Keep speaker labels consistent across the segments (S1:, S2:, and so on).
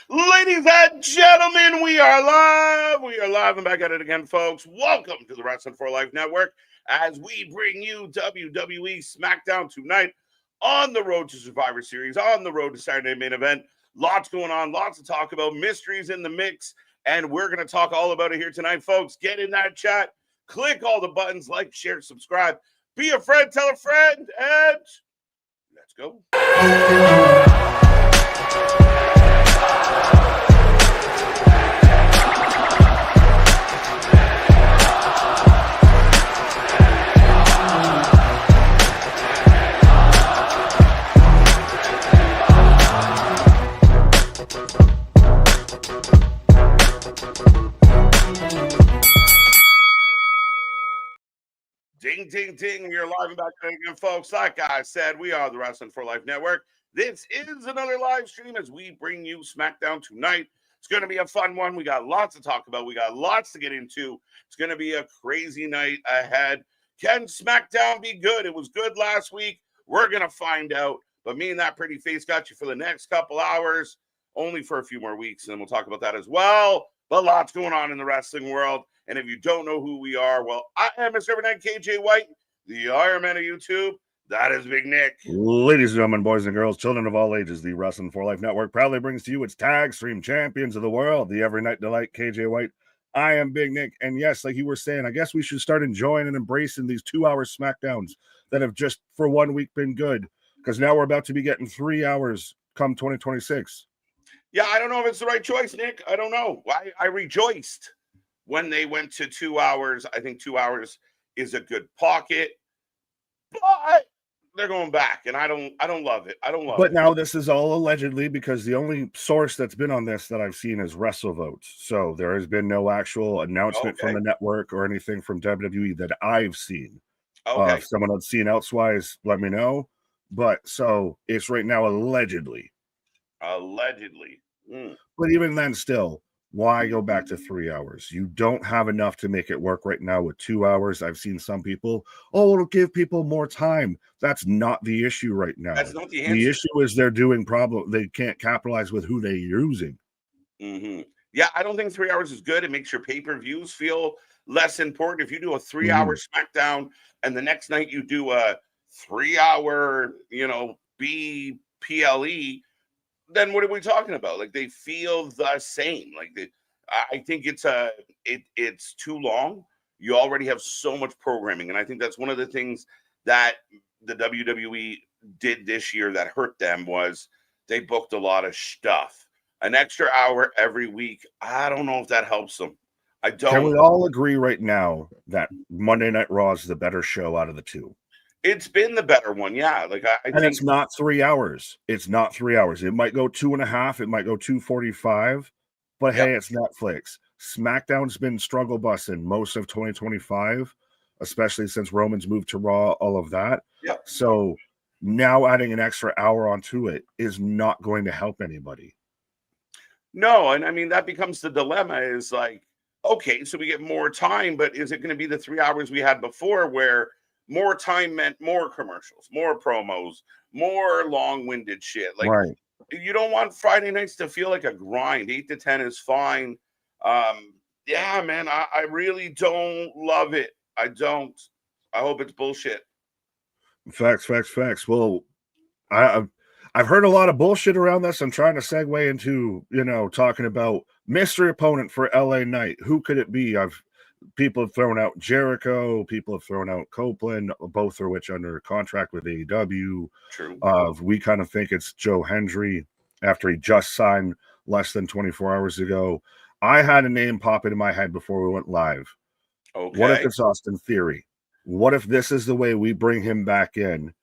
S1: Ladies and gentlemen, we are live. We are live and back at it again, folks. Welcome to the Wrasslin for Life Network as we bring you WWE Smackdown tonight on the road to Survivor Series, on the road to Saturday main event. Lots going on, lots to talk about, mysteries in the mix, and we're going to talk all about it here tonight, folks. Get in that chat, click all the buttons, like, share, subscribe, be a friend, tell a friend, and let's go. Ding, ding, ding. We are live and back again, folks. Like I said, we are the Wrasslin for Life Network. This is another live stream as we bring you SmackDown tonight. It's going to be a fun one. We got lots to talk about. We got lots to get into. It's going to be a crazy night ahead. Can SmackDown be good? It was good last week. We're going to find out. But me and that pretty face got you for the next couple hours, only for a few more weeks, and we'll talk about that as well. But lots going on in the wrestling world. And if you don't know who we are, well, I am Mr. KJ White, the Iron Man of YouTube. That is Big Nick.
S2: Ladies and gentlemen, boys and girls, children of all ages, the Wrasslin for Life Network proudly brings to you its tag stream champions of the world, the Every Night Delight, KJ White. I am Big Nick. And yes, like you were saying, I guess we should start enjoying and embracing these 2-hour SmackDowns that have just for 1 week been good, because now we're about to be getting 3 hours come 2026.
S1: Yeah, I don't know if it's the right choice, Nick. I don't know. I rejoiced when they went to 2 hours. I think 2 hours is a good pocket, but they're going back, and I don't love it. I don't love it.
S2: But now this is all allegedly, because the only source that's been on this that I've seen is WrestleVotes. So there has been no actual announcement from the network or anything from WWE that I've seen.
S1: Okay.
S2: If someone else seen elsewise, let me know. But so it's right now allegedly.
S1: Allegedly.
S2: But even then, still, why go back to 3 hours? You don't have enough to make it work right now with 2 hours. I've seen some people, it'll give people more time. That's not the issue right now.
S1: That's not the answer.
S2: The issue is they're doing they can't capitalize with who they're using.
S1: Yeah, I don't think 3 hours is good. It makes your pay-per-views feel less important. If you do a 3-hour SmackDown and the next night you do a 3-hour, BPLE, then what are we talking about? Like, they feel the same. Like, I think it's too long. You already have so much programming, and I think that's one of the things that the WWE did this year that hurt them was they booked a lot of stuff. An extra hour every week, I don't know if that helps them. I don't.
S2: Can we all agree right now that Monday Night Raw is the better show out of the two?
S1: It's been the better one, yeah. Like I think
S2: it's not 3 hours. It's not 3 hours. It might go 2.5. It might go 2:45. But hey, it's Netflix. SmackDown's been struggle busting most of 2025, especially since Roman's moved to Raw. All of that.
S1: Yep.
S2: So now adding an extra hour onto it is not going to help anybody.
S1: No, and I mean that becomes the dilemma. Is like, okay, so we get more time, but is it going to be the 3 hours we had before, where more time meant more commercials, more promos, more long-winded shit? Like, you don't want Friday nights to feel like a grind. 8 to 10 is fine. Yeah, man, I really don't love it. I don't. I hope it's bullshit.
S2: Facts. Well, I've heard a lot of bullshit around this. I'm trying to segue into, talking about mystery opponent for LA Knight. Who could it be? People have thrown out Jericho. People have thrown out Copeland, both of which under contract with AEW.
S1: True.
S2: We kind of think it's Joe Hendry after he just signed less than 24 hours ago. I had a name pop into my head before we went live.
S1: Okay.
S2: What if it's Austin Theory? What if this is the way we bring him back in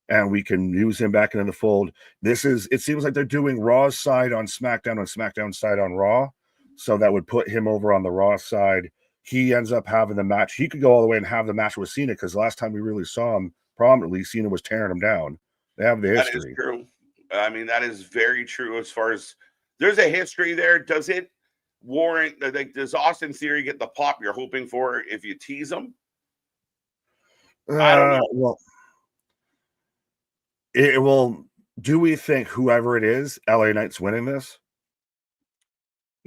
S2: and we can use him back into the fold? It seems like they're doing Raw's side on SmackDown and SmackDown's side on Raw. So that would put him over on the Raw side. He ends up having the match. He could go all the way and have the match with Cena, because the last time we really saw him prominently, Cena was tearing him down. They have the history.
S1: That is true. I mean, that is very true. As far as there's a history there. Does it warrant, like, does Austin Theory get the pop you're hoping for if you tease him? I don't know.
S2: Well, do we think whoever it is, LA Knight's winning this?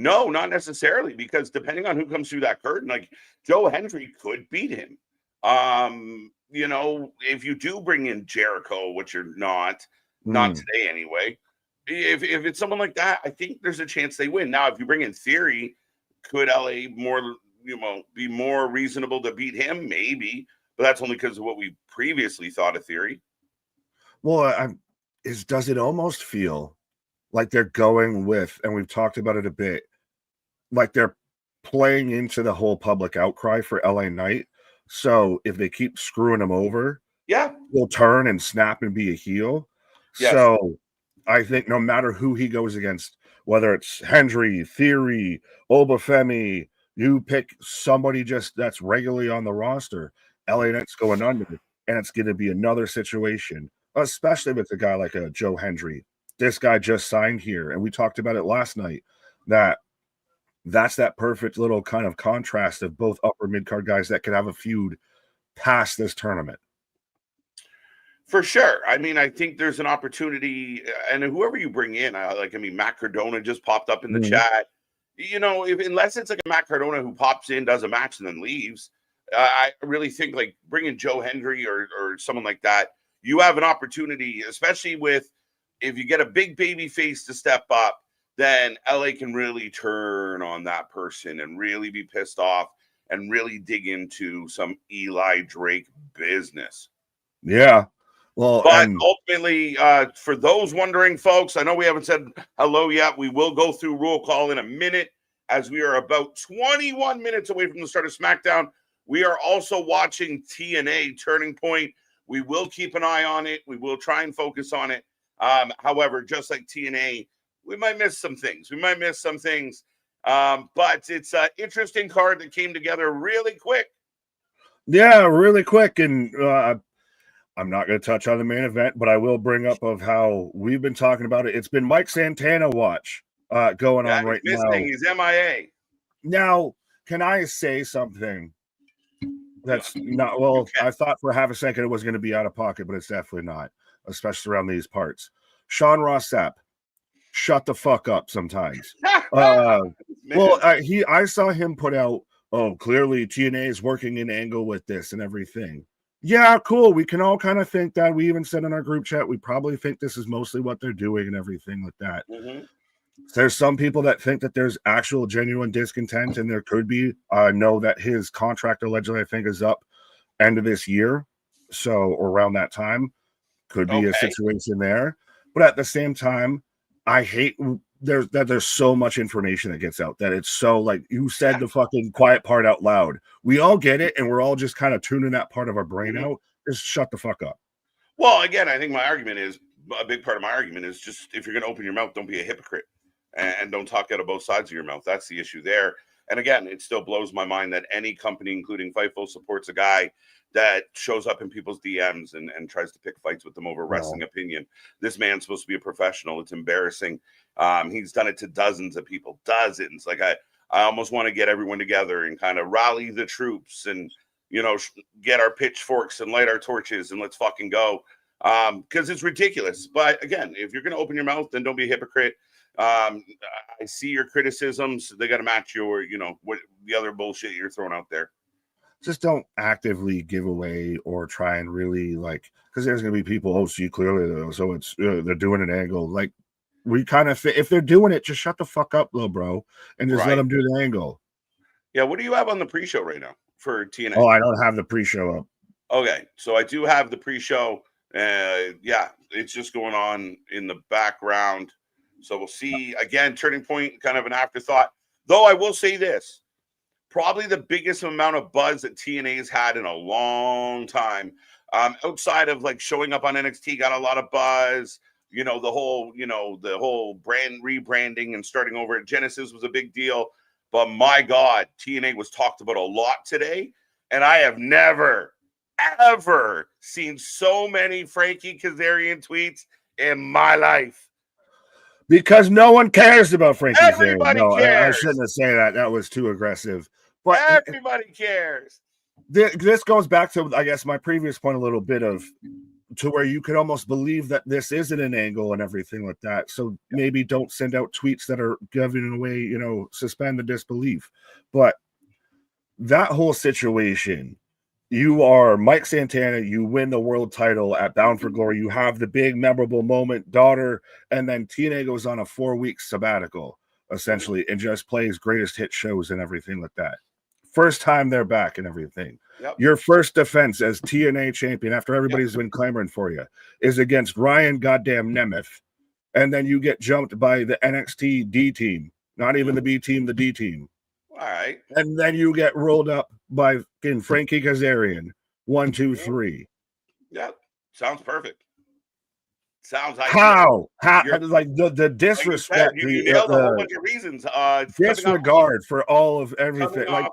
S1: No, not necessarily, because depending on who comes through that curtain, like Joe Hendry could beat him. You know, if you do bring in Jericho, which you're not today anyway, if it's someone like that, I think there's a chance they win. Now, if you bring in Theory, could LA be more reasonable to beat him? Maybe, but that's only because of what we previously thought of Theory.
S2: Well, does it almost feel like they're going with, and we've talked about it a bit, like they're playing into the whole public outcry for LA Knight. So if they keep screwing him over, he'll turn and snap and be a heel. Yes. So I think no matter who he goes against, whether it's Hendry, Theory, Obafemi, you pick somebody just that's regularly on the roster, LA Knight's going under, and it's going to be another situation, especially with a guy like a Joe Hendry. This guy just signed here, and we talked about it last night, that's that perfect little kind of contrast of both upper mid-card guys that could have a feud past this tournament.
S1: For sure. I mean, I think there's an opportunity, and whoever you bring in, Matt Cardona just popped up in the chat. You know, unless it's like a Matt Cardona who pops in, does a match, and then leaves, I really think like bringing Joe Hendry or someone like that, you have an opportunity, especially if you get a big baby face to step up, then LA can really turn on that person and really be pissed off and really dig into some Eli Drake business.
S2: Yeah. Well,
S1: but ultimately, for those wondering, folks, I know we haven't said hello yet. We will go through roll call in a minute, as we are about 21 minutes away from the start of SmackDown. We are also watching TNA Turning Point. We will keep an eye on it. We will try and focus on it. However, just like TNA, we might miss some things. But it's an interesting card that came together really quick.
S2: Yeah, really quick. And I'm not going to touch on the main event, but I will bring up of how we've been talking about it. It's been Mike Santana watch going on right now.
S1: He's MIA.
S2: Now, can I say something that's not, well, I thought for half a second it was going to be out of pocket, but it's definitely not, especially around these parts. Sean Ross Sapp, shut the fuck up sometimes. I saw him put out, clearly TNA is working in angle with this and everything. Yeah, cool. We can all kind of think that. We even said in our group chat, we probably think this is mostly what they're doing and everything like that. There's some people that think that there's actual genuine discontent, and there could be. I know that his contract allegedly, I think, is up end of this year. So around that time, could be a situation there. But at the same time, I hate there's so much information that gets out that it's so like you said the fucking quiet part out loud. We all get it, and we're all just kind of tuning that part of our brain out. Just shut the fuck up.
S1: Well, again, I think a big part of my argument is just if you're going to open your mouth, don't be a hypocrite and don't talk out of both sides of your mouth. That's the issue there. And again, it still blows my mind that any company, including Fightful, supports a guy that shows up in people's DMs and tries to pick fights with them over wrestling opinion. This man's supposed to be a professional. It's embarrassing. He's done it to dozens of people, dozens. Like I almost want to get everyone together and kind of rally the troops and, get our pitchforks and light our torches and let's fucking go. Because it's ridiculous. But again, if you're going to open your mouth, then don't be a hypocrite. I see your criticisms. They got to match your, what the other bullshit you're throwing out there.
S2: Just don't actively give away or try and really because there's going to be people, so you clearly, so it's, they're doing an angle. Like we kind of, if they're doing it, just shut the fuck up, little bro, and just let them do the angle.
S1: Yeah. What do you have on the pre-show right now for TNA?
S2: Oh, I don't have the pre-show up.
S1: Okay. So I do have the pre-show. It's just going on in the background. So we'll see. Again, Turning Point, kind of an afterthought. Though I will say this. Probably the biggest amount of buzz that TNA has had in a long time. Outside of showing up on NXT, got a lot of buzz. The whole brand rebranding and starting over at Genesis was a big deal. But my God, TNA was talked about a lot today. And I have never, ever seen so many Frankie Kazarian tweets in my life.
S2: Because no one cares about Frankie Kazarian.
S1: Everybody cares.
S2: I shouldn't have said that. That was too aggressive. But
S1: everybody cares.
S2: This goes back to, I guess, my previous point a little bit of to where you could almost believe that this isn't an angle and everything like that. So maybe don't send out tweets that are giving away, suspend the disbelief. But that whole situation, you are Mike Santana, you win the world title at Bound for Glory, you have the big memorable moment, daughter, and then TNA goes on a 4-week sabbatical, essentially, and just plays greatest hit shows and everything like that. First time they're back and everything.
S1: Yep.
S2: Your first defense as TNA champion, after everybody's been clamoring for you, is against Ryan goddamn Nemeth. And then you get jumped by the NXT D team, not even the B team, the D team.
S1: All right.
S2: And then you get rolled up by Frankie Kazarian. 1, 2, 3.
S1: Yep. Sounds perfect. Sounds like
S2: how like the disrespect,
S1: like you nailed a whole bunch of reasons.
S2: Disregard for all of everything.
S1: Like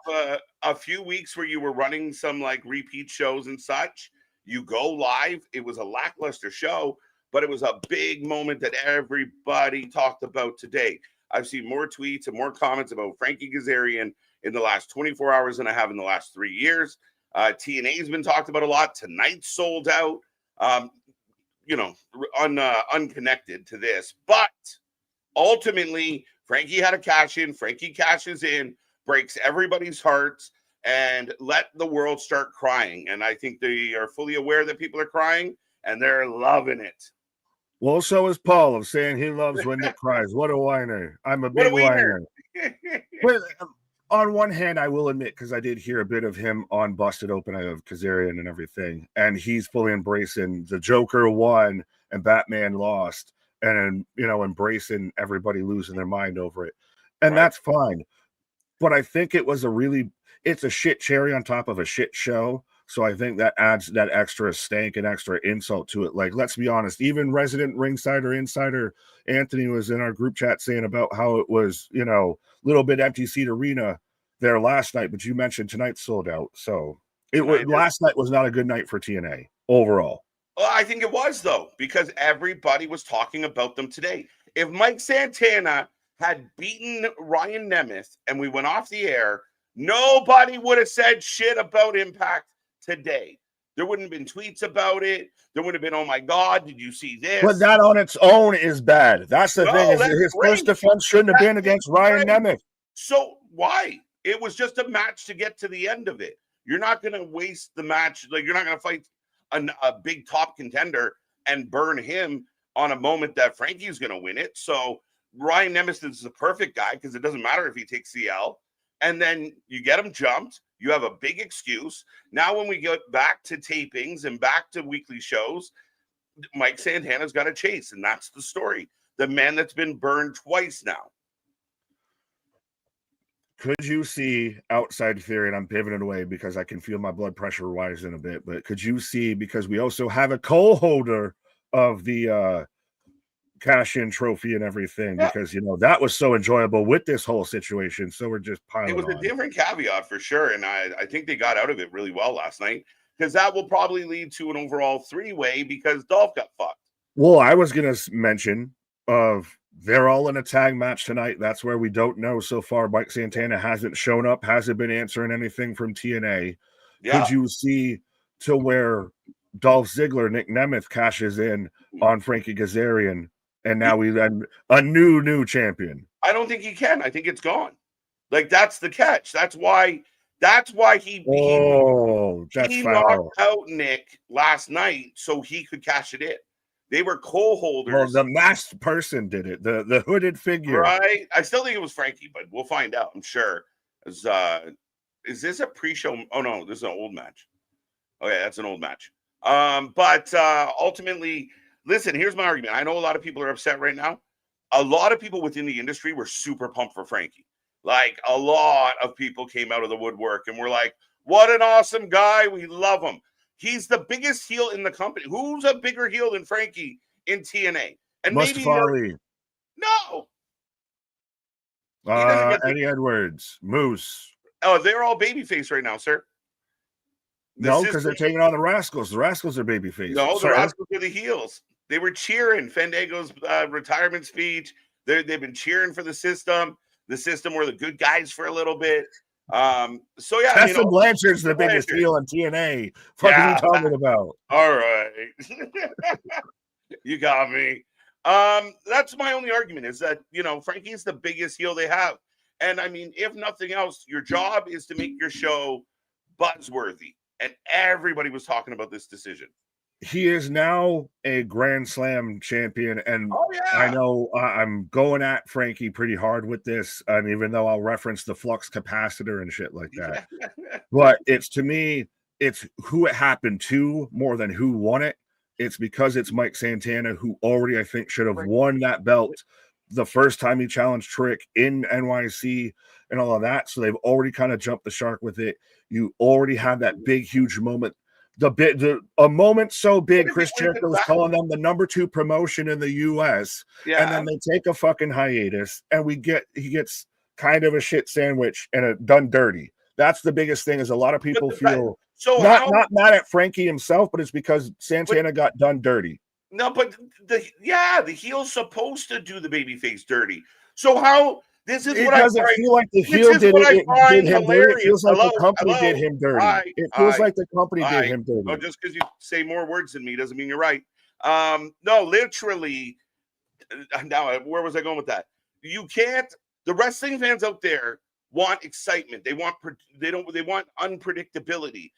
S1: a few weeks where you were running some like repeat shows and such. You go live. It was a lackluster show, but it was a big moment that everybody talked about today. I've seen more tweets and more comments about Frankie Kazarian in the last 24 hours than I have in the last 3 years. TNA has been talked about a lot. Tonight sold out. Unconnected to this. But ultimately, Frankie had a cash in. Frankie cashes in, breaks everybody's hearts, and let the world start crying. And I think they are fully aware that people are crying, and they're loving it.
S2: Well, so is Paul of saying he loves when Nick cries. What a whiner. I'm a big whiner. But on one hand, I will admit, because I did hear a bit of him on Busted Open of Kazarian and everything, and he's fully embracing the Joker won and Batman lost, and embracing everybody losing their mind over it. And that's fine. But I think it's a shit cherry on top of a shit show. So I think that adds that extra stank and extra insult to it. Like, let's be honest, even resident ringside or insider Anthony was in our group chat saying about how it was, little bit empty seat arena there last night, but you mentioned tonight sold out. So last night was not a good night for TNA overall.
S1: Well, I think it was, though, because everybody was talking about them today. If Mike Santana had beaten Ryan Nemeth and we went off the air, nobody would have said shit about Impact today. There wouldn't have been tweets about it. There would have been, oh my God, did you see this?
S2: But that on its own is bad. That's the thing. Is his first defense shouldn't have been against Ryan Nemeth.
S1: So why? It was just a match to get to the end of it. You're not going to waste the match. Like, you're not going to fight a big top contender and burn him on a moment that Frankie's going to win it. So Ryan Nemeth is the perfect guy because it doesn't matter if he takes CL. And then you get him jumped. You have a big excuse. Now, when we get back to tapings and back to weekly shows, Mike Santana's got to chase, and that's the story. The man that's been burned twice now.
S2: Could you see, outside theory, and I'm pivoting away because I can feel my blood pressure rising a bit, but could you see, because we also have a co-holder of the cash-in trophy and everything, because that was so enjoyable with this whole situation, so we're just piling on.
S1: It was a different caveat for sure, and I think they got out of it really well last night, because that will probably lead to an overall 3-way because Dolph got fucked.
S2: Well, I was going to mention they're all in a tag match tonight. That's where we don't know so far. Mike Santana hasn't shown up, hasn't been answering anything from TNA. Could you see to where Dolph Ziggler, Nick Nemeth cashes in on Frankie Kazarian, and now we have a new champion?
S1: I don't think he can. I think it's gone. Like, that's the catch. That's why he knocked out Nick last night so he could cash it in. They were co-holders.
S2: Well, the masked person did it. The hooded figure.
S1: Right. I still think it was Frankie, but we'll find out, I'm sure. Is this a pre-show? Oh, no, this is an old match. Okay, that's an old match. But ultimately, listen, here's my argument. I know a lot of people are upset right now. A lot of people within the industry were super pumped for Frankie. Like, a lot of people came out of the woodwork and were like, what an awesome guy. We love him. He's the biggest heel in the company. Who's a bigger heel than Frankie in TNA? And
S2: Mustafa Ali.
S1: No.
S2: Eddie Edwards. Moose.
S1: Oh, they're all babyface right now, sir.
S2: No, because they're taking on the Rascals. The Rascals are babyface.
S1: No, the Rascals are the heels. They were cheering Fandango's retirement speech. They've been cheering for the system. The system were the good guys for a little bit. So yeah,
S2: Tessa Blanchard's the biggest heel in TNA. What are you talking about?
S1: All right. You got me. That's my only argument is that, Frankie's the biggest heel they have. And I mean, if nothing else, your job is to make your show buzzworthy. And everybody was talking about this decision.
S2: He is now a Grand Slam champion. And I know I'm going at Frankie pretty hard with this. And even though I'll reference the flux capacitor and shit like that. But to me, it's who it happened to more than who won it. It's because it's Mike Santana, who already, I think, should have won that belt the first time he challenged Trick in NYC and all of that. So they've already kind of jumped the shark with it. You already had that big, huge moment. A moment so big, Chris Jericho was calling them the number 2 promotion in the U.S. Yeah. And then they take a fucking hiatus, and he gets kind of a shit sandwich and done dirty. That's the biggest thing. Is a lot of people feel. So not mad at Frankie himself, but it's because Santana got done dirty.
S1: No, but the heel's supposed to do the babyface dirty. So how this is what I
S2: feel like the heel did him dirty. It feels like the company did him dirty. It feels like the company did him dirty.
S1: Oh, just because you say more words than me doesn't mean you're right. No, literally. Now, where was I going with that? You can't. The wrestling fans out there want excitement. They want unpredictability.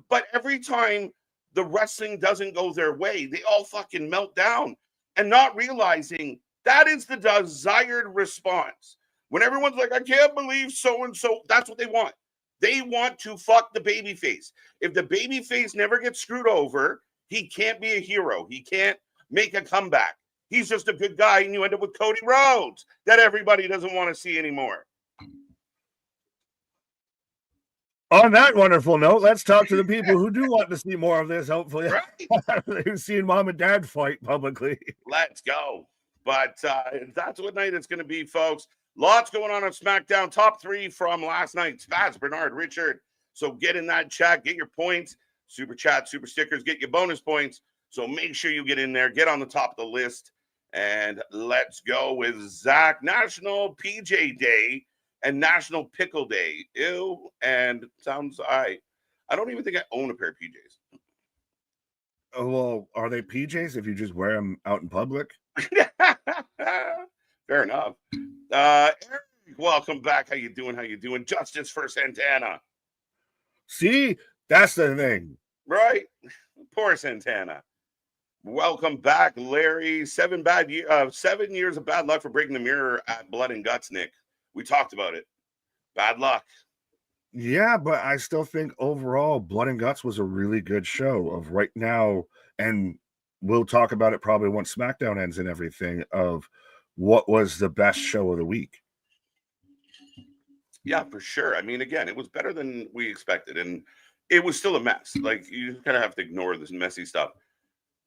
S1: But every time the wrestling doesn't go their way, they all fucking melt down and not realizing that is the desired response. When everyone's like, I can't believe so-and-so, that's what they want. They want to fuck the babyface. If the babyface never gets screwed over, he can't be a hero. He can't make a comeback. He's just a good guy, and you end up with Cody Rhodes that everybody doesn't want to see anymore.
S2: On that wonderful note, let's talk to the people who do want to see more of this, hopefully. Right. Who've seen mom and dad fight publicly.
S1: Let's go. But that's what night it's going to be, folks. Lots going on SmackDown. Top 3 from last night. Spaz, Bernard, Richard. So get in that chat. Get your points. Super chat, super stickers. Get your bonus points. So make sure you get in there. Get on the top of the list. And let's go with Zach. National PJ Day. And National Pickle Day. Ew. And sounds I don't even think I own a pair of PJs.
S2: Oh, well, are they PJs if you just wear them out in public?
S1: Fair enough. Eric, welcome back. How you doing? Justice for Santana.
S2: See, that's the thing.
S1: Right? Poor Santana. Welcome back, Larry. 7 years of bad luck for breaking the mirror at Blood and Guts, Nick. We talked about it. Bad luck.
S2: Yeah, but I still think overall Blood and Guts was a really good show of right now. And we'll talk about it probably once SmackDown ends and everything of what was the best show of the week.
S1: Yeah, for sure. I mean, again, it was better than we expected. And it was still a mess. Like, you kind of have to ignore this messy stuff.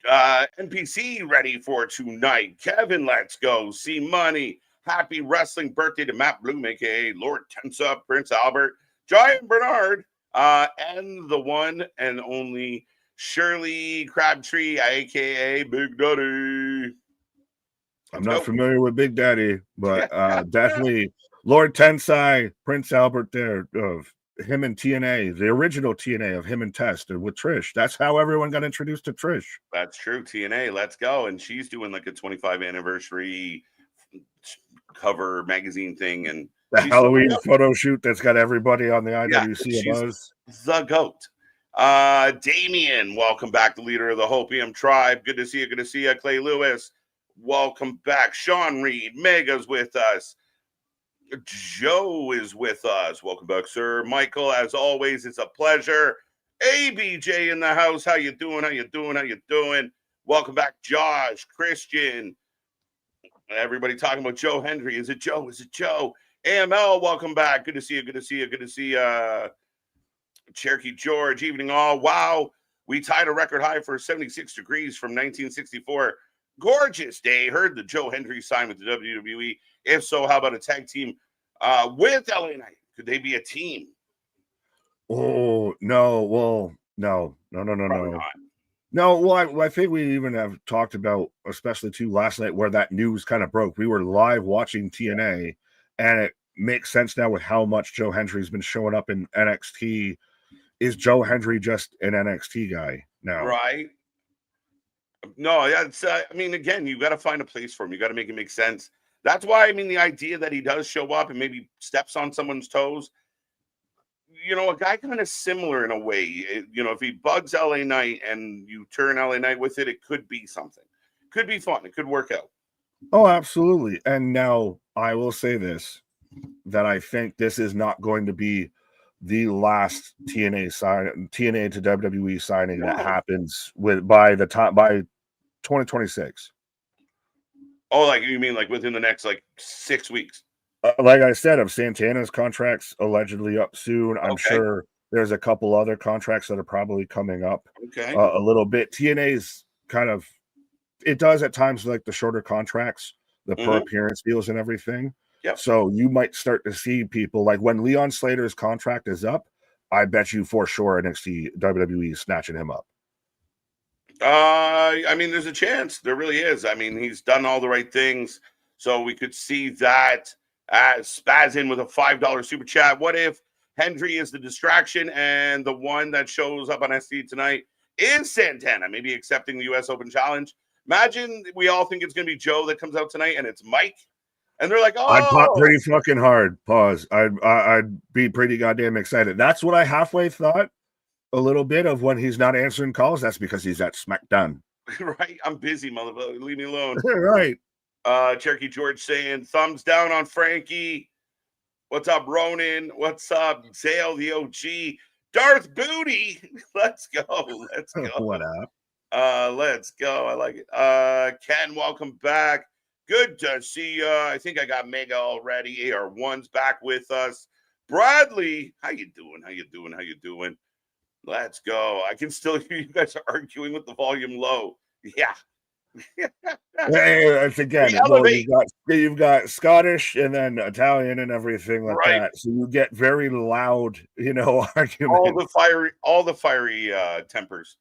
S1: NPC ready for tonight. Kevin, let's go. See money. Happy wrestling birthday to Matt Bloom, a.k.a. Lord Tensa, Prince Albert, Giant Bernard, and the one and only Shirley Crabtree, a.k.a. Big Daddy.
S2: I'm not familiar with Big Daddy, but definitely Lord Tensai, Prince Albert there, of him and TNA, the original TNA of him and Test with Trish. That's how everyone got introduced to Trish.
S1: That's true. TNA, let's go. And she's doing like a 25 anniversary cover magazine thing, and
S2: the Halloween photo shoot that's got everybody on the IWC buzz.
S1: The GOAT. Damien, welcome back, the leader of the Hopium tribe. Good to see you. Clay Lewis, welcome back. Sean Reed, Mega's with us. Joe is with us. Welcome back, sir. Michael, as always, it's a pleasure. ABJ in the house. How you doing? Welcome back, Josh, Christian. Everybody talking about Joe Hendry. Is it Joe? AML, welcome back. Good to see you. Cherokee George, evening all. Wow, we tied a record high for 76 degrees from 1964. Gorgeous day. Heard the Joe Hendry sign with the WWE. If so, how about a tag team with LA Knight? Could they be a team?
S2: Oh, no. Well, no.
S1: Probably not.
S2: No, well, I think we even have talked about, especially too last night, where that news kind of broke. We were live watching TNA, and makes sense now with how much Joe Hendry's been showing up in NXT. Is Joe Hendry just an NXT guy now?
S1: Right. No, that's, I mean, again, you got to find a place for him. You got to make it make sense. That's why, I mean, the idea that he does show up and maybe steps on someone's toes, a guy kind of similar in a way. If he bugs LA Knight and you turn LA Knight with it, it could be something. Could be fun. It could work out.
S2: Oh, absolutely. And now I will say this, that I think this is not going to be the last TNA to WWE signing that happens by 2026.
S1: Oh, like you mean like within the next 6 weeks?
S2: Like I said, if Santana's contract's allegedly up soon, I'm sure there's a couple other contracts that are probably coming up a little bit. TNA's kind of, it does at times like the shorter contracts, the per appearance deals and everything.
S1: Yep.
S2: So you might start to see people like when Leon Slater's contract is up, I bet you for sure NXT WWE is snatching him up.
S1: I mean, there's a chance. There really is. I mean, he's done all the right things. So we could see that as Spaz in with a $5 super chat. What if Hendry is the distraction and the one that shows up on SC tonight is Santana, maybe accepting the US Open Challenge? Imagine we all think it's going to be Joe that comes out tonight and it's Mike. And they're like, oh,
S2: I'd pop pretty fucking hard. Pause. I'd be pretty goddamn excited. That's what I halfway thought a little bit of when he's not answering calls. That's because he's at SmackDown.
S1: Right. I'm busy, motherfucker. Leave me alone.
S2: Right.
S1: Cherokee George saying thumbs down on Frankie. What's up, Ronan? What's up, Zale the OG? Darth Booty. Let's go. Let's go.
S2: What up?
S1: Let's go. I like it. Ken, welcome back. Good to see you. I think I got Mega already. AR1's back with us. Bradley, how you doing? How you doing? How you doing? Let's go. I can still hear you guys arguing with the volume low. Yeah.
S2: It's again, you've got Scottish and then Italian and everything like that. So you get very loud, arguments.
S1: All the fiery tempers.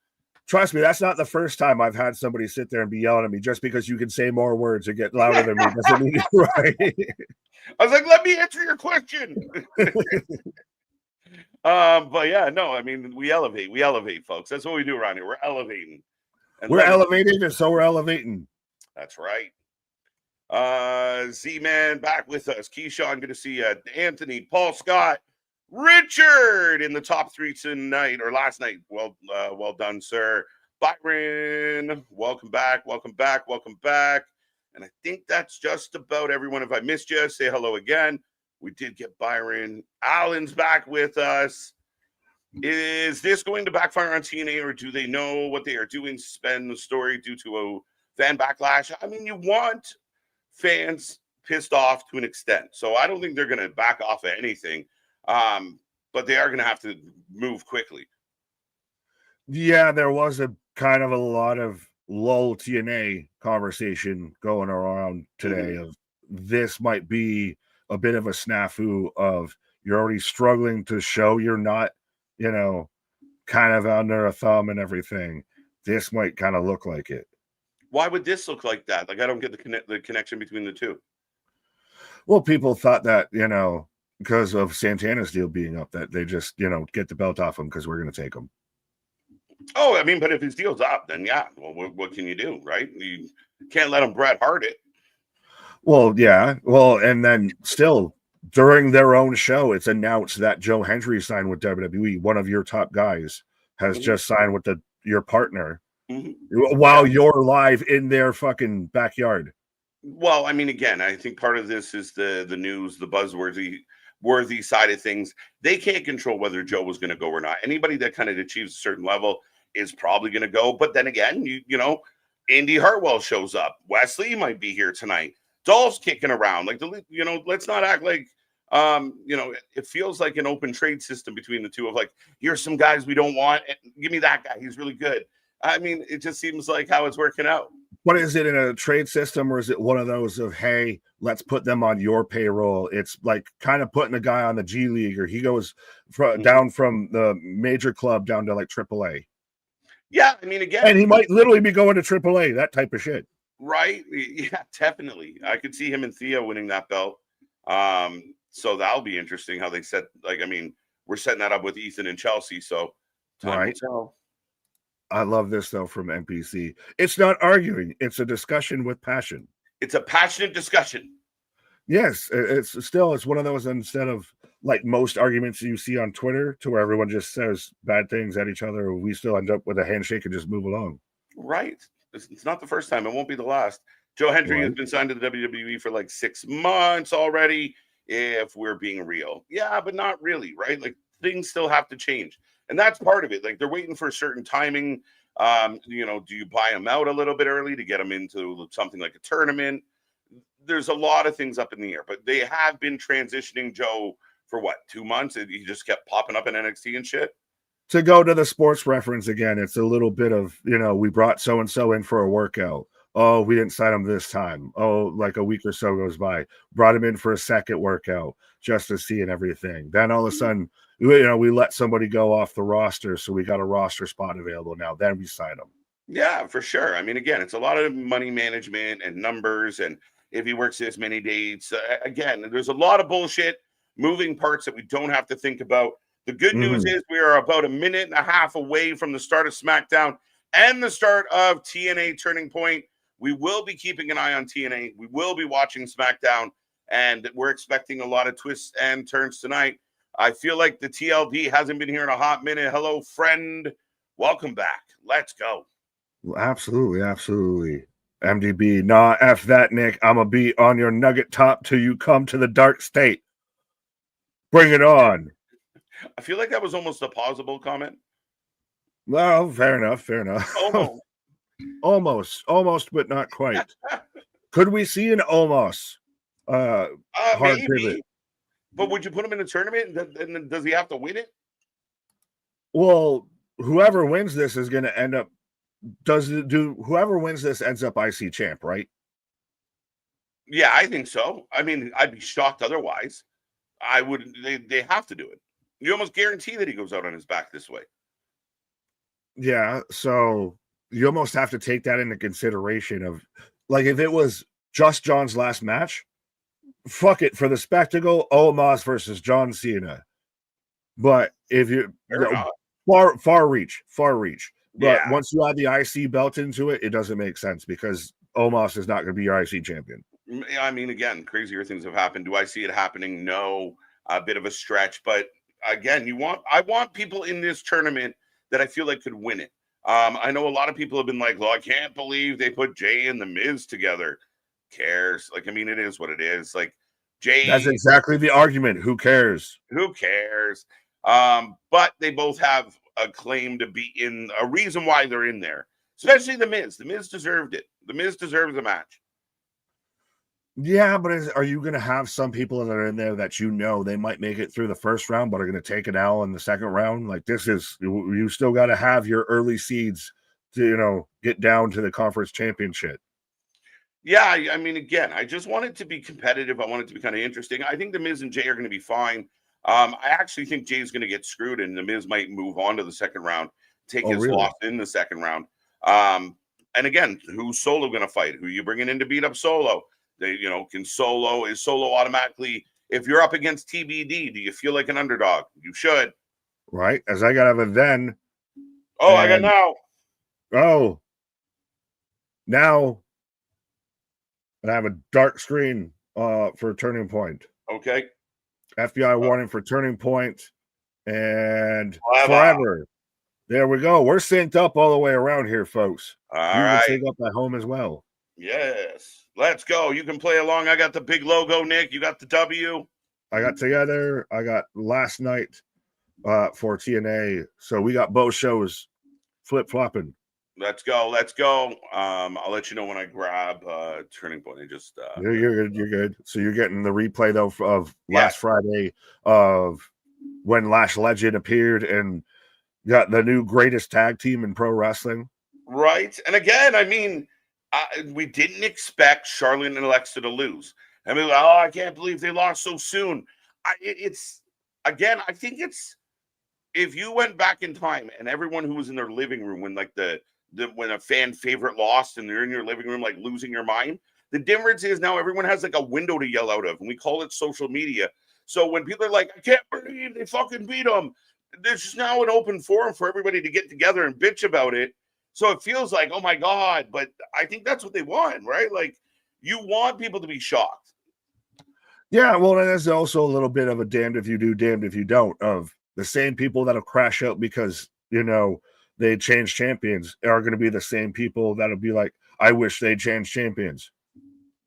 S2: Trust me, that's not the first time I've had somebody sit there and be yelling at me. Just because you can say more words or get louder than me doesn't mean you're right.
S1: I was like, let me answer your question. But yeah, no, I mean, we elevate, folks. That's what we do around here. We're elevating.
S2: We're elevating, and so we're elevating.
S1: That's right. Z-Man back with us. Keyshawn, good to see you. Anthony, Paul Scott, Richard in the top 3 tonight or last night. Well done, sir. Byron, welcome back. And I think that's just about everyone. If I missed you, say hello again. We did get Byron. Allen's back with us. Is this going to backfire on TNA, or do they know what they are doing? Suspend the story due to a fan backlash. I mean, you want fans pissed off to an extent, so I don't think they're going to back off of anything. But they are going to have to move quickly.
S2: Yeah, there was a kind of a lot of lull TNA conversation going around today of this might be a bit of a snafu of you're already struggling to show you're not, kind of under a thumb and everything. This might kind of look like it.
S1: Why would this look like that? Like, I don't get the connection between the two.
S2: Well, people thought that, because of Santana's deal being up, that they just, get the belt off him because we're going to take him.
S1: Oh, I mean, but if his deal's up, then yeah. Well, what can you do, right? You can't let him Bret Hart it.
S2: Well, yeah. Well, and then still, during their own show, it's announced that Joe Hendry signed with WWE. One of your top guys has just signed with your partner while you're live in their fucking backyard.
S1: Well, I mean, again, I think part of this is the news, the buzzworthy side of things. They can't control whether Joe was going to go or not. Anybody that kind of achieves a certain level is probably going to go. But then again, Indy Hartwell shows up. Wesley might be here tonight. Dolph's kicking around. Let's not act like, it feels like an open trade system between the two of like, here's some guys we don't want. Give me that guy. He's really good. I mean, it just seems like how it's working out.
S2: What is it, in a trade system, or is it one of those of, hey, let's put them on your payroll? It's like kind of putting a guy on the G League, or he goes down from the major club down to like AAA.
S1: Yeah, I mean, again,
S2: and he might literally be going to AAA, that type of shit.
S1: Right? Yeah, definitely. I could see him and Theo winning that belt. So that'll be interesting how they set, like, I mean, we're setting that up with Ethan and Chelsea, so time will tell.
S2: I love this though from NPC. It's not arguing, it's a discussion with passion.
S1: It's a passionate discussion.
S2: Yes, it's one of those, instead of like most arguments you see on Twitter to where everyone just says bad things at each other, we still end up with a handshake and just move along.
S1: Right. It's not the first time. It won't be the last. Joe Hendry has
S2: Right.
S1: been signed to the WWE for like 6 months already, if we're being real. Yeah, but not really, right? Like, things still have to change. And that's part of it. Like, they're waiting for a certain timing. Do you buy them out a little bit early to get them into something like a tournament? There's a lot of things up in the air, but they have been transitioning Joe for what, 2 months? He just kept popping up in NXT and shit.
S2: To go to the sports reference again, it's a little bit of, we brought so-and-so in for a workout. Oh, we didn't sign him this time. Oh, like a week or so goes by. Brought him in for a second workout just to see and everything. Then all of a sudden, we let somebody go off the roster, so we got a roster spot available now. Then we sign him.
S1: Yeah, for sure. I mean, again, it's a lot of money management and numbers, and if he works this many dates, again, there's a lot of bullshit, moving parts that we don't have to think about. The good news is we are about a minute and a half away from the start of SmackDown and the start of TNA Turning Point. We will be keeping an eye on TNA. We will be watching SmackDown, and we're expecting a lot of twists and turns tonight. I feel like the TLD hasn't been here in a hot minute. Hello, friend. Welcome back. Let's go.
S2: Absolutely. MDB, nah, F that, Nick. I'ma be on your nugget top till you come to the dark state. Bring it on.
S1: I feel like that was almost a plausible comment.
S2: Well, fair enough. Almost, but not quite. Could we see an almost hard
S1: maybe.
S2: pivot?
S1: But would you put him in a tournament? And does he have to win it?
S2: Well, whoever wins this is going to end up. Whoever wins this ends up IC champ, right?
S1: Yeah, I think so. I mean, I'd be shocked otherwise. I would. They have to do it. You almost guarantee that he goes out on his back this way.
S2: Yeah, so you almost have to take that into consideration of, like, if it was just John's last match, fuck it, for the spectacle, Omos versus John Cena. But if you far reach. But once you add the IC belt into it, it doesn't make sense because Omos is not going to be your IC champion.
S1: I mean, again, crazier things have happened. Do I see it happening? No, a bit of a stretch. But again, I want people in this tournament that I feel like could win it. I know a lot of people have been like, well, I can't believe they put Jey and The Miz together. Cares? Like, I mean, it is what it is. Like, Jey.
S2: That's exactly the argument. Who cares?
S1: Who cares? But they both have a claim to be in, a reason why they're in there, especially The Miz. The Miz deserved it. The Miz deserves a match.
S2: Yeah, but are you going to have some people that are in there that they might make it through the first round, but are going to take an L in the second round? Like, you still got to have your early seeds to, get down to the conference championship.
S1: Yeah, I mean, again, I just want it to be competitive. I want it to be kind of interesting. I think The Miz and Jey are going to be fine. I actually think Jey's going to get screwed, and The Miz might move on to the second round, take his loss in the second round. And again, who's Solo going to fight? Who you bringing in to beat up Solo? Is Solo automatically, if you're up against TBD, do you feel like an underdog? You should.
S2: Right. As I got to have a then.
S1: Oh, I got now.
S2: Oh. Now. And I have a dark screen for Turning Point.
S1: Okay.
S2: FBI warning for Turning Point and forever. There we go. We're synced up all the way around here, folks.
S1: All right.
S2: Sync up at home as well.
S1: Yes. Let's go. You can play along. I got the big logo, Nick. You got the W.
S2: I got together. I got last night for TNA. So we got both shows flip-flopping.
S1: Let's go. I'll let you know when I grab Turning Point.
S2: You're good. So you're getting the replay though of last Friday of when Lash Legend appeared and got the new greatest tag team in pro wrestling.
S1: Right. And again, I mean, we didn't expect Charlotte and Alexa to lose. I mean, I can't believe they lost so soon. I think it's, if you went back in time and everyone who was in their living room when when a fan favorite lost and they're in your living room, like losing your mind, the difference is now everyone has like a window to yell out of, and we call it social media. So when people are like, I can't believe they fucking beat them, there's just now an open forum for everybody to get together and bitch about it. So it feels like, oh my God, but I think that's what they want, right? Like, you want people to be shocked.
S2: Yeah, well, and there's also a little bit of a damned if you do, damned if you don't, of the same people that'll crash out because, they change champions are going to be the same people that'll be like, I wish they changed champions.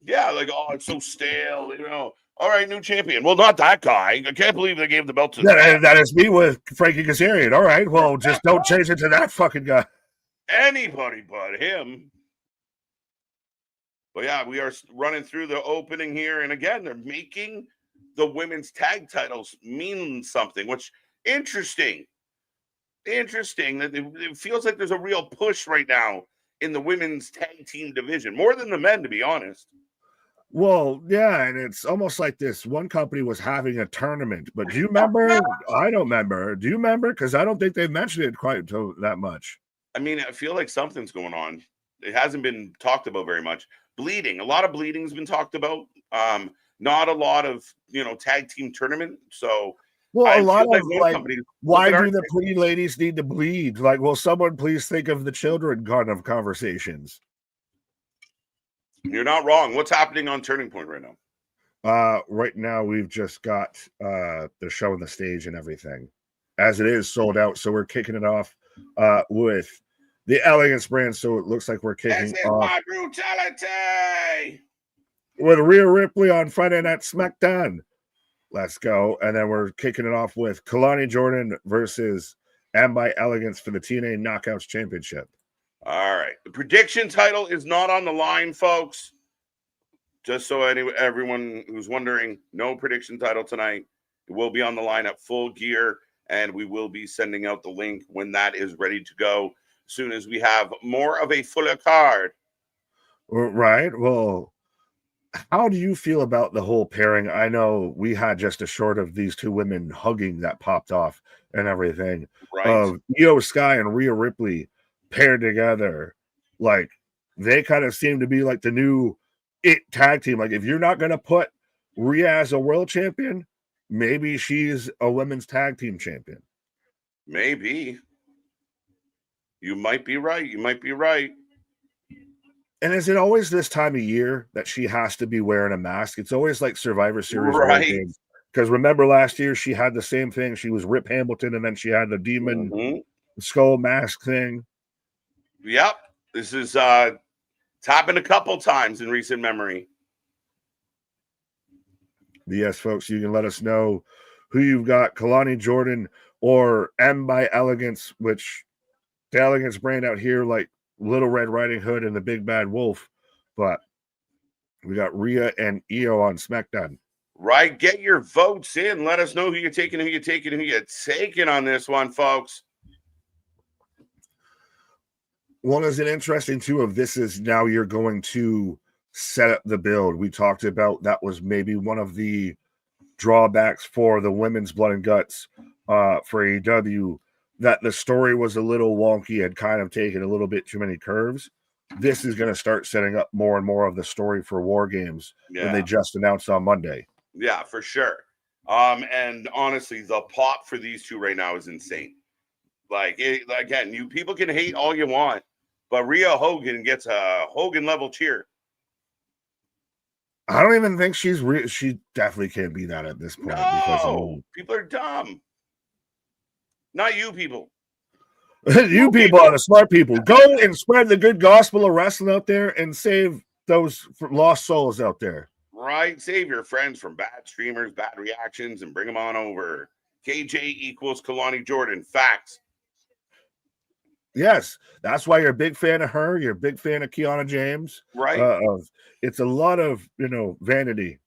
S1: Yeah, like, oh, it's so stale, All right, new champion. Well, not that guy. I can't believe they gave the belt to
S2: that is me with Frankie Kazarian. All right, well, just don't change it to that fucking guy.
S1: Anybody but him. But yeah, we are running through the opening here. And again, they're making the women's tag titles mean something, which interesting that it feels like there's a real push right now in the women's tag team division, more than the men, to be honest.
S2: Well, yeah, and it's almost like this one company was having a tournament, but do you remember? I don't remember. Do you remember? Because I don't think they've mentioned it quite that much.
S1: I mean, I feel like something's going on. It hasn't been talked about very much. Bleeding, a lot of bleeding has been talked about. Not a lot of tag team tournament. So
S2: well, a lot of why do the pretty ladies need to bleed? Like, will someone please think of the children kind of conversations?
S1: You're not wrong. What's happening on Turning Point right now?
S2: Right now we've just got the show on the stage and everything, as it is sold out. So we're kicking it off with the Elegance brand. So it looks like we're kicking off
S1: my brutality
S2: with Rhea Ripley on Friday Night Smackdown. Let's go. And then we're kicking it off with Kalani Jordan versus by Elegance for the TNA Knockouts Championship.
S1: All right. The prediction title is not on the line, folks. Just so everyone who's wondering, no prediction title tonight. It will be on the line at Full Gear, and we will be sending out the link when that is ready to go as soon as we have more of a fuller card.
S2: Right. Well, how do you feel about the whole pairing? I know we had just a short of these two women hugging that popped off and everything.
S1: Right.
S2: Of Io Sky and Rhea Ripley paired together. Like, they kind of seem to be like the new it tag team. Like, if you're not going to put Rhea as a world champion, maybe she's a women's tag team champion.
S1: Maybe. You might be right. You might be right.
S2: And is it always this time of year that she has to be wearing a mask? It's always like Survivor Series.
S1: Right.
S2: Because remember last year, she had the same thing. She was Rip Hamilton, and then she had the demon skull mask thing.
S1: Yep. This is it's happened a couple times in recent memory.
S2: Yes, folks, you can let us know who you've got, Kalani Jordan or by Elegance, which the Elegance brand out here, like Little Red Riding Hood and the Big Bad Wolf. But we got Rhea and Io on SmackDown.
S1: Right. Get your votes in. Let us know who you're taking, who you're taking on this one, folks.
S2: One is an interesting too of this is now you're going to set up the build. We talked about that was maybe one of the drawbacks for the women's Blood and Guts for AEW, that the story was a little wonky and kind of taken a little bit too many curves. This is going to start setting up more and more of the story for War Games than they just announced on Monday.
S1: Yeah, for sure. And honestly, the pop for these two right now is insane. Like, again, you people can hate all you want, but Rhea Hogan gets a Hogan level cheer.
S2: I don't even think she definitely can't be that at this point.
S1: No, people are dumb. Not you people.
S2: You people are the smart people. Go and spread the good gospel of wrestling out there and save those lost souls out there.
S1: Right. Save your friends from bad streamers, bad reactions, and bring them on over. KJ equals Kalani Jordan. Facts.
S2: Yes, that's why you're a big fan of her. You're a big fan of Kiana James.
S1: Right.
S2: It's a lot of, vanity.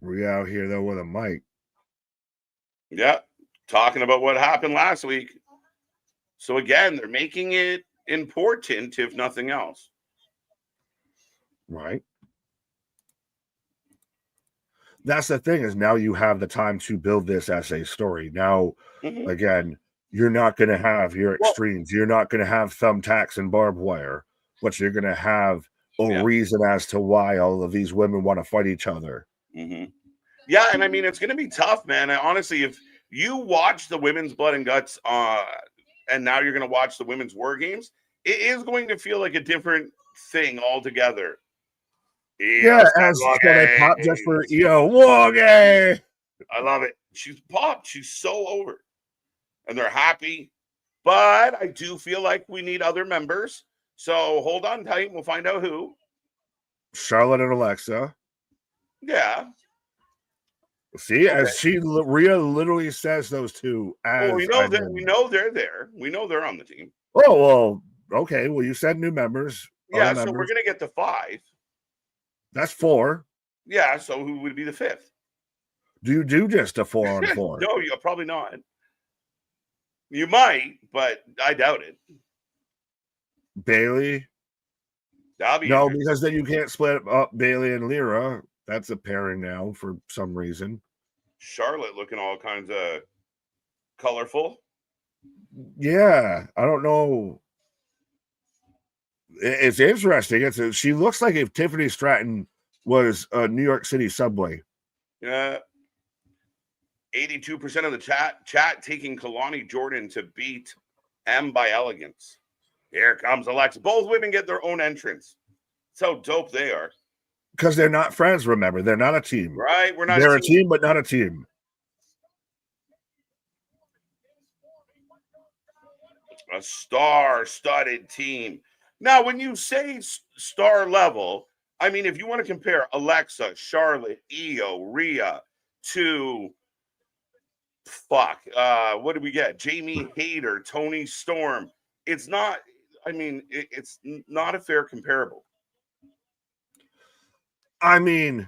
S2: We're out here, though, with a mic.
S1: Yeah. Talking about what happened last week. So, again, they're making it important, if nothing else.
S2: Right. That's the thing, is now you have the time to build this as a story. Now, again, you're not going to have your extremes. You're not going to have thumbtacks and barbed wire, but you're going to have a reason as to why all of these women want to fight each other.
S1: Mm-hmm. Yeah, and I mean, it's going to be tough, man. Honestly, if you watch the women's Blood and Guts, and now you're going to watch the women's War Games, it is going to feel like a different thing altogether.
S2: Yeah, as they pop just for War Game.
S1: I love it. She's popped. She's so over. And they're happy. But I do feel like we need other members. So hold on tight. We'll find out who.
S2: Charlotte and Alexa.
S1: Yeah.
S2: See, as Rhea literally says those two.
S1: We know they're there. We know they're on the team.
S2: Oh, well, okay. Well, you said new members.
S1: Yeah, so we're going to get to 5.
S2: That's 4.
S1: Yeah, so who would be the 5th?
S2: Do you do just a 4-on-4?
S1: No, probably not. You might, but I doubt it.
S2: Bailey? No, because then you can't split up Bailey and Lyra. That's a pairing now for some reason.
S1: Charlotte looking all kinds of colorful.
S2: Yeah, I don't know. It's interesting. She looks like if Tiffany Stratton was a New York City subway.
S1: Yeah. 82% of the chat taking Kalani Jordan to beat M by elegance. Here comes Alexa. Both women get their own entrance. That's how dope they are.
S2: Because they're not friends, remember. They're not a team.
S1: Right?
S2: They're a team, but not a team.
S1: A star-studded team. Now, when you say star level, I mean, if you want to compare Alexa, Charlotte, Io, Rhea to what did we get? Jamie Hayter, Tony Storm. It's not, it's not a fair comparable.
S2: I mean,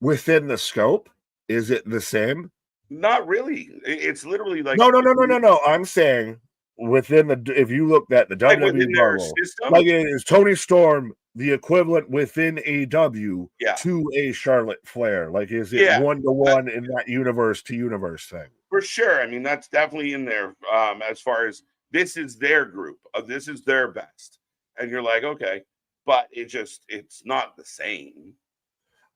S2: within the scope, is it the same?
S1: Not really. It's literally like
S2: no. I'm saying within if you look at the WWE bubble, like is Tony Storm the equivalent within AEW to a Charlotte Flair? Like, is it 1-to-1 in that universe to universe thing?
S1: For sure. I mean, that's definitely in there. As far as this is their group, this is their best, and you're like, okay, but it's not the same.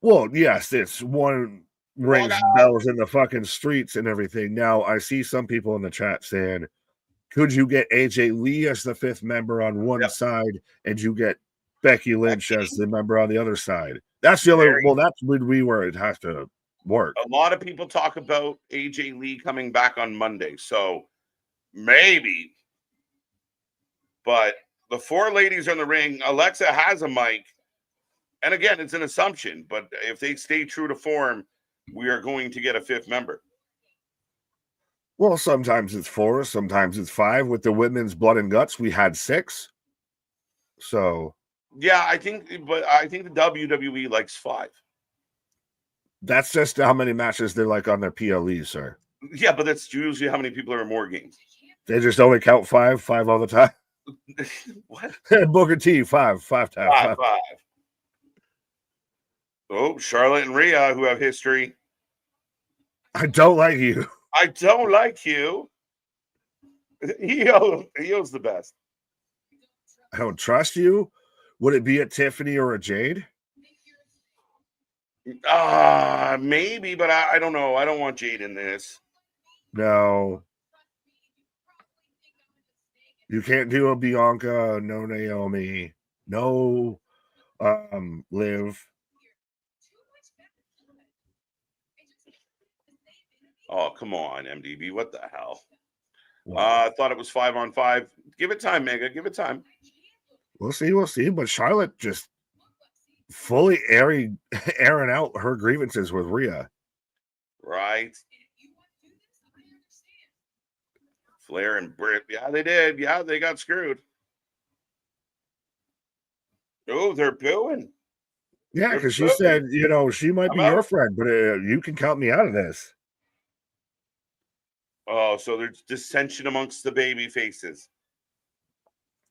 S2: Well, yes, it's one rings bells in the fucking streets and everything. Now, I see some people in the chat saying, could you get AJ Lee as the 5th member on one side and you get Becky Lynch as the member on the other side? That's the only, that's where it has to work.
S1: A lot of people talk about AJ Lee coming back on Monday, so maybe. But the 4 ladies are in the ring. Alexa has a mic. And again, it's an assumption, but if they stay true to form, we are going to get a 5th member.
S2: Well, sometimes it's 4, sometimes it's 5. With the women's Blood and Guts, we had 6. So,
S1: yeah, I think the WWE likes 5.
S2: That's just how many matches they're like on their PLEs, sir.
S1: Yeah, but that's usually how many people are in more games.
S2: They just only count 5 all the time.
S1: What?
S2: Booker T, 5 times.
S1: 5. Oh, Charlotte and Rhea, who have history.
S2: I don't like you.
S1: I don't like you. Io's the best.
S2: I don't trust you. Would it be a Tiffany or a Jade?
S1: Maybe, but I don't know. I don't want Jade in this.
S2: No. You can't do a Bianca, no Naomi, no Liv.
S1: Oh, come on, MDB. What the hell? I thought it was 5-on-5. Give it time, Mega. Give it time.
S2: We'll see. But Charlotte just fully airing out her grievances with Rhea.
S1: Right. Flair and Britt. Yeah, they did. Yeah, they got screwed. Oh, they're booing.
S2: Yeah, because she said, she might be your friend, but you can count me out of this.
S1: Oh, so there's dissension amongst the baby faces.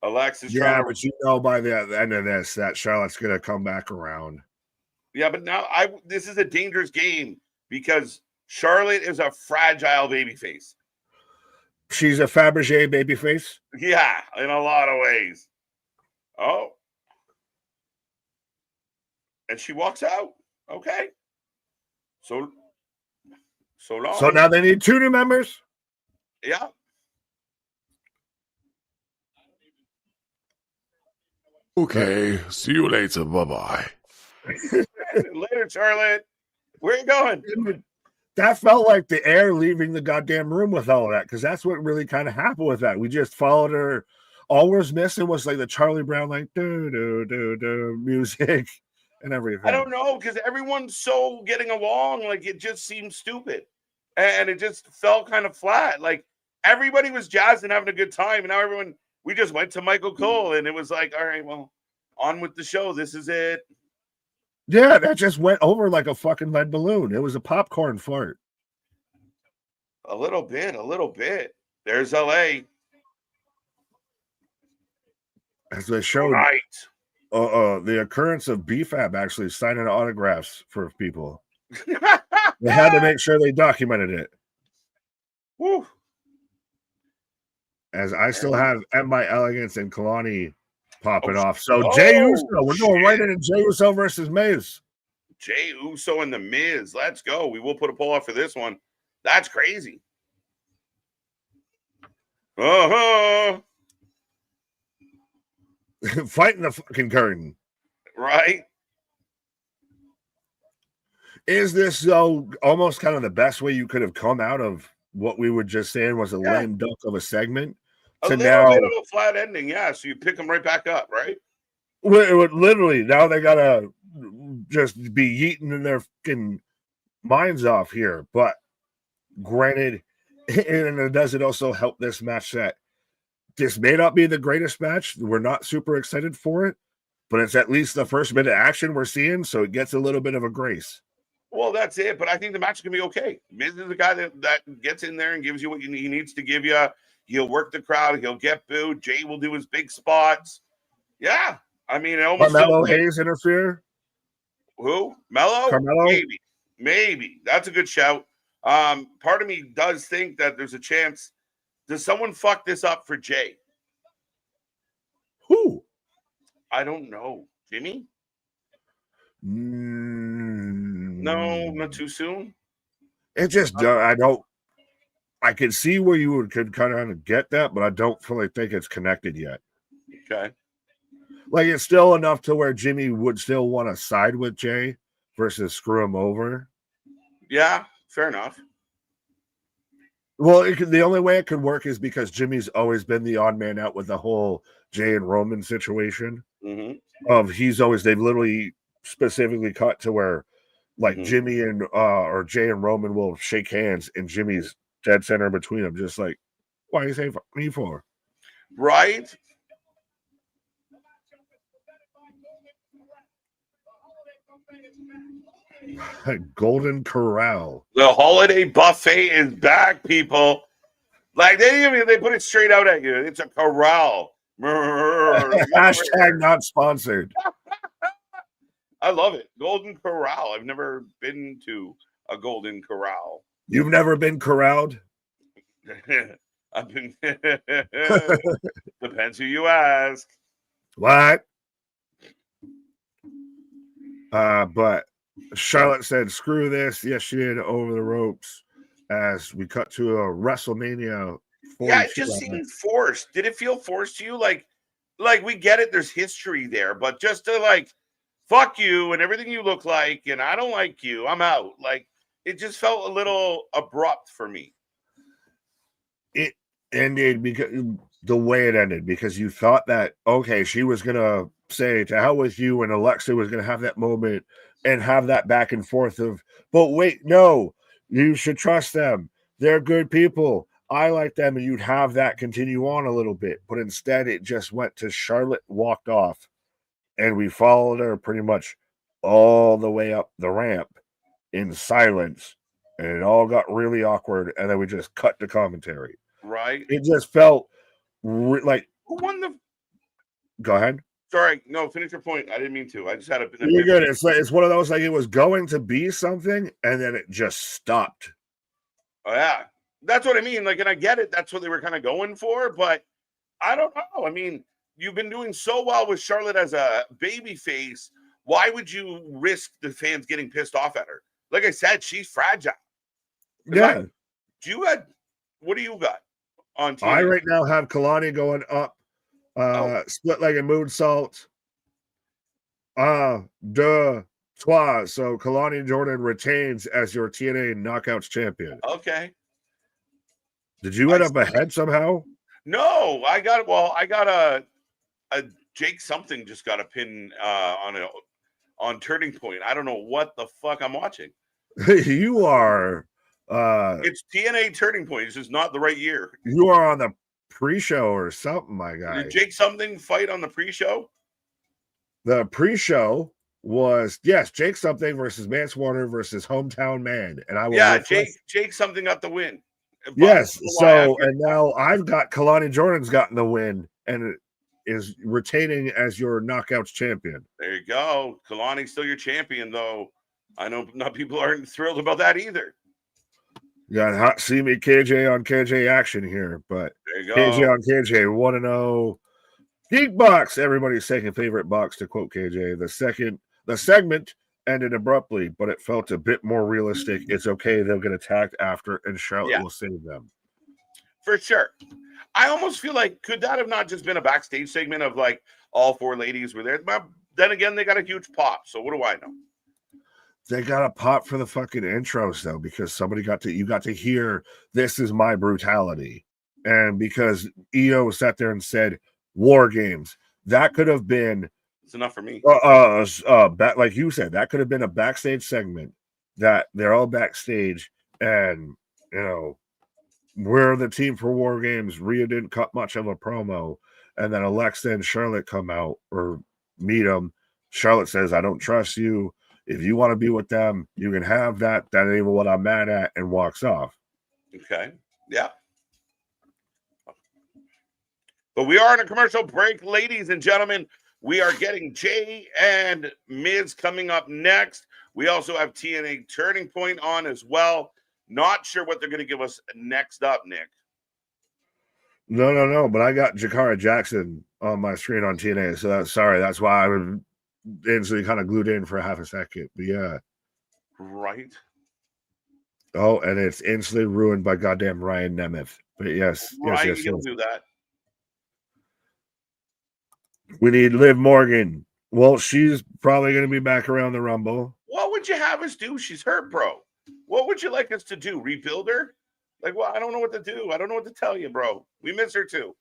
S1: Alexa's
S2: but by the end of this, that Charlotte's going to come back around.
S1: Yeah, but now this is a dangerous game because Charlotte is a fragile baby face.
S2: She's a Fabergé babyface.
S1: Yeah, in a lot of ways. Oh. And she walks out. Okay. So long.
S2: So now they need 2 new members.
S1: Yeah.
S3: Okay, see you later. Bye-bye.
S1: Later, Charlotte. Where you going?
S2: That felt like the air leaving the goddamn room with all of that, because that's what really kind of happened with that. We just followed her. All was missing was like the Charlie Brown, like do do do do music and everything.
S1: I don't know, because everyone's so getting along, like it just seemed stupid, and it just fell kind of flat. Like everybody was jazzed and having a good time, and now we just went to Michael Cole, and it was like, all right, well, on with the show. This is it.
S2: Yeah, that just went over like a fucking lead balloon. It was a popcorn fart.
S1: A little bit. There's LA.
S2: As they showed,
S1: Right.
S2: The occurrence of BFAB actually signing autographs for people. They had to make sure they documented it.
S1: Woo.
S2: As I still have My Elegance and Kalani popping off. So Jey Uso, we're going right into Jey Uso versus Miz.
S1: Jey Uso and the Miz. Let's go. We will put a poll out for this one. That's crazy.
S2: Fighting the fucking curtain.
S1: Right.
S2: Is this so almost kind of the best way you could have come out of what we were just saying was a lame duck of a segment?
S1: A little bit of a flat ending, yeah. So you pick them right back up, right?
S2: Literally, now they gotta just be yeeting their fucking minds off here. But granted, and does it also help this match that this may not be the greatest match? We're not super excited for it, but it's at least the first bit of action we're seeing, so it gets a little bit of a grace.
S1: Well, that's it. But I think the match is gonna be okay. Miz is the guy that gets in there and gives you what he needs to give you. He'll work the crowd. He'll get booed. Jey will do his big spots. Yeah. I mean, it almost
S2: Carmelo Hayes interfere?
S1: Who? Mello?
S2: Carmelo?
S1: Maybe. That's a good shout. Part of me does think that there's a chance. Does someone fuck this up for Jey?
S2: Who?
S1: I don't know. Jimmy? No, not too soon.
S2: It just, I could see where you could kind of get that, but I don't fully think it's connected yet.
S1: Okay.
S2: Like, it's still enough to where Jimmy would still want to side with Jey versus screw him over.
S1: Yeah, fair enough.
S2: Well, the only way it could work is because Jimmy's always been the odd man out with the whole Jey and Roman situation.
S1: Mm-hmm.
S2: They've literally specifically cut to where, like, Jimmy and or Jey and Roman will shake hands, and Jimmy's dead center between them, just like, why are you saying me for?
S1: Right?
S2: Golden Corral.
S1: The holiday buffet is back, people. Like, they put it straight out at you. It's a corral.
S2: Hashtag not sponsored.
S1: I love it. Golden Corral. I've never been to a Golden Corral.
S2: You've never been corralled?
S1: I've been. Depends who you ask.
S2: What? But Charlotte said, screw this. Yes, she did, over the ropes, as we cut to a WrestleMania.
S1: Yeah, it just seemed forced. Did it feel forced to you? Like we get it. There's history there, but just to like, fuck you and everything you look like, and I don't like you. I'm out. Like, it just felt a little abrupt for me.
S2: It ended because the way it ended, because you thought that, okay, she was going to say to hell with you, and Alexa was going to have that moment and have that back and forth of, but wait, no, you should trust them. They're good people. I like them. And you'd have that continue on a little bit. But instead, it just went to Charlotte walked off, and we followed her pretty much all the way up the ramp in silence. And it all got really awkward. And then we just cut to commentary.
S1: Right.
S2: It just felt like.
S1: Who won the.
S2: Go ahead.
S1: Sorry. No, finish your point. I didn't mean to. I just had a.
S2: You're good. It's like, it's one of those, like, it was going to be something, and then it just stopped.
S1: Oh, yeah. That's what I mean. Like, and I get it. That's what they were kind of going for, but I don't know. I mean, you've been doing so well with Charlotte as a baby face. Why would you risk the fans getting pissed off at her? Like I said, she's fragile.
S2: Yeah.
S1: What do you got on TNA?
S2: I right now have Kalani going up, split-legged moonsault. Trois. So Kalani Jordan retains as your TNA Knockouts champion.
S1: Okay.
S2: Did you end up ahead somehow?
S1: No, I got a Jake something just got a pin on Turning Point. I don't know what the fuck I'm watching.
S2: You are
S1: it's TNA Turning Point. It's just not the right year.
S2: You are on the pre-show or something, my guy.
S1: Did Jake something fight on the pre-show?
S2: The pre-show was Jake something versus Mance Warner versus Hometown Man, and I will
S1: Jake something got the win.
S2: Yes, so and now I've got Kalani Jordan's gotten the win and is retaining as your Knockouts champion.
S1: There you go. Kalani's still your champion, though. I know not people aren't thrilled about that either.
S2: You got hot see me KJ on KJ action here, but
S1: there you go.
S2: KJ on KJ 1-0. Geek Box, everybody's second favorite box, to quote KJ. The segment ended abruptly, but it felt a bit more realistic. It's okay, they'll get attacked after, and Charlotte will save them.
S1: For sure. I almost feel like, could that have not just been a backstage segment of like all four ladies were there? But then again, they got a huge pop, so what do I know?
S2: They got a pop for the fucking intros, though, because you got to hear, this is my brutality. And because EO sat there and said, War Games, that could have been,
S1: it's enough for me.
S2: Like you said, that could have been a backstage segment that they're all backstage, and we're the team for War Games. Rhea didn't cut much of a promo, and then Alexa and Charlotte come out or meet them. Charlotte says, "I don't trust you. If you want to be with them, you can have that. That ain't even what I'm mad at," and walks off.
S1: Okay, yeah. But we are in a commercial break, ladies and gentlemen. We are getting Jey and Miz coming up next. We also have TNA Turning Point on as well. Not sure what they're going to give us next up, Nick.
S2: No. But I got Jakara Jackson on my screen on TNA. So that's why I was instantly kind of glued in for a half a second. But yeah.
S1: Right.
S2: Oh, and it's instantly ruined by goddamn Ryan Nemeth. But yes.
S1: You'll do that.
S2: We need Liv Morgan. Well, she's probably going to be back around the Rumble.
S1: What would you have us do? She's hurt, bro. What would you like us to do? Rebuild her? Like, well, I don't know what to do. I don't know what to tell you, bro. We miss her too.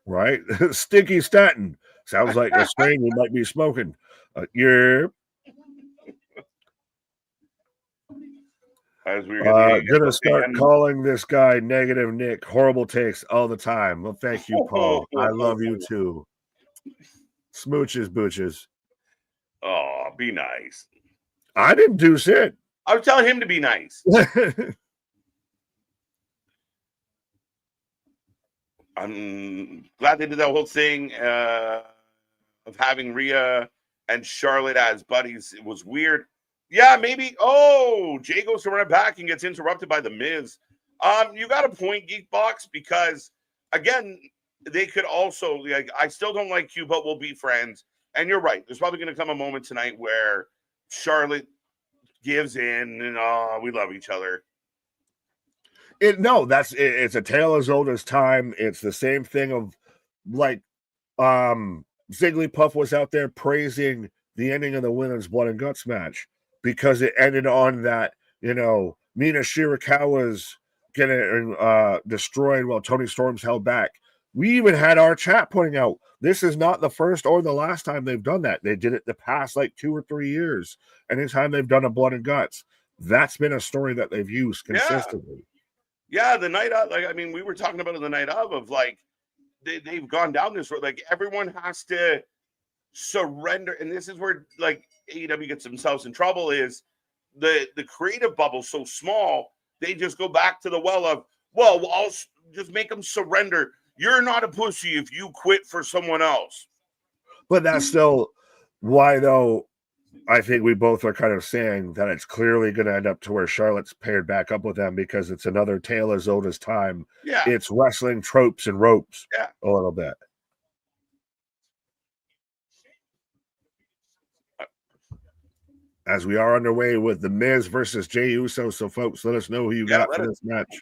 S2: Right? Stinky Statin. Sounds like a strain you might be smoking. Yeah.
S1: As we're
S2: gonna start calling this guy Negative Nick. Horrible takes all the time. Well, thank you, Paul. I love you too. Smooches, booches.
S1: Oh, be nice.
S2: I didn't do shit.
S1: I was telling him to be nice. I'm glad they did that whole thing of having Rhea and Charlotte as buddies. It was weird. Yeah, maybe. Oh, Jey goes to run it back and gets interrupted by The Miz. You got a point, Geekbox, because, again, they could also, like, I still don't like you, but we'll be friends. And you're right. There's probably going to come a moment tonight where Charlotte gives in and we love each other.
S2: It's a tale as old as time. It's the same thing of like Zigglypuff was out there praising the ending of the women's blood and guts match because it ended on that, Mina Shirakawa's getting destroyed while Tony Storm's held back. We even had our chat pointing out this is not the first or the last time they've done that. They did it the past like 2 or 3 years. Anytime they've done a blood and guts, that's been a story that they've used consistently.
S1: Yeah, the night of, we were talking about it the night of like they've gone down this road. Like everyone has to surrender, and this is where like AEW gets themselves in trouble. Is the creative bubble so small? They just go back to the well of I'll just make them surrender. You're not a pussy if you quit for someone else.
S2: But that's still why, though, I think we both are kind of saying that it's clearly going to end up to where Charlotte's paired back up with them because it's another tale as old as time.
S1: Yeah.
S2: It's wrestling tropes and ropes
S1: Yeah.
S2: a little bit. As we are underway with The Miz versus Jey Uso. So, folks, let us know who you got for this match.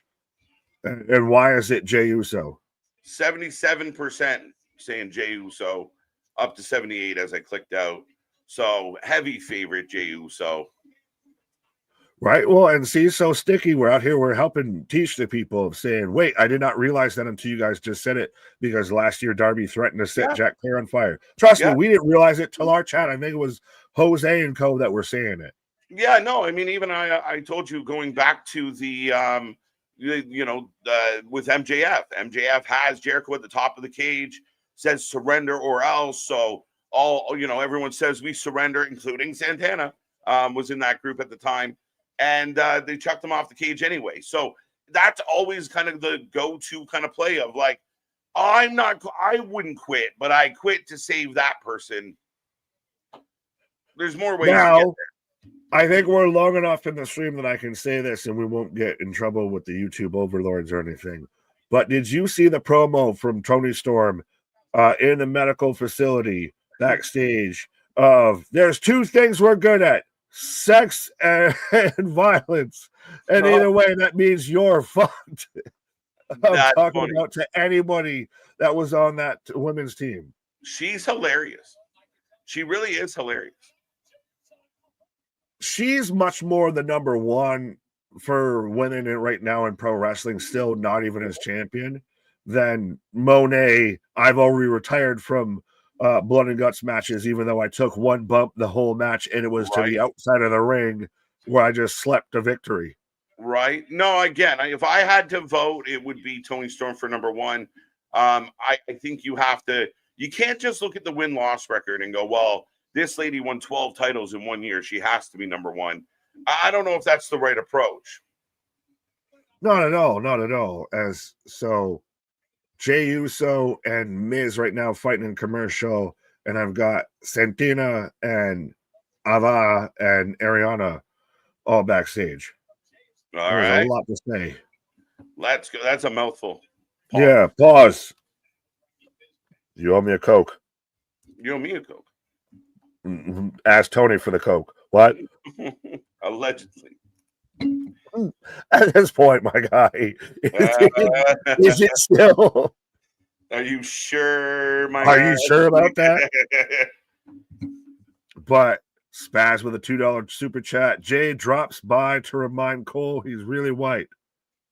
S2: And why is it Jey Uso?
S1: 77% saying Jey Uso, up to 78 as I clicked out. So heavy favorite Jey Uso.
S2: Right. Well, and see, so sticky. We're out here. We're helping teach the people saying, wait, I did not realize that until you guys just said it, because last year Darby threatened to set Jack Clare on fire. Trust me, we didn't realize it till our chat. I think it was Jose and Co that were saying it.
S1: Yeah, no, I mean, even I told you going back to the with MJF. MJF has Jericho at the top of the cage, says surrender or else. So everyone says we surrender, including Santana was in that group at the time, and they chucked him off the cage anyway. So that's always kind of the go-to kind of play of like, I wouldn't quit, but I quit to save that person. There's more ways to get there.
S2: I think we're long enough in the stream that I can say this and we won't get in trouble with the YouTube overlords or anything. But did you see the promo from Tony Storm in the medical facility backstage of there's two things we're good at, sex and violence. And either way, that means you're fucked. I'm talking about to anybody that was on that women's team.
S1: She's hilarious. She really is hilarious.
S2: She's much more the number one for women right now in pro wrestling, still not even as champion, than Monet. I've already retired from blood and guts matches, even though I took one bump the whole match, and it was to the outside of the ring where I just slept a victory.
S1: Right. No, again, if I had to vote, it would be Tony Storm for number one. I think you can't just look at the win-loss record and go, well, this lady won 12 titles in 1 year. She has to be number one. I don't know if that's the right approach.
S2: Not at all. Not at all. So Jey Uso and Miz right now fighting in commercial, and I've got Santana and Ava and Ariana all backstage.
S1: There's
S2: a lot to say.
S1: Let's go. That's a mouthful.
S2: Pause. Yeah, pause. You owe me a Coke.
S1: You owe me a Coke.
S2: Ask Tony for the Coke. What?
S1: Allegedly.
S2: At this point, my guy, is it still?
S1: Are you sure, my
S2: Are
S1: guy?
S2: you sure about that? But Spaz with a $2 super chat. Jay drops by to remind Cole he's really white.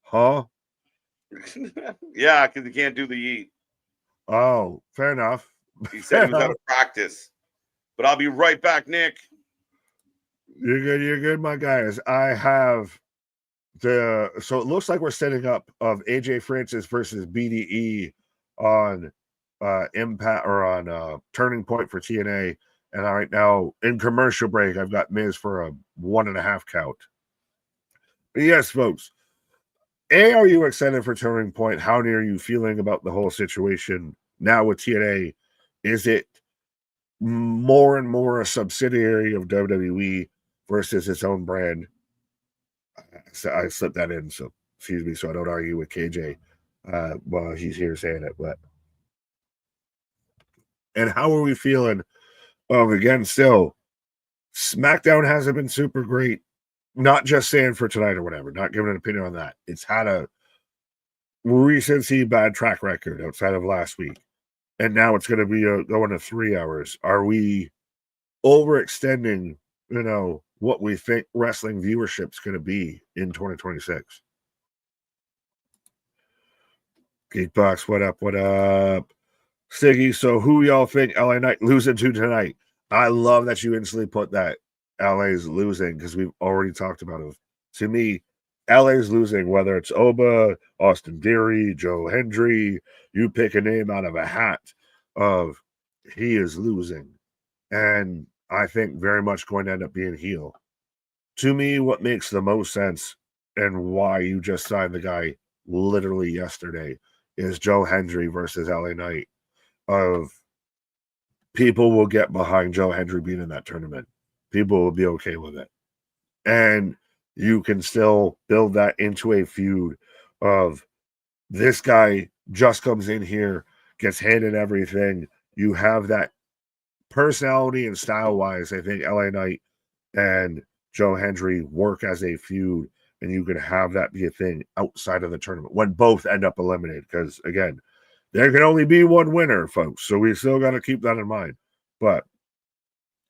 S2: Huh?
S1: Yeah, because he can't do the yeet.
S2: Oh, fair enough.
S1: He said he was out of practice. But I'll be right back, Nick.
S2: You're good, my guys. I have so it looks like we're setting up of AJ Francis versus BDE on Impact or on Turning Point for TNA. And right now in commercial break, I've got Miz for a 1.5 count. But yes, folks. Are you excited for Turning Point? How are you feeling about the whole situation now with TNA? Is it more and more a subsidiary of WWE versus its own brand? So I slipped that in, so excuse me, so I don't argue with KJ while he's here saying it. But and how are we feeling? Again, still, SmackDown hasn't been super great. Not just saying for tonight or whatever. Not giving an opinion on that. It's had a recency bad track record outside of last week. And now it's going to be going to 3 hours. Are we overextending, what we think wrestling viewership's going to be in 2026? Geekbox, what up? What up? Siggy, so who y'all think LA Knight losing to tonight? I love that you instantly put that LA's losing because we've already talked about it. To me, LA's losing, whether it's Oba, Austin Theory, Joe Hendry, you pick a name out of a hat of he is losing. And I think very much going to end up being heel. To me, what makes the most sense and why you just signed the guy literally yesterday is Joe Hendry versus LA Knight. Of people will get behind Joe Hendry being in that tournament. people will be okay with it. And you can still build that into a feud of this guy just comes in here, gets handed everything. You have that personality and style-wise, I think LA Knight and Joe Hendry work as a feud, and you can have that be a thing outside of the tournament when both end up eliminated. Because, again, there can only be one winner, folks, so we still got to keep that in mind. But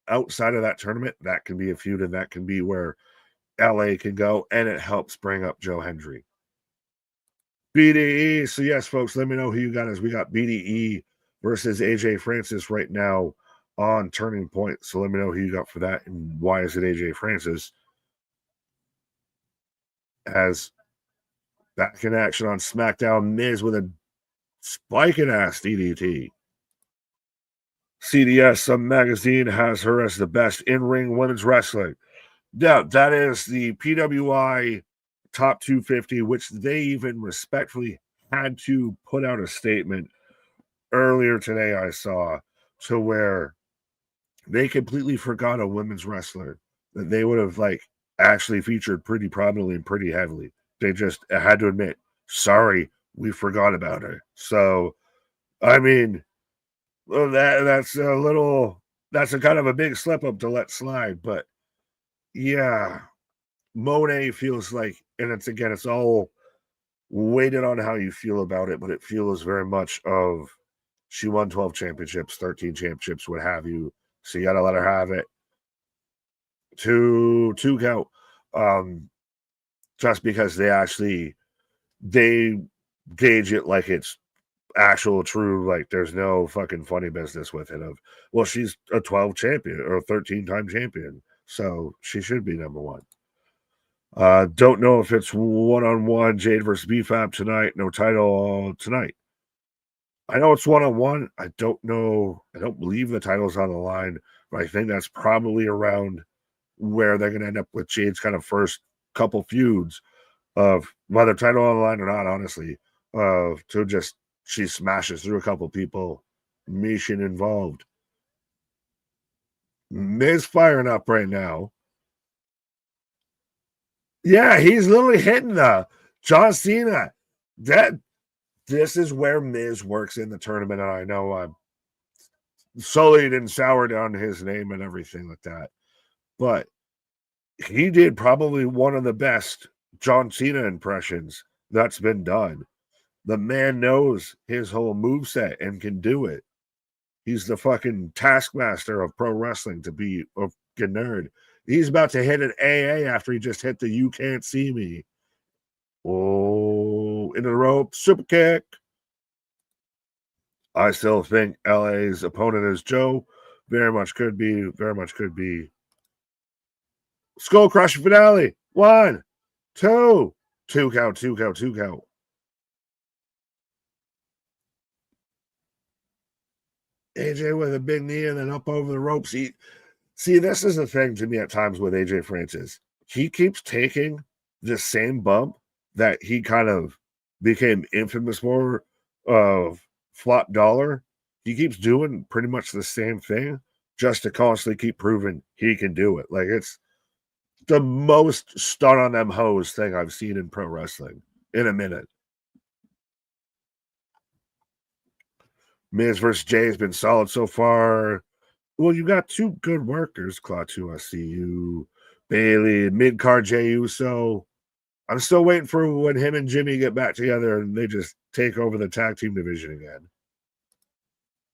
S2: outside of that tournament, that can be a feud, and that can be where LA can go, and it helps bring up Joe Hendry. BDE. So, yes, folks, let me know who you got as we got BDE versus AJ Francis right now on Turning Point. So let me know who you got for that and why is it AJ Francis. As back in action on SmackDown, Miz with a spiking ass DDT. CDS, some magazine, has her as the best in-ring women's wrestling. Yeah, that is the PWI Top 250, which they even respectfully had to put out a statement earlier today, I saw, to where they completely forgot a women's wrestler that they would have actually featured pretty prominently and pretty heavily. They just had to admit, sorry, we forgot about her. So, I mean, well, that's a kind of a big slip up to let slide. But yeah, Monet feels like, and it's all weighted on how you feel about it, but it feels very much of she won 12 championships, 13 championships, what have you. So you got to let her have it. Two count. Just because they gauge it like it's actual true, like there's no fucking funny business with it of, well, she's a 12 champion or a 13-time champion, so she should be number one. Don't know if it's one-on-one Jade versus BFAB tonight. No title tonight. I know it's one-on-one. I don't know. I don't believe the title's on the line, but I think that's probably around where they're going to end up with Jade's kind of first couple feuds of whether title on the line or not, honestly, to just she smashes through a couple people, mission involved. Miz firing up right now. Yeah, he's literally hitting the John Cena. This is where Miz works in the tournament, and I know I'm sullied and soured on his name and everything like that. But he did probably one of the best John Cena impressions that's been done. The man knows his whole moveset and can do it. He's the fucking taskmaster of pro wrestling to be a fucking nerd. He's about to hit an AA after he just hit the You Can't See Me. Oh, into the rope, super kick. I still think LA's opponent is Joe. Very much could be. Skull Crusher finale. 1, 2. 2 count. AJ with a big knee and then up over the ropes. See, this is the thing to me at times with AJ Francis. He keeps taking the same bump that he kind of became infamous for of Flop Dollar. He keeps doing pretty much the same thing just to constantly keep proving he can do it. Like, it's the most stun on them hoes thing I've seen in pro wrestling in a minute. Miz versus Jey has been solid so far. Well, you got two good workers, Klaatu. I see you. Bailey, mid-card Jey Uso. I'm still waiting for when him and Jimmy get back together and they just take over the tag team division again.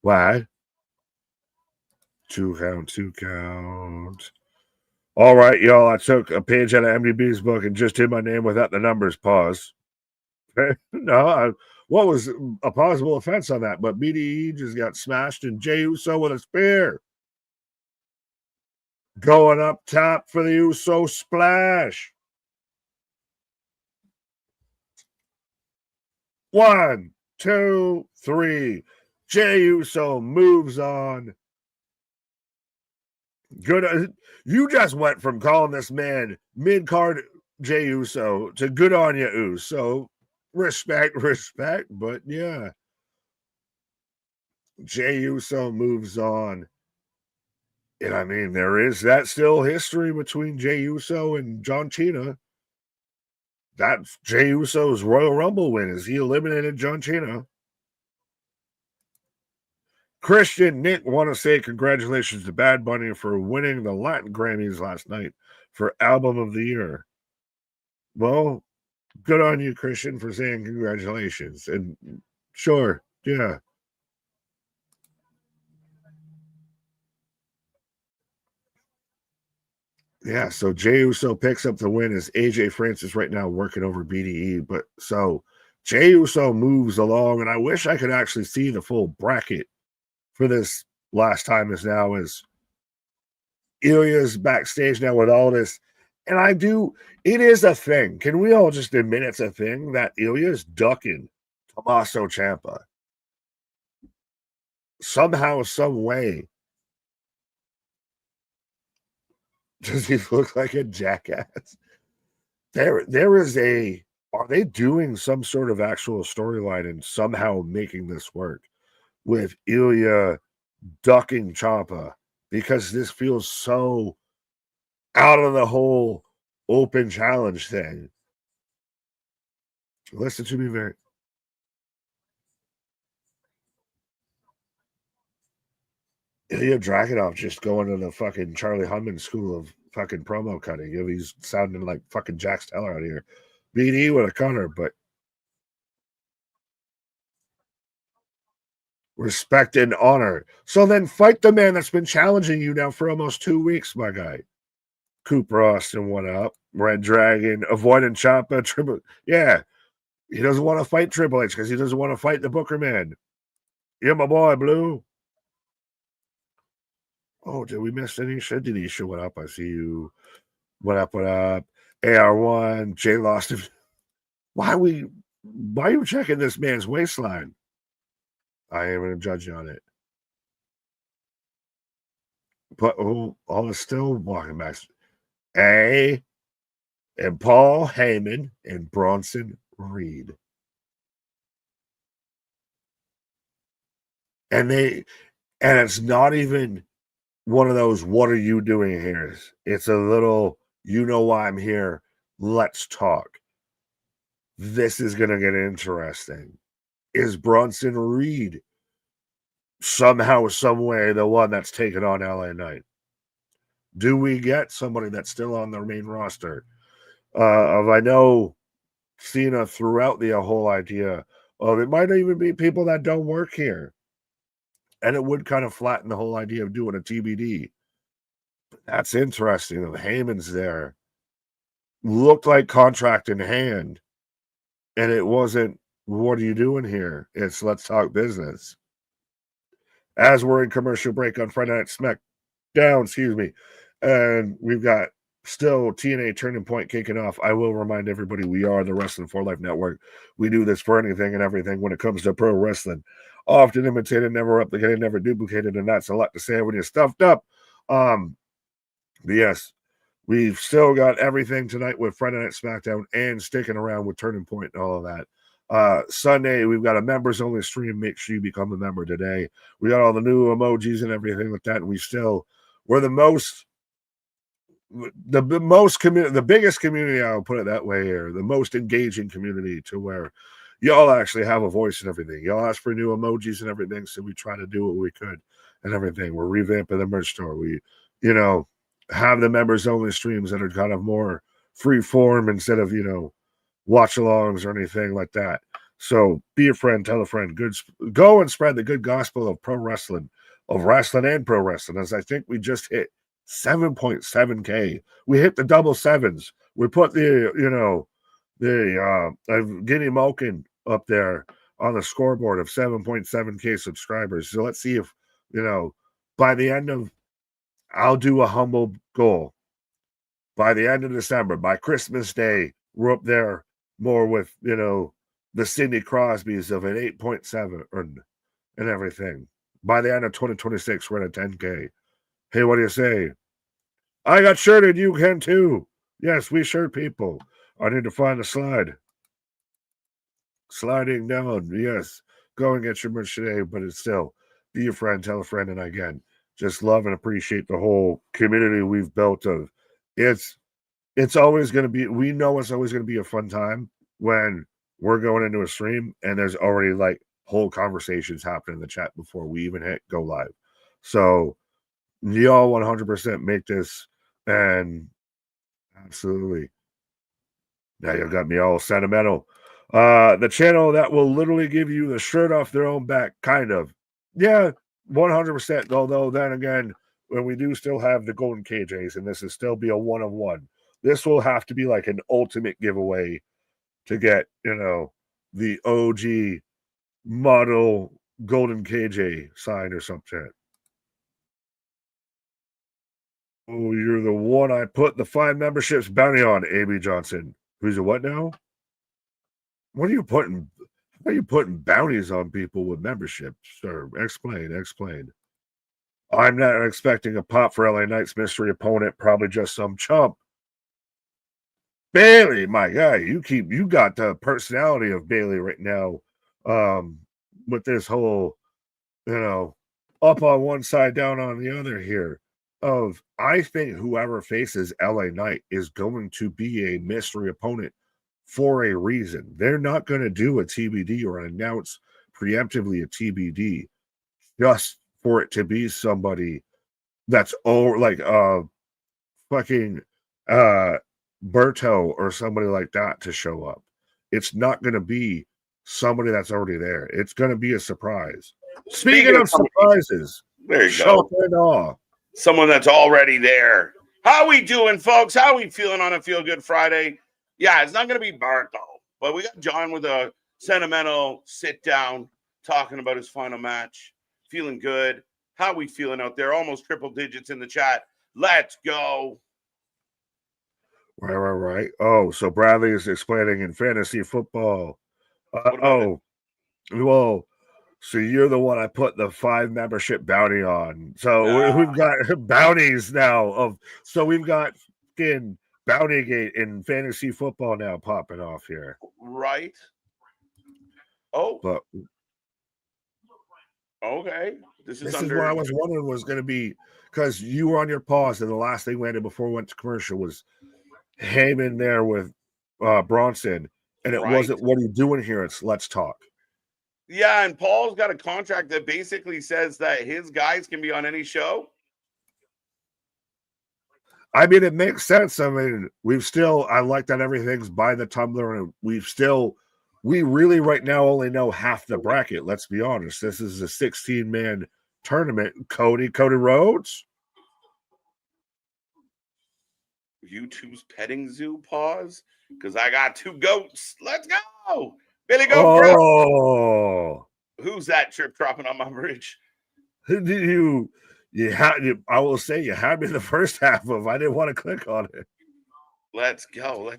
S2: Why? 2 count. All right, y'all. I took a page out of MDB's book and just did my name without the numbers. Pause. No, what was a possible offense on that? But BDE just got smashed and Jey Uso with a spear. Going up top for the Uso splash. 1, 2, 3. Jey Uso moves on. Good. You just went from calling this man mid-card Jey Uso to good on you, Uso. Respect. But yeah. Jey Uso moves on. And I mean, there is that still history between Jey Uso and John Cena. That's Jey Uso's Royal Rumble win as he eliminated John Cena. Christian Nick want to say congratulations to Bad Bunny for winning the Latin Grammys last night for Album of the Year. Well, good on you, Christian, for saying congratulations. And sure, yeah. Yeah, so Jey Uso picks up the win as AJ Francis right now working over BDE. But so Jey Uso moves along, and I wish I could actually see the full bracket for this last time is now as Ilia's backstage now with all this. And it is a thing. Can we all just admit it's a thing that Ilia's ducking Tommaso Ciampa? Somehow, some way. Does he look like a jackass? There is are they doing some sort of actual storyline and somehow making this work with Ilia ducking Ciampa? Because this feels so out of the whole open challenge thing. Listen to me very. Ilia Dragunov just going to the fucking Charlie Hunman school of fucking promo cutting. He's sounding like fucking Jack Steller out here. BD with a cutter, but respect and honor. So then fight the man that's been challenging you now for almost 2 weeks, my guy. Cooper Austin, what up? Red Dragon, avoiding Ciampa, Triple. Yeah, he doesn't want to fight Triple H because he doesn't want to fight the Booker man. Yeah, my boy, Blue. Oh, did we miss Anisha? Denisha, what up? I see you. What up, what up? AR1, Jay lost him. Why are you checking this man's waistline? I ain't going to judge you on it. But all is still walking back. A and Paul Heyman and Bronson Reed. And it's not even one of those, what are you doing here? It's a little, you know why I'm here. Let's talk. This is going to get interesting. Is Bronson Reed somehow, some way, the one that's taken on LA Knight? Do we get somebody that's still on their main roster? I know Cena throughout the whole idea of it might even be people that don't work here. And it would kind of flatten the whole idea of doing a TBD. But that's interesting. The Heyman's there. Looked like contract in hand. And it wasn't, what are you doing here? It's let's talk business. As we're in commercial break on Friday Night Smackdown, and we've got still TNA Turning Point kicking off. I will remind everybody we are the Wrestling for Life Network. We do this for anything and everything when it comes to pro wrestling. Often imitated, never replicated, never duplicated, and that's a lot to say when you're stuffed up. But yes, we've still got everything tonight with Friday Night Smackdown and sticking around with Turning Point and all of that. Sunday, we've got a members only stream. Make sure you become a member today. We got all the new emojis and everything like that, and we're the biggest community, I'll put it that way here, the most engaging community to where y'all actually have a voice and everything. Y'all ask for new emojis and everything, so we try to do what we could and everything. We're revamping the merch store. We, have the members only streams that are kind of more free form instead of, watch alongs or anything like that. So be a friend, tell a friend, go and spread the good gospel of pro wrestling, of wrestling and pro wrestling, as I think we just hit 7.7K. We hit the double sevens. We put the Guinea Malkin up there on the scoreboard of 7.7K subscribers. So let's see if, by the end of, I'll do a humble goal. By the end of December, by Christmas Day, we're up there more with, the Sidney Crosbys of an 8.7 and everything. By the end of 2026, we're at a 10K. Hey, what do you say? I got shirted. You can too. Yes, we shirt people. I need to find the slide. Sliding down. Yes. Go and get your merch today, but it's still be your friend, tell a friend, and again, just love and appreciate the whole community we've built. Of it's always going to be. We know it's always going to be a fun time when we're going into a stream and there's already like whole conversations happening in the chat before we even hit go live. So y'all 100% make this, and absolutely. Now you got me all sentimental. The channel that will literally give you the shirt off their own back, kind of. Yeah, 100%. Although then again, when we do still have the golden KJs, and this will still be a 1-of-1. This will have to be like an ultimate giveaway to get, the OG model golden KJ sign or something. Oh, you're the one I put the 5 memberships bounty on, AB Johnson. Who's a what now? What are you putting? How are you putting bounties on people with memberships? Sir, explain. I'm not expecting a pop for LA Knight's mystery opponent, probably just some chump. Bailey, my guy, you got the personality of Bailey right now. With this whole, up on one side, down on the other here. I think whoever faces LA Knight is going to be a mystery opponent for a reason. They're not going to do a TBD or announce preemptively a TBD just for it to be somebody that's like fucking Berto or somebody like that to show up. It's not going to be somebody that's already there. It's going to be a surprise. Speaking of surprises,
S1: there you go. Someone that's already there. How we doing, folks? How we feeling on a Feel Good Friday? Yeah, it's not going to be Berto, but we got John with a sentimental sit down talking about his final match. Feeling good. How we feeling out there? Almost triple digits in the chat. Let's go.
S2: Right. Oh, so Bradley is explaining in fantasy football. Well, so you're the one I put the 5 membership bounty on. So we've got bounties now so we've got fucking Bounty Gate in fantasy football now popping off here.
S1: Right. Oh.
S2: But
S1: okay. This is
S2: what I was wondering was going to be, because you were on your pause, and the last thing we ended before we went to commercial was Heyman there with Bronson, and it wasn't what are you doing here? It's let's talk.
S1: Yeah, and Paul's got a contract that basically says that his guys can be on any show.
S2: I mean, it makes sense. I mean, I like that everything's by the tumbler, and we really right now only know half the bracket. Let's be honest. This is a 16-man tournament. Cody Rhodes.
S1: YouTube's petting zoo pause because I got 2 goats. Let's go. Billy Goat.
S2: Oh,
S1: who's that trip dropping on my bridge?
S2: I will say you had me the first half of. I didn't want to click on it.
S1: Let's go.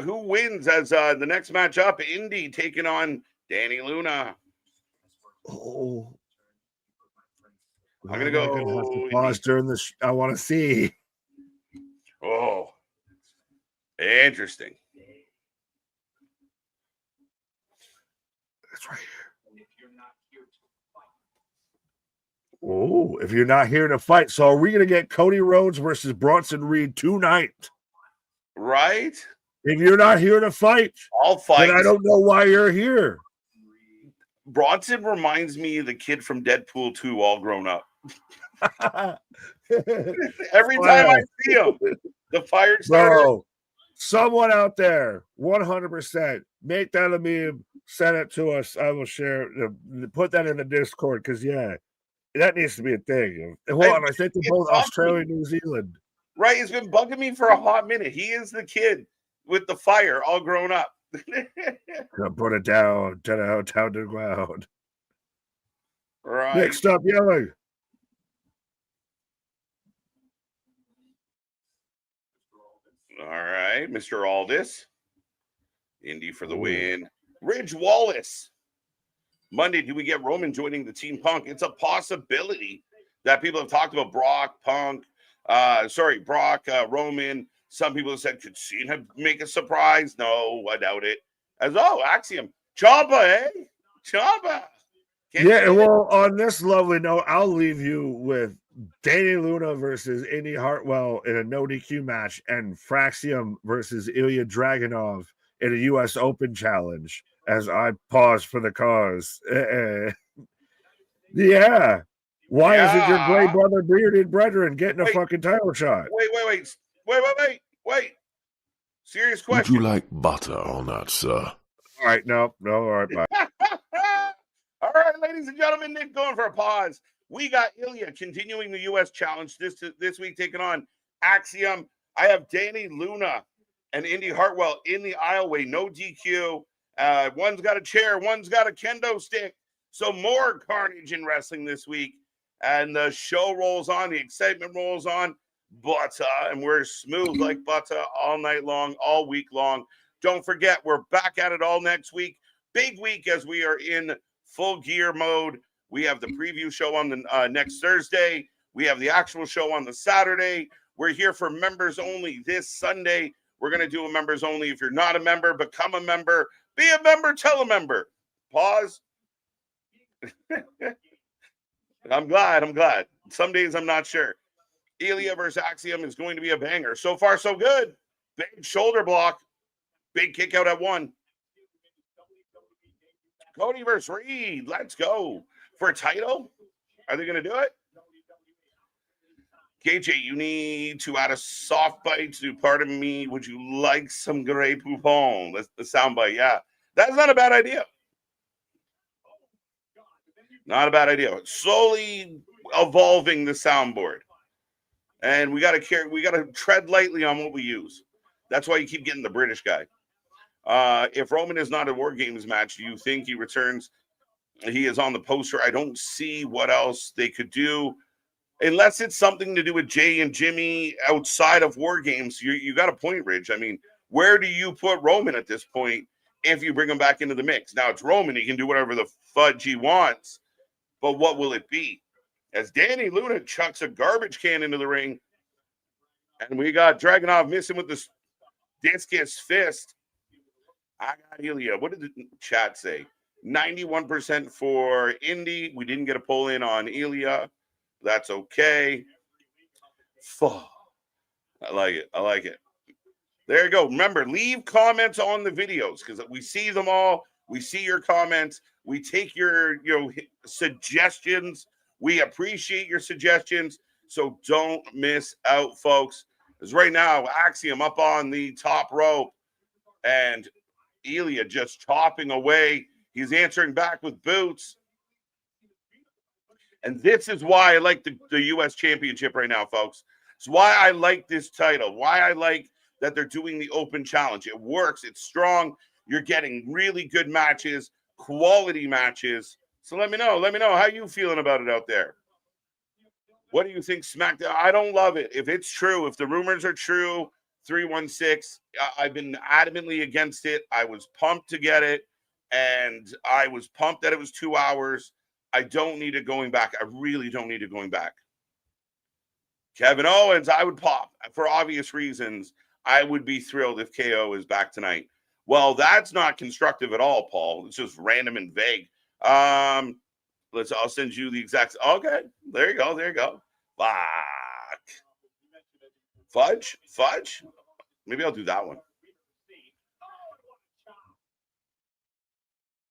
S1: Who wins as the next matchup? Indy taking on Danny Luna.
S2: Oh,
S1: I'm gonna go.
S2: Have to pause during this. I want to see.
S1: Oh, interesting.
S2: That's right here. Oh, if you're not here to fight. So are we going to get Cody Rhodes versus Bronson Reed tonight?
S1: Right?
S2: If you're not here to fight,
S1: I'll fight.
S2: Then I don't know why you're here.
S1: Bronson reminds me of the kid from Deadpool 2 all grown up. Every time I see him, the fire starter.
S2: Bro, someone out there, 100%, make that a meme, send it to us. I will share, put that in the Discord, because, that needs to be a thing. Hold on, I think they're both Australia, New Zealand.
S1: Right, he's been bugging me for a hot minute. He is the kid with the fire, all grown up.
S2: Put it down to the ground.
S1: Right.
S2: Nick, stop yelling.
S1: All right, Mr. Aldis. Indy for the win. Ridge Wallace. Monday, do we get Roman joining the Team Punk? It's a possibility that people have talked about Brock, Roman. Some people have said, could Cena make a surprise? No, I doubt it. Axiom. Ciampa, eh? Ciampa.
S2: Yeah, well, on this lovely note, I'll leave you with Danny Luna versus Indy Hartwell in a no DQ match, and Fraxium versus Ilia Dragunov in a U.S. Open challenge. As I pause for the cause. Yeah. Why isn't your great brother, bearded brethren, getting a fucking title shot?
S1: Wait. Serious question.
S3: Would you like butter on that, sir?
S2: All right, no, all right, bye.
S1: All right, ladies and gentlemen, Nick going for a pause. We got Ilia continuing the U.S. challenge this week, taking on Axiom. I have Danny Luna and Indy Hartwell in the aisleway, no DQ. One's got a chair, one's got a kendo stick. So more carnage in wrestling this week. And the show rolls on, the excitement rolls on. Butter, and we're smooth like butter all night long, all week long. Don't forget, we're back at it all next week. Big week as we are in full gear mode. We have the preview show on the next Thursday. We have the actual show on the Saturday. We're here for members only this Sunday. We're going to do a members only. If you're not a member, become a member. Be a member, tell a member. Pause. I'm glad. Some days I'm not sure. Ilia versus Axiom is going to be a banger. So far, so good. Big shoulder block. Big kick out at 1. Cody versus Reed. Let's go. For a title? Are they going to do it? KJ, you need to add a soft bite to pardon me. Would you like some Grey Poupon? That's the sound bite. Yeah. That's not a bad idea. Not a bad idea. Slowly evolving the soundboard. And we got to tread lightly on what we use. That's why you keep getting the British guy. If Roman is not a War Games match, do you think he returns? He is on the poster. I don't see what else they could do. Unless it's something to do with Jey and Jimmy outside of War Games, you got a point, Ridge. I mean, where do you put Roman at this point if you bring him back into the mix? Now it's Roman. He can do whatever the fudge he wants. But what will it be? As Danny Luna chucks a garbage can into the ring. And we got Dragunov missing with this discus fist. I got Ilia. What did the chat say? 91% for Indy. We didn't get a pull in on Ilia. That's okay. I like it. There you go. Remember, leave comments on the videos because we see them all. We see your comments. We take your suggestions. We appreciate your suggestions. So don't miss out, folks. Because right now, Axiom up on the top rope and Ilia just chopping away. He's answering back with boots. And this is why I like the U.S. Championship right now, folks. It's why I like this title, why I like that they're doing the open challenge. It works. It's strong. You're getting really good matches, quality matches. So let me know how you feeling about it out there. What do you think, SmackDown? I don't love it. If it's true, if the rumors are true, 316, I've been adamantly against it. I was pumped to get it, and I was pumped that it was 2 hours. I don't need it going back. I really don't need it going back. Kevin Owens, I would pop. For obvious reasons, I would be thrilled if KO is back tonight. Well, that's not constructive at all, Paul. It's just random and vague. I'll send you the exact. Okay, there you go. Fuck. Fudge. Maybe I'll do that one.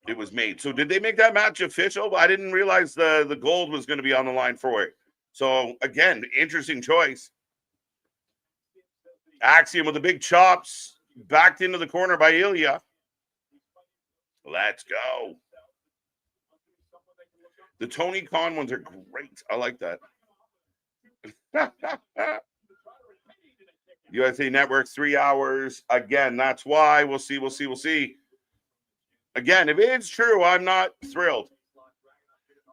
S1: It was made. So did they make that match official? I didn't realize the gold was going to be on the line for it. So again, interesting choice. Axiom with the big chops, backed into the corner by Ilia. Let's go. The Tony Khan ones are great. I like that. USA Network, 3 hours. Again, that's why. We'll see. Again, if it's true, I'm not thrilled.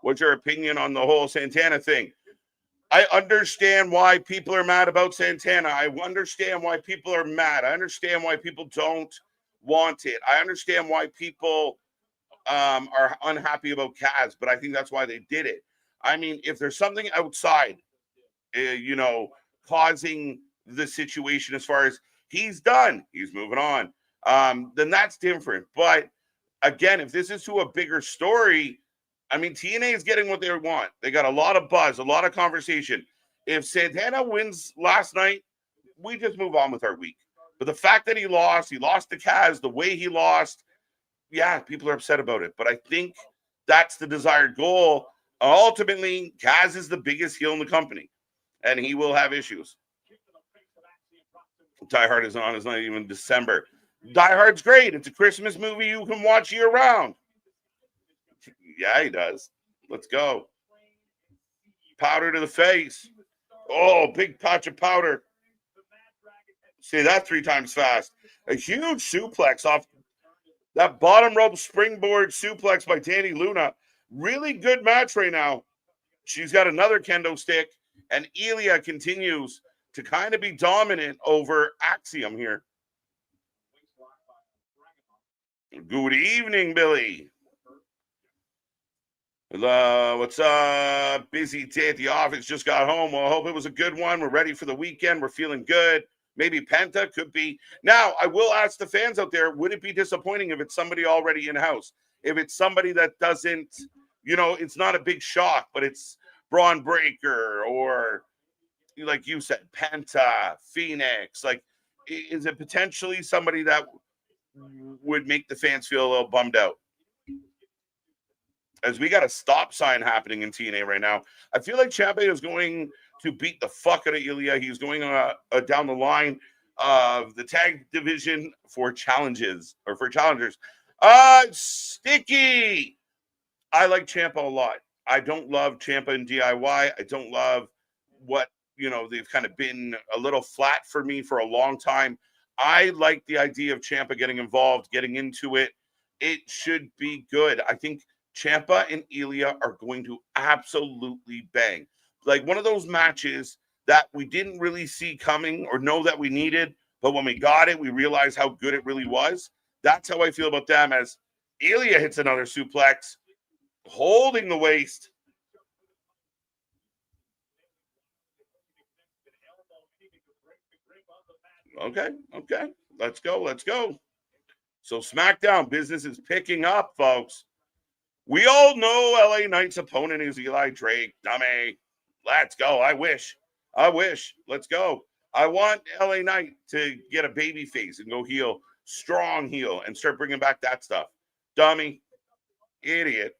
S1: What's your opinion on the whole Santana thing? I understand why people are mad about Santana. I understand why people are mad. I understand why people don't want it. I understand why people are unhappy about Kaz, but I think that's why they did it. I mean, if there's something outside, causing the situation as far as he's done, he's moving on, then that's different. But again, if this is to a bigger story, I mean, TNA is getting what they want. They got a lot of buzz, a lot of conversation. If Santana wins last night, we just move on with our week. But the fact that he lost to Kaz, the way he lost, yeah, people are upset about it. But I think that's the desired goal. Ultimately, Kaz is the biggest heel in the company, and he will have issues. Die Hard is on. It's not even December. Die Hard's great. It's a Christmas movie you can watch year round. Yeah, he does. Let's go. Powder to the face. Oh, big patch of powder. Say that 3 times fast. A huge suplex off that bottom rope springboard suplex by Dani Luna. Really good match right now. She's got another kendo stick, and Ilia continues to kind of be dominant over Axiom here. Good evening, Billy. What's up? Busy day at the office. Just got home. Well, I hope it was a good one. We're ready for the weekend. We're feeling good. Maybe Penta could be. Now, I will ask the fans out there, would it be disappointing if it's somebody already in-house? If it's somebody that doesn't, it's not a big shock, but it's Braun Breaker or, like you said, Penta, Phoenix. Like, is it potentially somebody that would make the fans feel a little bummed out? As we got a stop sign happening in TNA right now. I feel like Ciampa is going to beat the fuck out of Ilia. He's going down the line of the tag division for challengers. Sticky. I like Ciampa a lot. I don't love Ciampa in DIY. I don't love what, they've kind of been a little flat for me for a long time. I like the idea of Ciampa getting involved, getting into it. It should be good. I think Ciampa and Ilia are going to absolutely bang. Like one of those matches that we didn't really see coming or know that we needed, but when we got it, we realized how good it really was. That's how I feel about them, as Ilia hits another suplex, holding the waist. Okay. Let's go. So SmackDown business is picking up, folks. We all know LA Knight's opponent is Eli Drake. Dummy. Let's go. I wish. Let's go. I want LA Knight to get a baby face and go heel, strong heel, and start bringing back that stuff. Dummy. Idiot.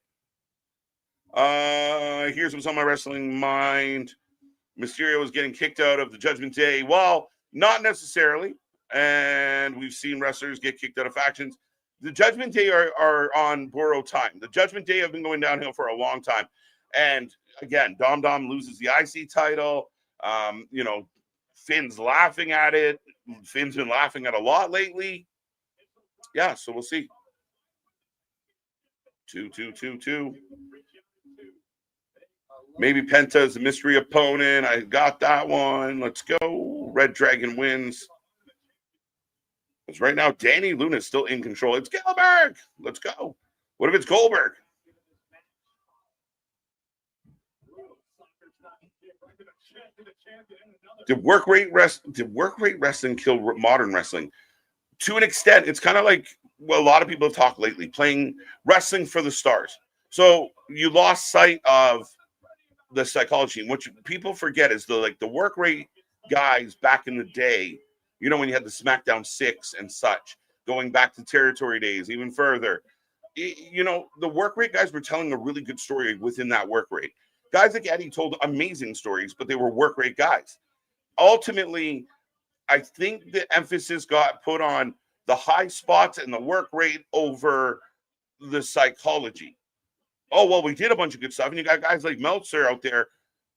S1: Here's what's on my wrestling mind. Mysterio is getting kicked out of the Judgment Day. Well, not necessarily. And we've seen wrestlers get kicked out of factions. The Judgment Day are on borrowed time. The Judgment Day have been going downhill for a long time. And again, Dom loses the IC title. Finn's laughing at it. Finn's been laughing at a lot lately. Yeah, so we'll see. 2. Maybe Penta is a mystery opponent. I got that one. Let's go. Red Dragon wins. Because right now, Dani Luna is still in control. It's Goldberg. Let's go. What if it's Goldberg? Did work rate wrestling kill modern wrestling? To an extent, it's kind of like a lot of people have talked lately, playing wrestling for the stars. So you lost sight of the psychology. And what people forget is the work rate guys back in the day, when you had the SmackDown 6 and such, going back to territory days, even further, the work rate guys were telling a really good story within that work rate. Guys like Eddie told amazing stories, but they were work rate guys. Ultimately, I think the emphasis got put on the high spots and the work rate over the psychology. Oh, well, we did a bunch of good stuff. And you got guys like Meltzer out there,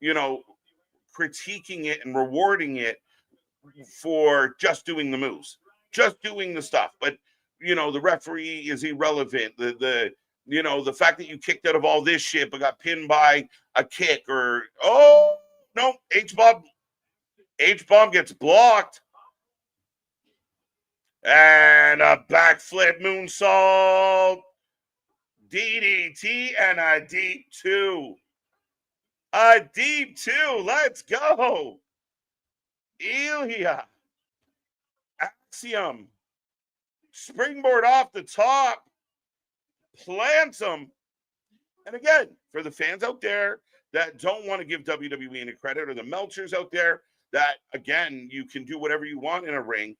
S1: critiquing it and rewarding it for just doing the moves, just doing the stuff. But, the referee is irrelevant. The fact that you kicked out of all this shit but got pinned by a kick or, oh, no, H-bomb gets blocked. And a backflip moonsault. DDT and a deep 2. A deep 2. Let's go. Ilia. Axiom. Springboard off the top. Plants him. And again, for the fans out there that don't want to give WWE any credit, or the Melchers out there that, again, you can do whatever you want in a ring,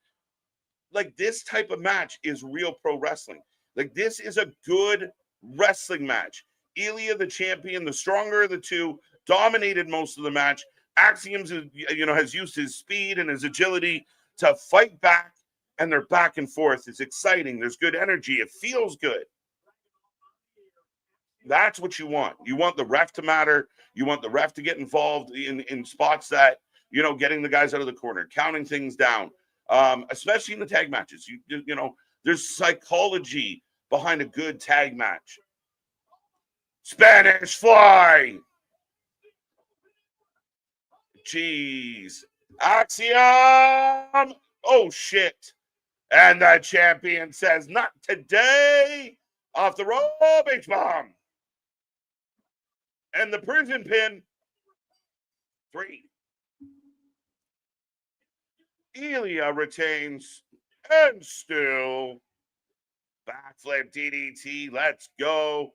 S1: like, this type of match is real pro wrestling. Like, this is a good wrestling match. Ilia, the champion, the stronger of the two, dominated most of the match. Axioms, has used his speed and his agility to fight back, and they're back and forth. It's exciting. There's good energy. It feels good. That's what you want. You want the ref to matter. You want the ref to get involved in spots that, getting the guys out of the corner, counting things down, especially in the tag matches. There's psychology behind a good tag match. Spanish Fly. Jeez. Axiom. Oh, shit. And the champion says, not today. Off the rope, H-bomb. And the prison pin. 3. Ilia retains. And still. Backflip DDT. Let's go.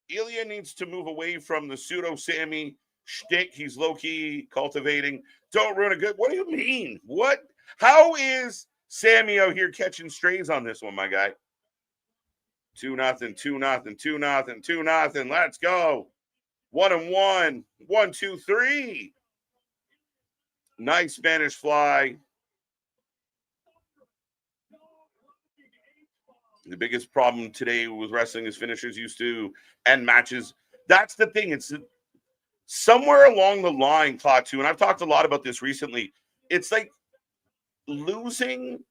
S1: Ilia needs to move away from the pseudo Sammy shtick he's low-key cultivating. Don't ruin a good. What do you mean? What? How is Sammy out here catching strays on this one, my guy? 2-0, 2-0, 2-0, 2-0. Let's go. 1-1. 1, 2, 3. Nice Spanish Fly. The biggest problem today with wrestling is finishers used to end matches. That's the thing. It's somewhere along the line, Klaatu, and I've talked a lot about this recently. It's like losing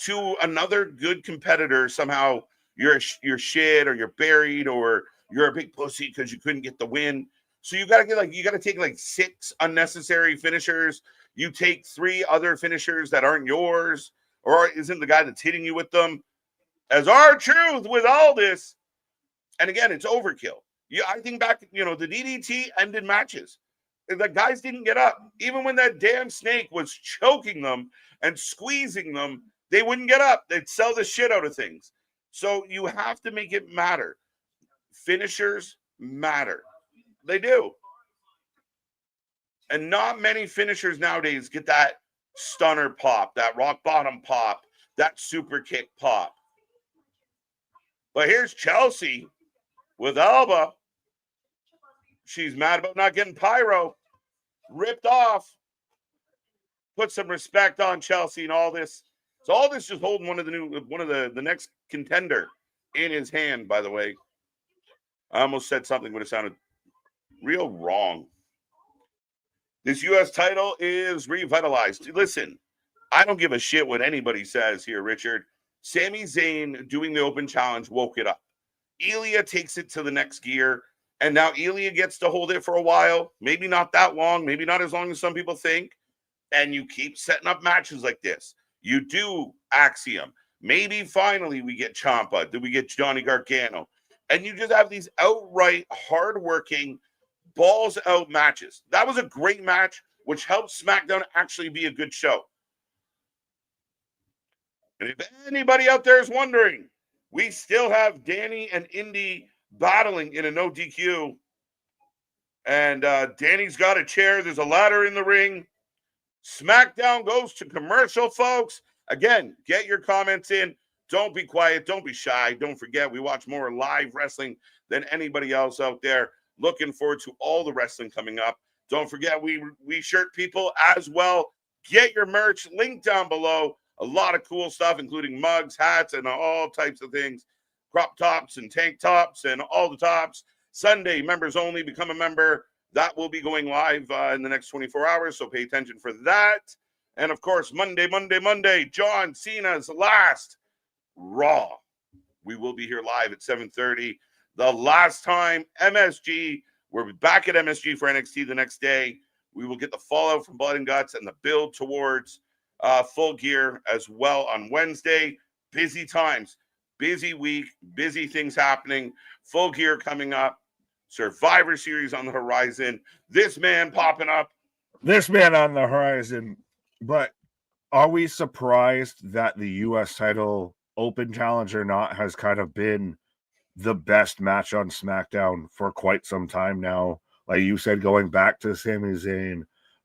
S1: to another good competitor. Somehow you're shit, or you're buried, or you're a big pussy because you couldn't get the win. So you gotta take like 6 unnecessary finishers. You take 3 other finishers that aren't yours, or isn't the guy that's hitting you with them. As our truth with all this, and again, it's overkill. I think back, the DDT ended matches. The guys didn't get up. Even when that damn snake was choking them and squeezing them, they wouldn't get up. They'd sell the shit out of things. So you have to make it matter. Finishers matter. They do. And not many finishers nowadays get that stunner pop, that rock bottom pop, that super kick pop. But here's Chelsea with Alba. She's mad about not getting pyro. Ripped off. Put some respect on Chelsea and all this. So all this just holding one of the next contender in his hand, by the way. I almost said something, but it sounded real wrong. This U.S. title is revitalized. Listen, I don't give a shit what anybody says here, Richard. Sami Zayn doing the open challenge woke it up. Ilia takes it to the next gear, and now Ilia gets to hold it for a while. Maybe not that long, maybe not as long as some people think. And you keep setting up matches like this. You do Axiom. Maybe finally we get Ciampa. Then we get Johnny Gargano. And you just have these outright hardworking, balls-out matches. That was a great match, which helped SmackDown actually be a good show. And if anybody out there is wondering, we still have Danny and Indy battling in a no DQ. And Danny's got a chair. There's a ladder in the ring. SmackDown goes to commercial, folks. Again, get your comments in. Don't be quiet. Don't be shy. Don't forget, we watch more live wrestling than anybody else out there. Looking forward to all the wrestling coming up. Don't forget, we shirt people as well. Get your merch. Link down below. A lot of cool stuff, including mugs, hats, and all types of things. Crop tops and tank tops and all the tops. Sunday, members only. Become a member. That will be going live in the next 24 hours, so pay attention for that. And, of course, Monday, John Cena's last Raw. We will be here live at 7:30. The last time MSG, we're back at MSG for NXT the next day. We will get the fallout from Blood and Guts and the build towards Full Gear as well on Wednesday. Busy times, busy week, busy things happening. Full Gear coming up. Survivor Series on the horizon. This man popping up.
S2: This man on the horizon. But are we surprised that the U.S. title open challenge or not has kind of been the best match on SmackDown for quite some time now. Like you said, going back to Sami Zayn,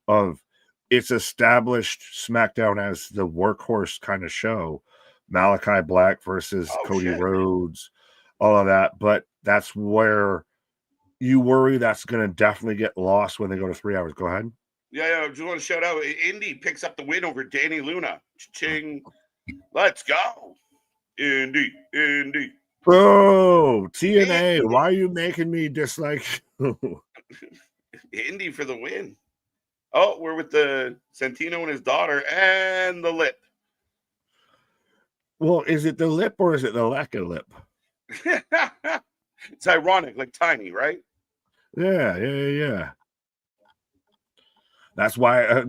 S2: of it's established SmackDown as the workhorse kind of show. Malachi Black versus Cody Rhodes, all of that. But that's where you worry that's going to definitely get lost when they go to 3 hours. Go ahead.
S1: Yeah, I just want to shout out. Indy picks up the win over Danny Luna. Ching. Let's go. Indy.
S2: Oh, TNA, why are you making me dislike
S1: Indy for the win. Oh, we're with the Santino and his daughter and the lip.
S2: Well, is it the lip or is it the lack of lip?
S1: It's ironic, like tiny, right?
S2: Yeah. That's why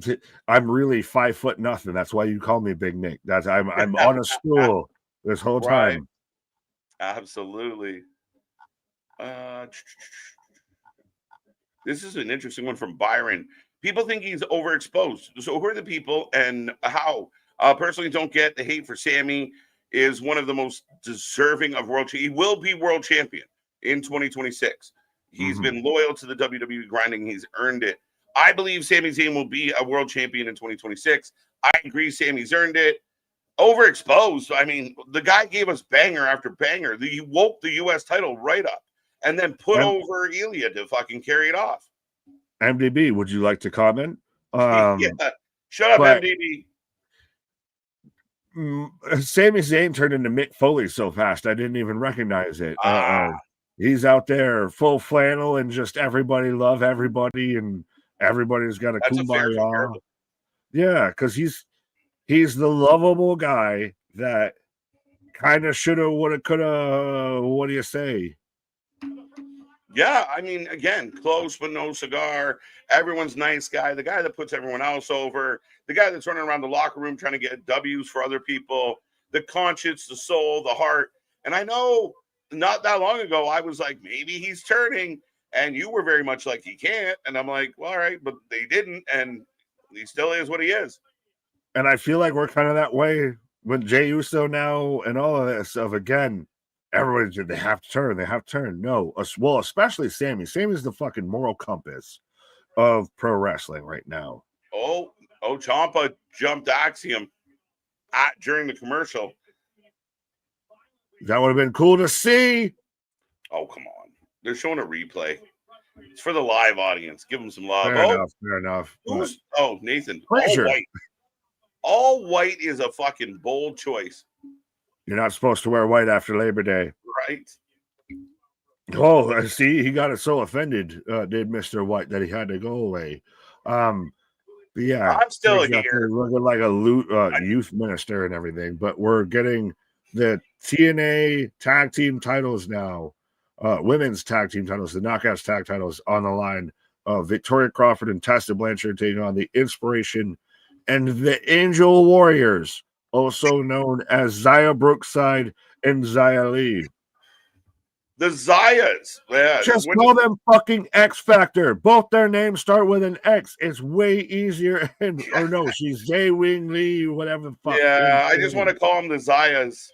S2: I'm really 5'0" nothing. That's why you call me Big Nick. I'm on a stool this whole time.
S1: Absolutely. This is an interesting one from Byron. People think he's overexposed. So who are the people and how? Personally, don't get the hate for Sammy. Is one of the most deserving of world. He will be world champion in 2026. He's been loyal to the WWE grinding. He's earned it. I believe Sami Zayn will be a world champion in 2026. I agree. Sammy's earned it. Overexposed. I mean, the guy gave us banger after banger. He woke the U.S. title right up and then put over Ilia to fucking carry it off.
S2: MDB, would you like to comment?
S1: Yeah. Shut up, MDB.
S2: Sami Zayn turned into Mick Foley so fast, I didn't even recognize it. He's out there full flannel and just everybody love everybody and everybody's got a kumbaya. Yeah, because he's the lovable guy that kind of shoulda, woulda, coulda. What do you say?
S1: Yeah, I mean, again, close but no cigar. Everyone's nice guy. The guy that puts everyone else over. The guy that's running around the locker room trying to get W's for other people. The conscience, the soul, the heart. And I know not that long ago, I was like, maybe he's turning. And you were very much like, he can't. And I'm like, well, all right, but they didn't. And he still is what he is.
S2: And I feel like we're kind of that way with Jey Uso now and all of this of, again, everybody, they have to turn. No, well, especially Sammy. Sammy's the fucking moral compass of pro wrestling right now.
S1: Oh, Ciampa jumped Axiom during the commercial.
S2: That would have been cool to see.
S1: Oh, come on. They're showing a replay. It's for the live audience. Give them some love.
S2: Fair enough.
S1: Nathan.
S2: Frazier.
S1: All white. All white is a fucking bold choice.
S2: You're not supposed to wear white after Labor Day.
S1: Right.
S2: Oh, I see. He got it so offended, did Mr. White, that he had to go away. But yeah.
S1: I'm still here.
S2: Looking like a youth minister and everything. But we're getting the TNA tag team titles now. Women's tag team titles, the Knockouts tag titles on the line. Victoria Crawford and Tessa Blanchard taking on the Inspiration and the Angel Warriors, also known as Zaya Brookside and Zaya Lee.
S1: The Zayas. Yeah.
S2: Just call them fucking X Factor. Both their names start with an X. It's way easier. Or no, she's Jay Wing Lee, whatever the fuck.
S1: Yeah, I just want to call them the Zayas.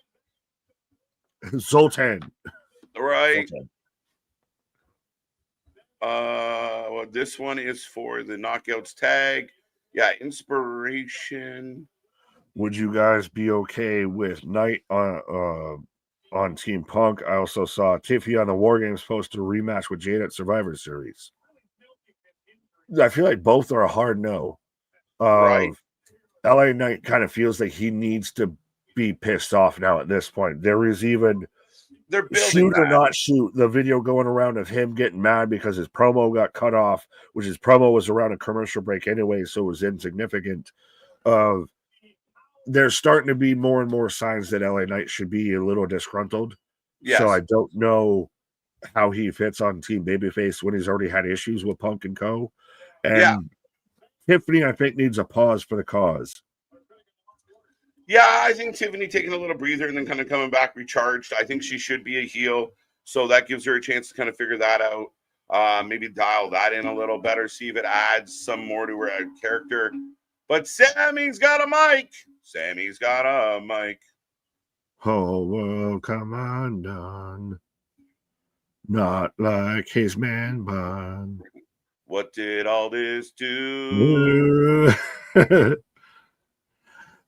S2: Zoltan.
S1: Right. Zoltan. Well, this one is for the Knockouts tag. Yeah, Inspiration.
S2: Would you guys be okay with Knight on Team Punk? I also saw Tiffy on the War Games post to rematch with Jade at Survivor Series. I feel like both are a hard no.
S1: Right.
S2: LA Knight kind of feels like he needs to be pissed off now at this point. There is even shoot or not shoot the video going around of him getting mad because his promo got cut off, which his promo was around a commercial break anyway, so it was insignificant. There's starting to be more and more signs that LA Knight should be a little disgruntled. Yes. So I don't know how he fits on Team Babyface when he's already had issues with Punk and Co. And Tiffany, I think, needs a pause for the cause.
S1: Yeah, I think Tiffany taking a little breather and then kind of coming back recharged. I think she should be a heel. So that gives her a chance to kind of figure that out. Maybe dial that in a little better, see if it adds some more to her character. But Sammy's got a mic.
S2: Whole world come undone. Not like his man bun.
S1: What did all this do?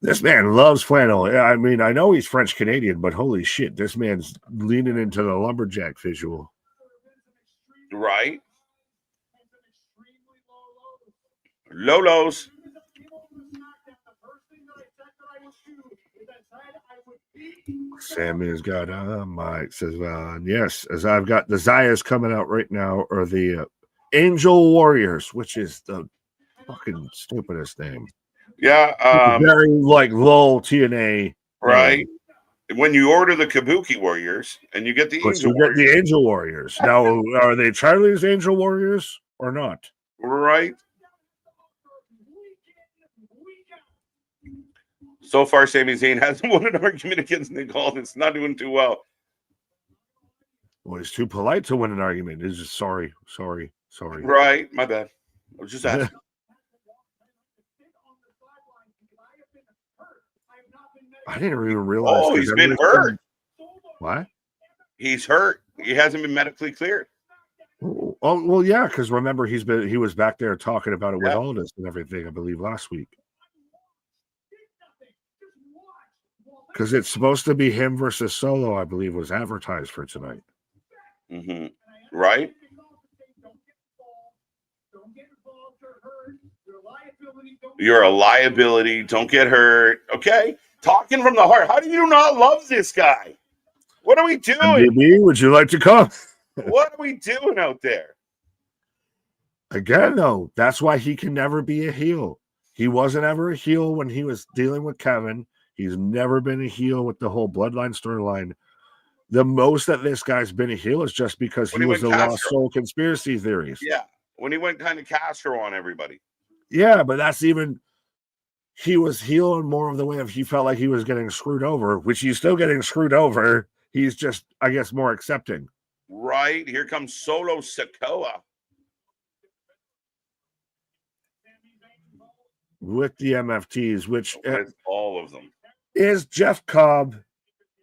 S2: This man loves flannel. I mean, I know he's French Canadian, but holy shit, this man's leaning into the lumberjack visual.
S1: Right? Lolos.
S2: Sammy's got a mic, says, yes, as I've got the Zayas coming out right now, or the Angel Warriors, which is the fucking stupidest name.
S1: Yeah.
S2: Very like low TNA.
S1: Right. When you order the Kabuki Warriors and you get the Angel
S2: Warriors. The Angel Warriors. Now, are they Charlie's Angel Warriors or not?
S1: Right. So far, Sami Zayn hasn't won an argument against Nick Aldis. It's not doing too well.
S2: Well, he's too polite to win an argument. He's just sorry.
S1: Right. My bad. I was just asking.
S2: I didn't even realize.
S1: Oh, he's been hurt.
S2: What?
S1: He's hurt. He hasn't been medically cleared.
S2: Oh, well, yeah, because remember, he was back there talking about it with Aldis and everything, I believe, last week. Because it's supposed to be him versus Solo, I believe, was advertised for tonight.
S1: Mm-hmm. Right? You're a liability. Don't get hurt. Okay? Talking from the heart. How do you not love this guy? What are we doing?
S2: MDB, would you like to come?
S1: What are we doing out there?
S2: Again, though, that's why he can never be a heel. He wasn't ever a heel when he was dealing with Kevin. He's never been a heel with the whole Bloodline storyline. The most that this guy's been a heel is just because he was the Lost Soul conspiracy theories.
S1: Yeah, when he went kind of Castro on everybody.
S2: Yeah, but that's even... He was heel in more of the way of he felt like he was getting screwed over, which he's still getting screwed over. He's just, I guess, more accepting.
S1: Right. Here comes Solo Sikoa.
S2: With the MFTs, which...
S1: With all of them.
S2: Is Jeff Cobb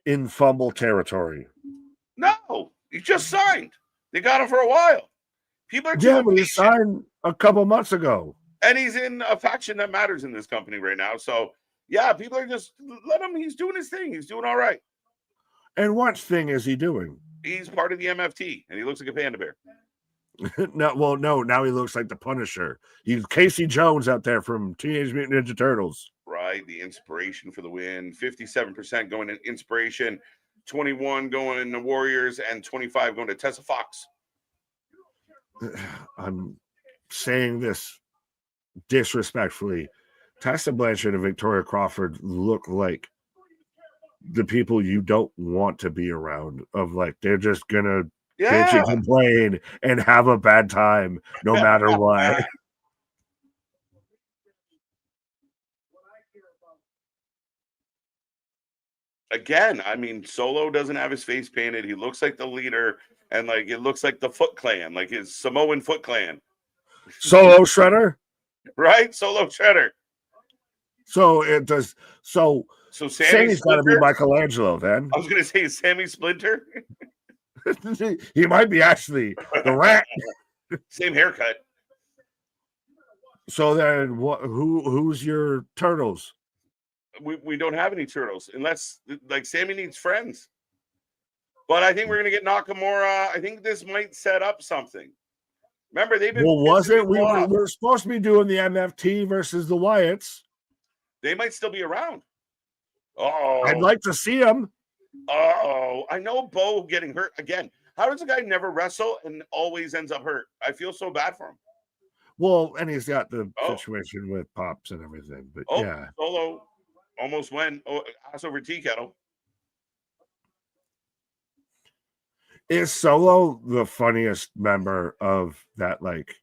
S2: in fumble territory?
S1: No, he just signed. They got him for a while. People are
S2: but he signed a couple months ago.
S1: And he's in a faction that matters in this company right now. So, yeah, people are just, let him. He's doing his thing. He's doing all right.
S2: And what thing is he doing?
S1: He's part of the MFT, and he looks like a panda bear.
S2: No, now he looks like the Punisher. He's Casey Jones out there from Teenage Mutant Ninja Turtles.
S1: Right, the inspiration for the win. 57% going in inspiration, 21 going in the Warriors, and 25 going to Tessa Fox.
S2: I'm saying this disrespectfully. Tessa Blanchard and Victoria Crawford look like the people you don't want to be around. Of like, they're just gonna bitch and complain and have a bad time no matter what.
S1: Again, I mean, Solo doesn't have his face painted. He looks like the leader, and like it looks like the Foot Clan, like his Samoan Foot Clan.
S2: Solo Shredder?
S1: Right? Solo Shredder.
S2: So it does. So Sammy's got to be Michelangelo then.
S1: I was going to say, is Sammy Splinter?
S2: He might be actually the Rat.
S1: Same haircut.
S2: So then, who's your Turtles?
S1: We don't have any Turtles unless like Sammy needs friends. But I think we're going to get Nakamura. I think this might set up something. Remember, they've been.
S2: Well, was it? We were supposed to be doing the MFT versus the Wyatts.
S1: They might still be around. Oh,
S2: I'd like to see them.
S1: Oh, I know Bo getting hurt again. How does a guy never wrestle and always ends up hurt? I feel so bad for him.
S2: Well, and he's got the situation with Pops and everything. But yeah,
S1: Solo almost went ass over tea kettle.
S2: Is Solo the funniest member of that, like,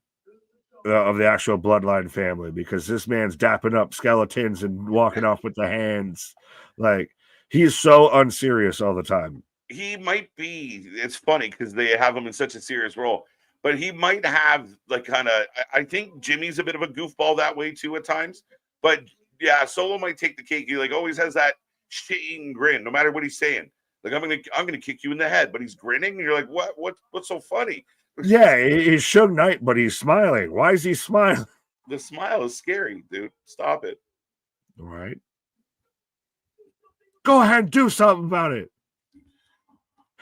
S2: of the actual Bloodline family? Because this man's dapping up skeletons and walking off with the hands. Like, he's so unserious all the time.
S1: He might be. It's funny because they have him in such a serious role. But he might have, like, kind of, I think Jimmy's a bit of a goofball that way, too, at times. But, yeah, Solo might take the cake. He, like, always has that shit-eating grin, no matter what he's saying. Like I'm gonna kick you in the head, but he's grinning, and you're like, what's so funny?
S2: Yeah, he's Suge Knight, but he's smiling. Why is he smiling?
S1: The smile is scary, dude. Stop it.
S2: All right. Go ahead and do something about it.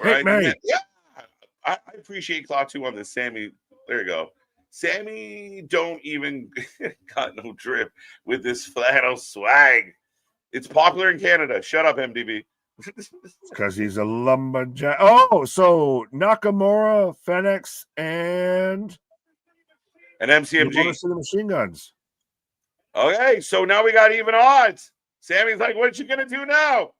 S1: Right?
S2: Hit me.
S1: Yeah. I appreciate Klaatu on this. Sammy, there you go. Sammy don't even got no drip with this flannel swag. It's popular in Canada. Shut up, MDB.
S2: Because he's a lumberjack. Oh, so Nakamura, Fenix, and
S1: MCMG.
S2: The Machine Guns.
S1: Okay, so now we got even odds. Sammy's like, what you gonna do now?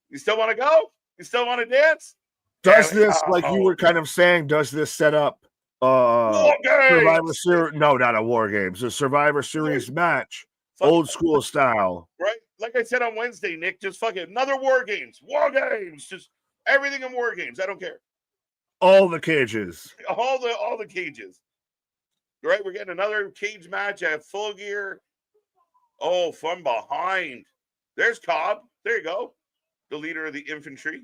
S1: You still want to go? You still want to dance?
S2: Does this, like you were kind of saying, does this set up Survivor Series? No, not a War Games. A Survivor Series match, old school style.
S1: Right? Like I said on Wednesday, Nick, just fucking another War Games. War Games. Just everything in War Games. I don't care.
S2: All the cages.
S1: All the cages. Right? We're getting another cage match at Full Gear. Oh, from behind. There's Cobb. There you go. The leader of the infantry.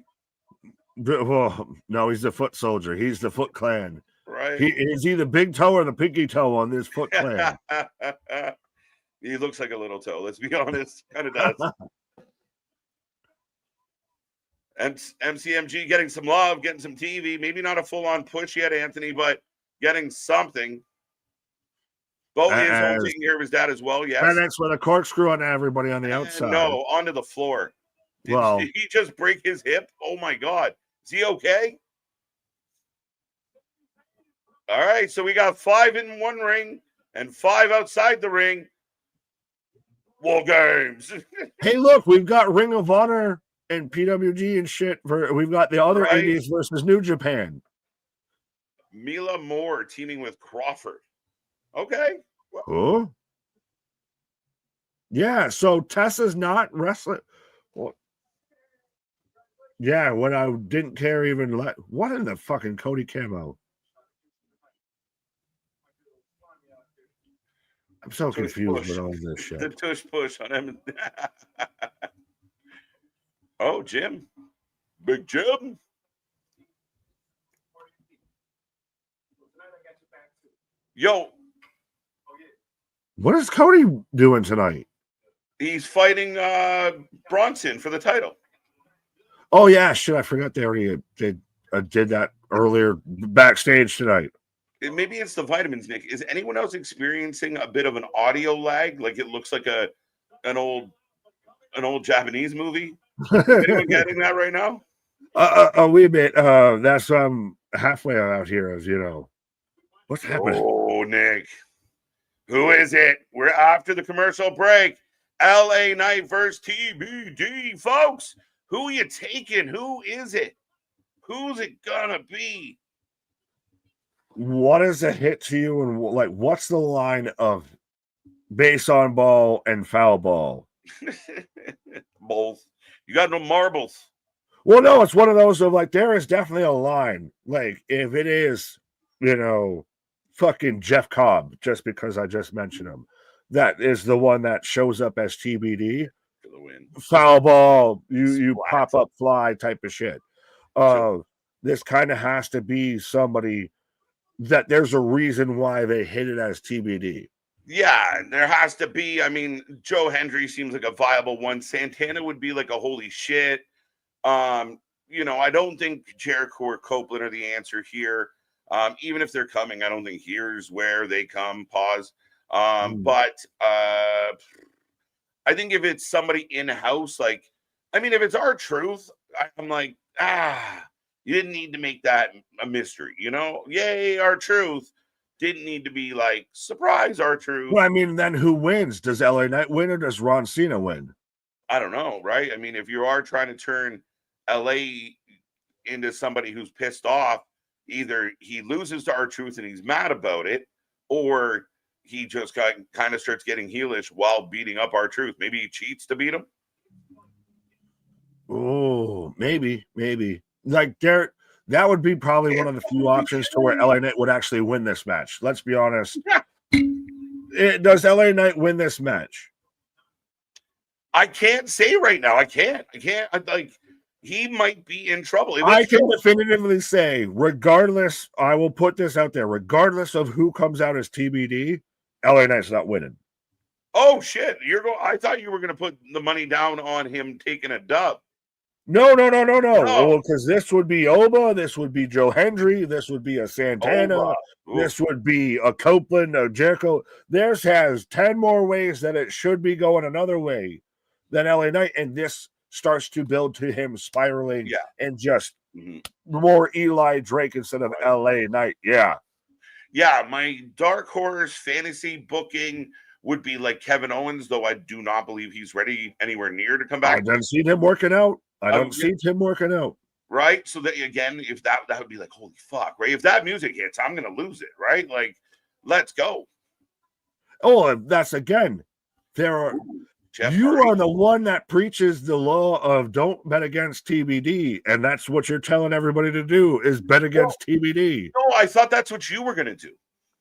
S2: Well, no, he's the Foot Soldier. He's the Foot Clan.
S1: Right.
S2: Is he the big toe or the pinky toe on this Foot Clan?
S1: He looks like a little toe. Let's be honest. Kind of does. MCMG getting some love, getting some TV. Maybe not a full-on push yet, Anthony, but getting something. Bo is home taking care of his dad as well, yes.
S2: And that's with a corkscrew on everybody on the outside.
S1: No, onto the floor. Did he just break his hip? Oh, my God. Is he okay? All right, so we got 5 in one ring and 5 outside the ring. War Games.
S2: Hey, look, we've got Ring of Honor and PWG and shit. We've got the other Indies versus New Japan.
S1: Mila Moore teaming with Crawford. Okay.
S2: Oh. Yeah, so Tessa's not wrestling. Well, yeah, when I didn't care even what in the fucking Cody camo? I'm so confused with all this shit.
S1: The tush push on him. Oh, Jim. Big Jim. Yo.
S2: What is Cody doing tonight?
S1: He's fighting Bronson for the title.
S2: Oh, yeah, shit. I forgot they already did that earlier backstage tonight.
S1: Maybe it's the vitamins, Nick. Is anyone else experiencing a bit of an audio lag? Like it looks like an old Japanese movie? Anyone getting that right now?
S2: A wee bit. That's halfway out here, as you know. What's happening?
S1: Oh, Nick. Who is it? We're after the commercial break. LA Knight versus TBD, folks. Who are you taking? Who is it? Who's it gonna be?
S2: What is a hit to you, and like what's the line of base on ball and foul ball?
S1: Both. You got no marbles.
S2: Well, no, it's one of those of like there is definitely a line. Like if it is, fucking Jeff Cobb, just because I just mentioned him, that is the one that shows up as TBD.
S1: For the win.
S2: Foul ball, you pop up fly type of shit. This kind of has to be somebody that there's a reason why they hit it as TBD.
S1: Yeah, there has to be. I mean, Joe Hendry seems like a viable one. Santana would be like a holy shit. I don't think Jericho or Copeland are the answer here. Even if they're coming, I don't think here's where they come. Pause. But I think if it's somebody in-house, if it's R-Truth, I'm like, you didn't need to make that a mystery, Yay, R-Truth. Didn't need to be like, surprise, R-Truth.
S2: Well, I mean, then who wins? Does LA Knight win or does Ron Cena win?
S1: I don't know, right? I mean, if you are trying to turn LA into somebody who's pissed off, either he loses to R-Truth and he's mad about it, or he just kind of starts getting heelish while beating up R-Truth. Maybe he cheats to beat him.
S2: Oh, maybe. Like that would be probably one of the few options to where LA Knight would actually win this match. Let's be honest. Does LA Knight win this match?
S1: I can't say right now. I can't. he might be in trouble.
S2: I can definitively say, regardless, I will put this out there, regardless of who comes out as TBD, LA Knight's not winning.
S1: Oh shit! I thought you were going to put the money down on him taking a dub.
S2: No. Because this would be Oba, this would be Joe Hendry, this would be a Santana, this would be a Copeland, a Jericho. Theirs has 10 more ways that it should be going another way than LA Knight, and this starts to build to him spiraling and just more Eli Drake instead of LA Knight. Yeah,
S1: my dark horse fantasy booking would be like Kevin Owens, though I do not believe he's ready anywhere near to come back.
S2: I don't see him working out. Right?
S1: So that again, if that would be like, holy fuck, right? If that music hits, I'm gonna lose it, right? Like, let's go.
S2: Oh, that's again. You are the one that preaches the law of don't bet against TBD, and that's what you're telling everybody to do is bet against TBD.
S1: No, I thought that's what you were gonna do.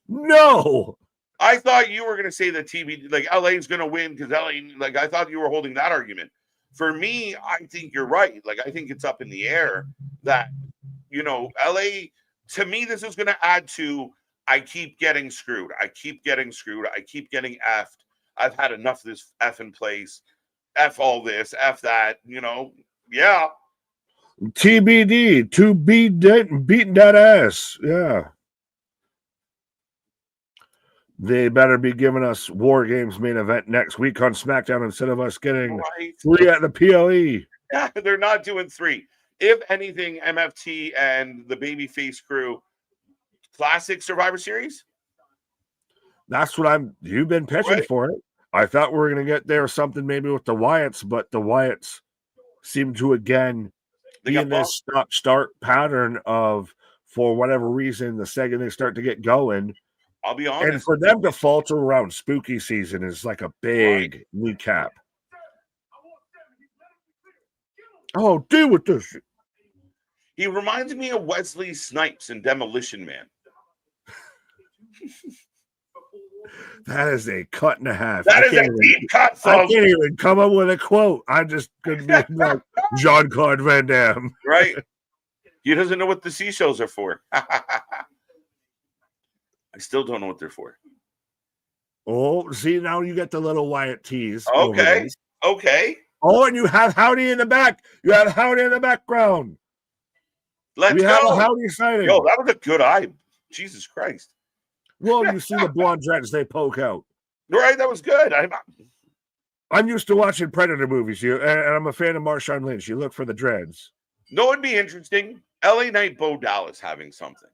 S2: No.
S1: I thought you were going to say that TBD, like LA is going to win because LA, like I thought you were holding that argument. For me, I think you're right. Like I think it's up in the air that, LA, to me, this is going to add to, I keep getting screwed. I keep getting effed. I've had enough of this F in place. F all this, F that, yeah.
S2: TBD, to be beating that ass. Yeah. They better be giving us War Games main event next week on SmackDown instead of us getting 3 at the PLE.
S1: Yeah, they're not doing 3. If anything, MFT and the Babyface crew, classic Survivor Series.
S2: That's what you've been pitching for it. I thought we were going to get there something maybe with the Wyatts, but the Wyatts seem to again be in this stop-start pattern of, for whatever reason, the second they start to get going,
S1: I'll be honest.
S2: And for them to falter around spooky season is like a big recap. Oh, deal with this.
S1: He reminds me of Wesley Snipes in Demolition Man.
S2: That is a cut and a half.
S1: That is a deep cut, folks.
S2: I can't even come up with a quote. I just could be like Jean-Claude Van Damme.
S1: Right. He doesn't know what the seashells are for. I still don't know what they're for.
S2: Oh, see, now you get the little Wyatt tease.
S1: Okay.
S2: Oh, and you have Howdy in the back. You have Howdy in the background.
S1: Let's go.
S2: Have a Howdy sighting.
S1: Yo, that was a good eye. Jesus Christ.
S2: Well, you see the blonde dreads, they poke out.
S1: Right, that was good.
S2: I'm used to watching Predator movies, and I'm a fan of Marshawn Lynch. You look for the dreads.
S1: No, it'd be interesting. LA Knight Bo Dallas having something.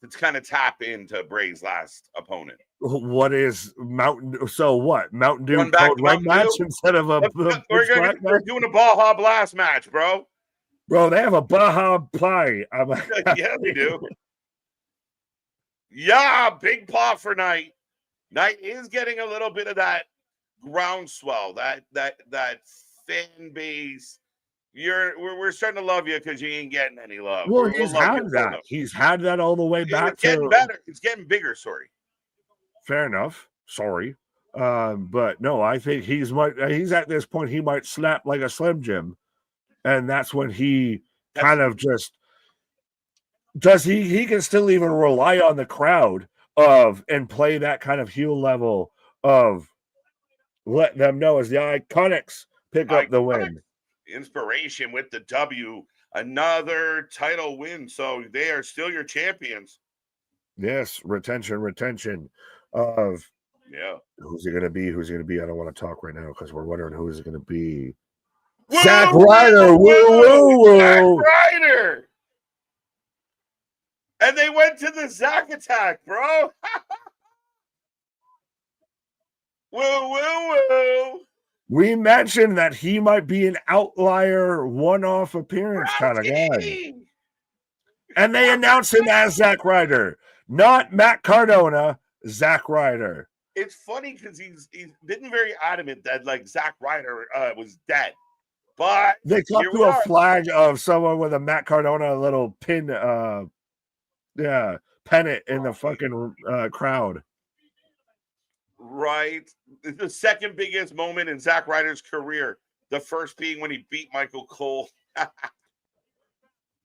S1: Let's kind of tap into Bray's last opponent.
S2: What is Mountain Dew Code Red match instead of a
S1: we're doing a Baja Blast match, bro.
S2: Bro, they have a Baja Pie.
S1: Yeah, they do. Yeah, big paw for Knight. Knight is getting a little bit of that groundswell, that fan base. We're starting to love you because you ain't getting any love.
S2: Well, he's had that. He's had that all the way back.
S1: It's getting better. It's getting bigger. Sorry.
S2: Fair enough. Sorry. But no, I think he's at this point he might snap like a Slim Jim, and that's when he kind of just does. He can still even rely on the crowd and play that kind of heel level of letting them know as the Iconics pick up the win.
S1: Inspiration with the W, another title win. So they are still your champions.
S2: Yes, retention of Who's it going to be? I don't want to talk right now because we're wondering who is it going to be. Zack Ryder. Woo.
S1: Zack Ryder. And they went to the Zack attack, bro. Woo.
S2: We mentioned that he might be an outlier, one-off appearance kind of guy. And they announced him as Zack Ryder, not Matt Cardona, Zack Ryder.
S1: It's funny because he's been very adamant that like Zack Ryder was dead. But
S2: they cut to a flag of someone with a Matt Cardona little pin pennant in the fucking crowd.
S1: Right. The second biggest moment in Zack Ryder's career. The first being when he beat Michael Cole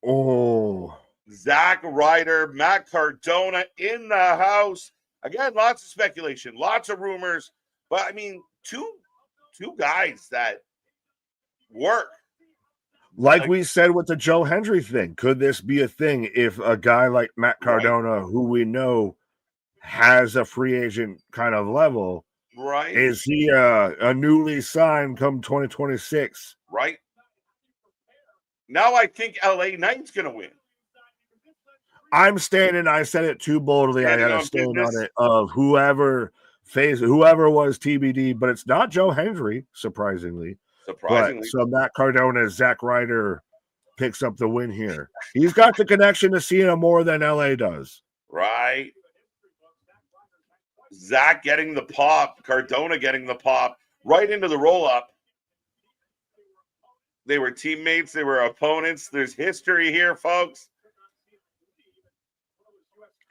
S2: Oh,
S1: Zack Ryder, Matt Cardona in the house. Again, lots of speculation, lots of rumors. But I mean, two guys that work.
S2: like we said with the Joe Hendry thing, could this be a thing if a guy like Matt Cardona, who we know has a free agent kind of level,
S1: Right.
S2: is he a newly signed come 2026?
S1: Right. Now I think LA Knight's going to win.
S2: I'm standing. I said it too boldly.
S1: Standing
S2: I got
S1: on
S2: to stand
S1: business.
S2: on it of whoever was TBD, but it's not Joe Hendry, surprisingly. But so Matt Cardona, Zack Ryder picks up the win here. He's got the connection to Cena more than LA does.
S1: Right. Zack getting the pop, Cardona getting the pop, right into the roll-up. They were teammates. They were opponents. There's history here, folks.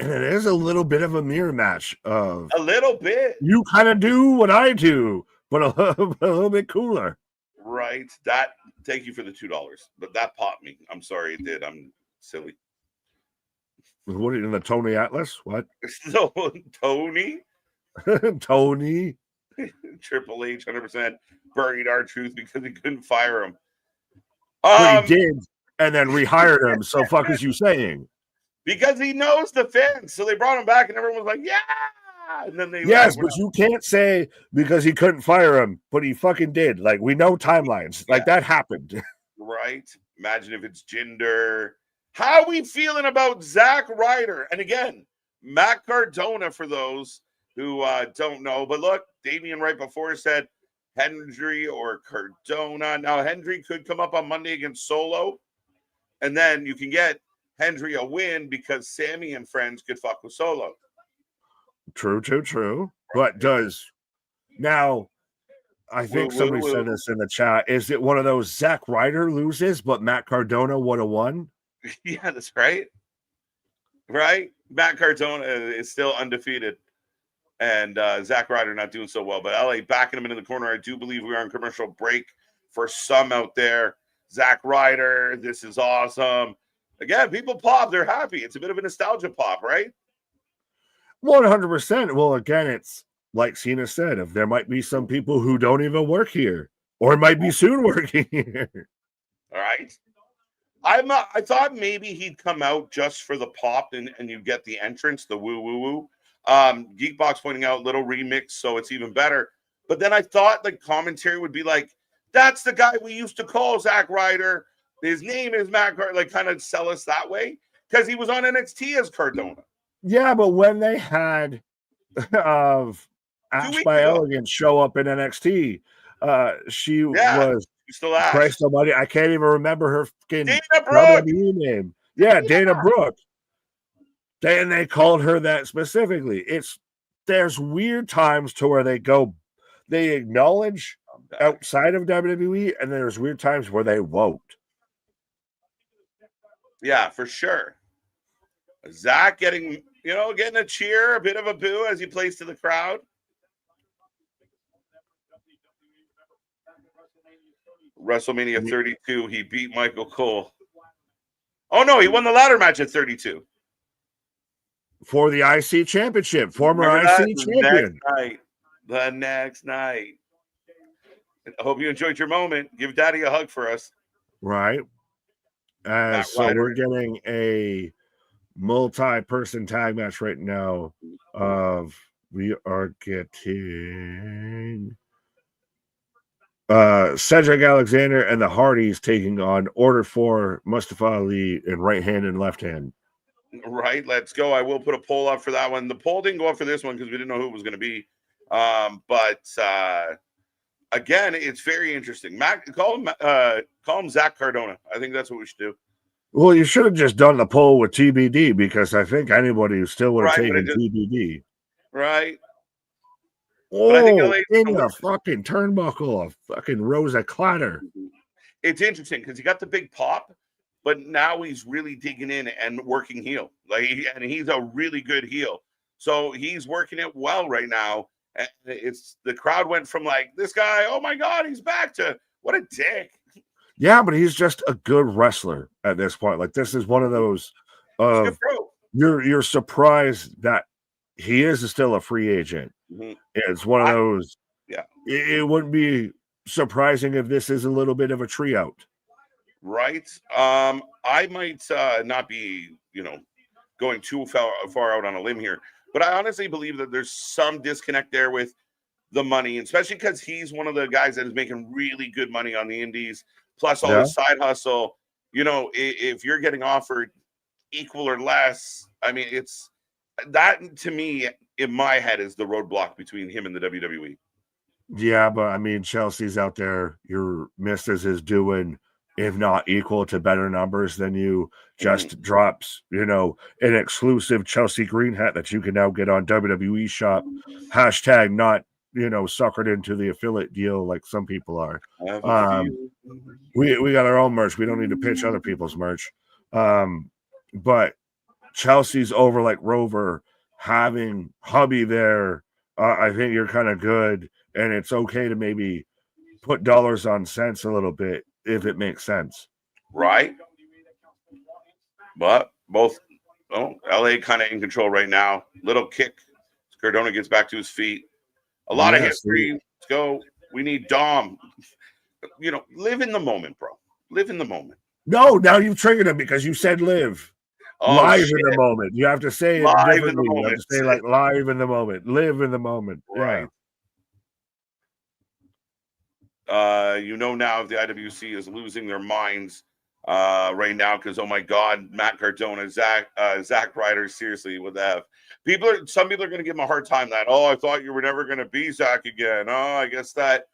S2: And it is a little bit of a mirror match of
S1: a little bit.
S2: You kind of do what I do, but a little bit cooler.
S1: Right. Thank you for the $2, but that popped me. I'm sorry it did. I'm silly.
S2: What are you in the Tony Atlas? What?
S1: So Tony?
S2: Tony.
S1: Triple H 100% buried R-Truth because he couldn't fire him.
S2: But he did, and then rehired him. So fuck is you saying?
S1: Because he knows the fans. So they brought him back and everyone was like, yeah. And then they
S2: but you can't say because he couldn't fire him, but he fucking did. Like, we know timelines. Like, that happened.
S1: Right. Imagine if it's Jinder. How are we feeling about Zack Ryder? And again, Matt Cardona for those who don't know. But look, Damian right before said Hendry or Cardona. Now, Hendry could come up on Monday against Solo. And then you can get Hendry a win because Sammy and friends could fuck with Solo.
S2: True. But now, I think somebody said this in the chat. Is it one of those Zack Ryder loses, but Matt Cardona would have won?
S1: Yeah, that's right. Right? Matt Cardona is still undefeated. And Zack Ryder not doing so well. But LA backing him into the corner. I do believe we are on commercial break for some out there. Zack Ryder, this is awesome. Again, people pop. They're happy. It's a bit of a nostalgia pop, right?
S2: 100%. Well, again, it's like Cena said, if there might be some people who don't even work here or might be soon working here.
S1: All right. I thought maybe he'd come out just for the pop and you get the entrance, the woo. Geekbox pointing out little remix, so it's even better. But then I thought the commentary would be like, that's the guy we used to call Zack Ryder. His name is Matt Cardona, like kind of sell us that way because he was on NXT as Cardona.
S2: Yeah, but when they had Ash by Elegance show up in NXT, she was
S1: still Ash.
S2: Christ Almighty, I can't even remember her fucking
S1: WWE
S2: name. Yeah, Dana Brooke. And they called her that specifically. There's weird times to where they acknowledge outside of WWE, and there's weird times where they won't. Yeah,
S1: for sure. Zack getting a cheer, a bit of a boo as he plays to the crowd. WrestleMania 32, he beat Michael Cole. Oh, no, he won the ladder match at 32.
S2: For the IC championship, former IC champion.
S1: The next night. I hope you enjoyed your moment. Give Daddy a hug for us.
S2: Right. So we're getting a multi-person tag match right now. We are getting Cedric Alexander and the Hardys taking on Order 4, Mustafa Ali in right hand and left hand.
S1: Right, let's go. I will put a poll up for that one. The poll didn't go up for this one because we didn't know who it was going to be. But again, it's very interesting. Matt, call him Zack Cardona. I think that's what we should do.
S2: Well, you should have just done the poll with TBD because I think anybody still would have taken TBD.
S1: Right.
S2: Oh, but I think in the fucking turnbuckle, a fucking Rosa clatter.
S1: It's interesting because he got the big pop, but now he's really digging in and working heel. And he's a really good heel. So he's working it well right now. And the crowd went from like, this guy, oh my God, he's back, to what a dick.
S2: Yeah, but he's just a good wrestler at this point. Like, this is one of those of you're surprised that he is still a free agent. It's one of those.
S1: Yeah,
S2: it wouldn't be surprising if this is a little bit of a tree out.
S1: Right. I might not be, going too far out on a limb here, but I honestly believe that there's some disconnect there with the money, especially because he's one of the guys that is making really good money on the indies, plus all his side hustle. If you're getting offered equal or less, I mean, it's that to me in my head is the roadblock between him and the WWE.
S2: Yeah, but I mean, Chelsea's out there. Your missus is doing, if not equal to better numbers than you. Just drops, an exclusive Chelsea green hat that you can now get on WWE Shop. Hashtag not, suckered into the affiliate deal like some people are. We got our own merch. We don't need to pitch other people's merch. But Chelsea's over like Rover, having hubby there. I think you're kind of good, and it's okay to maybe put dollars on cents a little bit if it makes sense.
S1: Right. But both, LA kind of in control right now. Little kick. Cardona gets back to his feet. A lot of history. Let's go. We need Dom. Live in the moment, bro. Live in the moment.
S2: No, now you've triggered him because you said live. Live in the moment. You have to say it
S1: live
S2: differently. You have to say like live in the moment. Live in the moment.
S1: Right. Now if the IWC is losing their minds right now because, oh my God, Matt Cardona, Zach Ryder, seriously, what the F? Some people are going to give him a hard time that, I thought you were never going to be Zach again. I guess that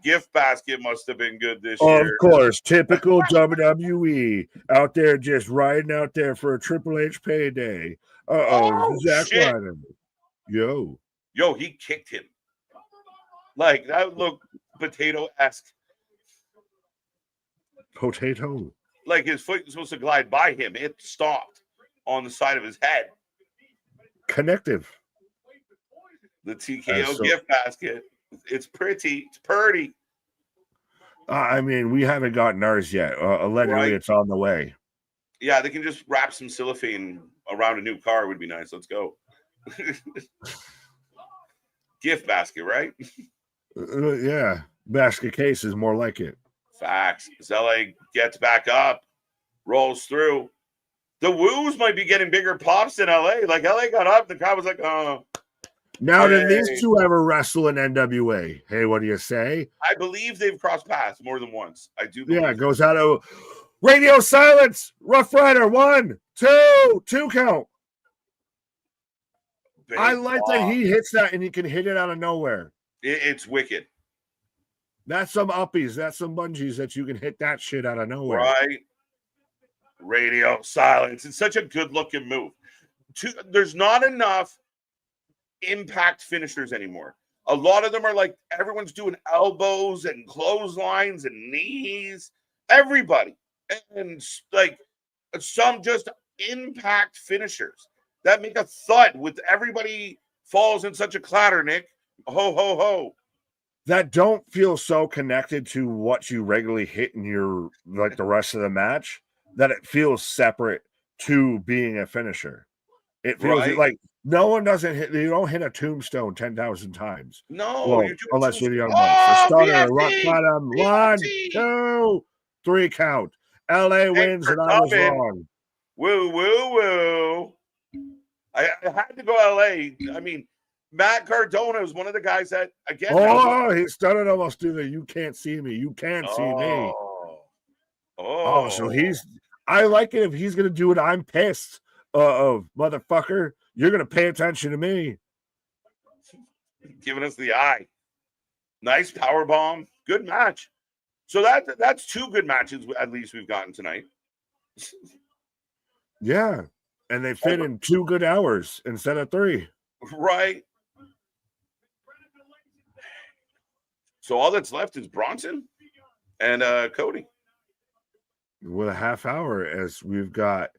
S1: gift basket must have been good this year.
S2: Of course, typical WWE out there just riding out there for a Triple H payday. Zach Ryder. Yo,
S1: he kicked him. Like, that looked potato-esque.
S2: Potato.
S1: Like his foot was supposed to glide by him. It stopped on the side of his head.
S2: Connective.
S1: The TKO gift basket. It's pretty. It's purty.
S2: I mean, we haven't gotten ours yet. Allegedly, It's on the way.
S1: Yeah, they can just wrap some cellophane around a new car. Would be nice. Let's go. Gift basket, right?
S2: Yeah. Basket case is more like it.
S1: Facts. Zele gets back up, rolls through. The woos might be getting bigger pops in LA. Like, LA got up, the crowd was like,
S2: Now, did these two ever wrestle in NWA? Hey, what do you say?
S1: I believe they've crossed paths more than once. I do believe.
S2: Yeah, it goes out of radio silence. Rough Rider, 1, 2 count. Big I like that he hits that and he can hit it out of nowhere.
S1: It's wicked.
S2: That's some uppies. That's some bungees that you can hit that shit out of nowhere.
S1: Right. Radio silence. It's such a good looking move. There's not enough impact finishers anymore. A lot of them are like everyone's doing elbows and clotheslines and knees. Everybody. And like some just impact finishers that make a thud with everybody falls in such a clatter, Nick. Ho, ho, ho.
S2: That don't feel so connected to what you regularly hit in your like the rest of the match that it feels separate to being a finisher. It feels like no one doesn't hit. You don't hit a tombstone 10,000 times.
S1: No,
S2: unless you're the young bucks. Starter, rock bottom, 1, 2, 3 count. LA wins, and I was wrong.
S1: Woo, woo, woo. I had to go LA. I mean, Matt Cardona is one of the guys that, again.
S2: He started almost do the you can't see me. You can't see me. So I like it if he's going to do it. I'm pissed. Motherfucker. You're going to pay attention to me.
S1: Giving us the eye. Nice power bomb. Good match. So that's 2 good matches at least we've gotten tonight.
S2: Yeah. And they fit in 2 good hours instead of 3.
S1: Right. So all that's left is Bronson and Cody.
S2: With a half hour as we've got.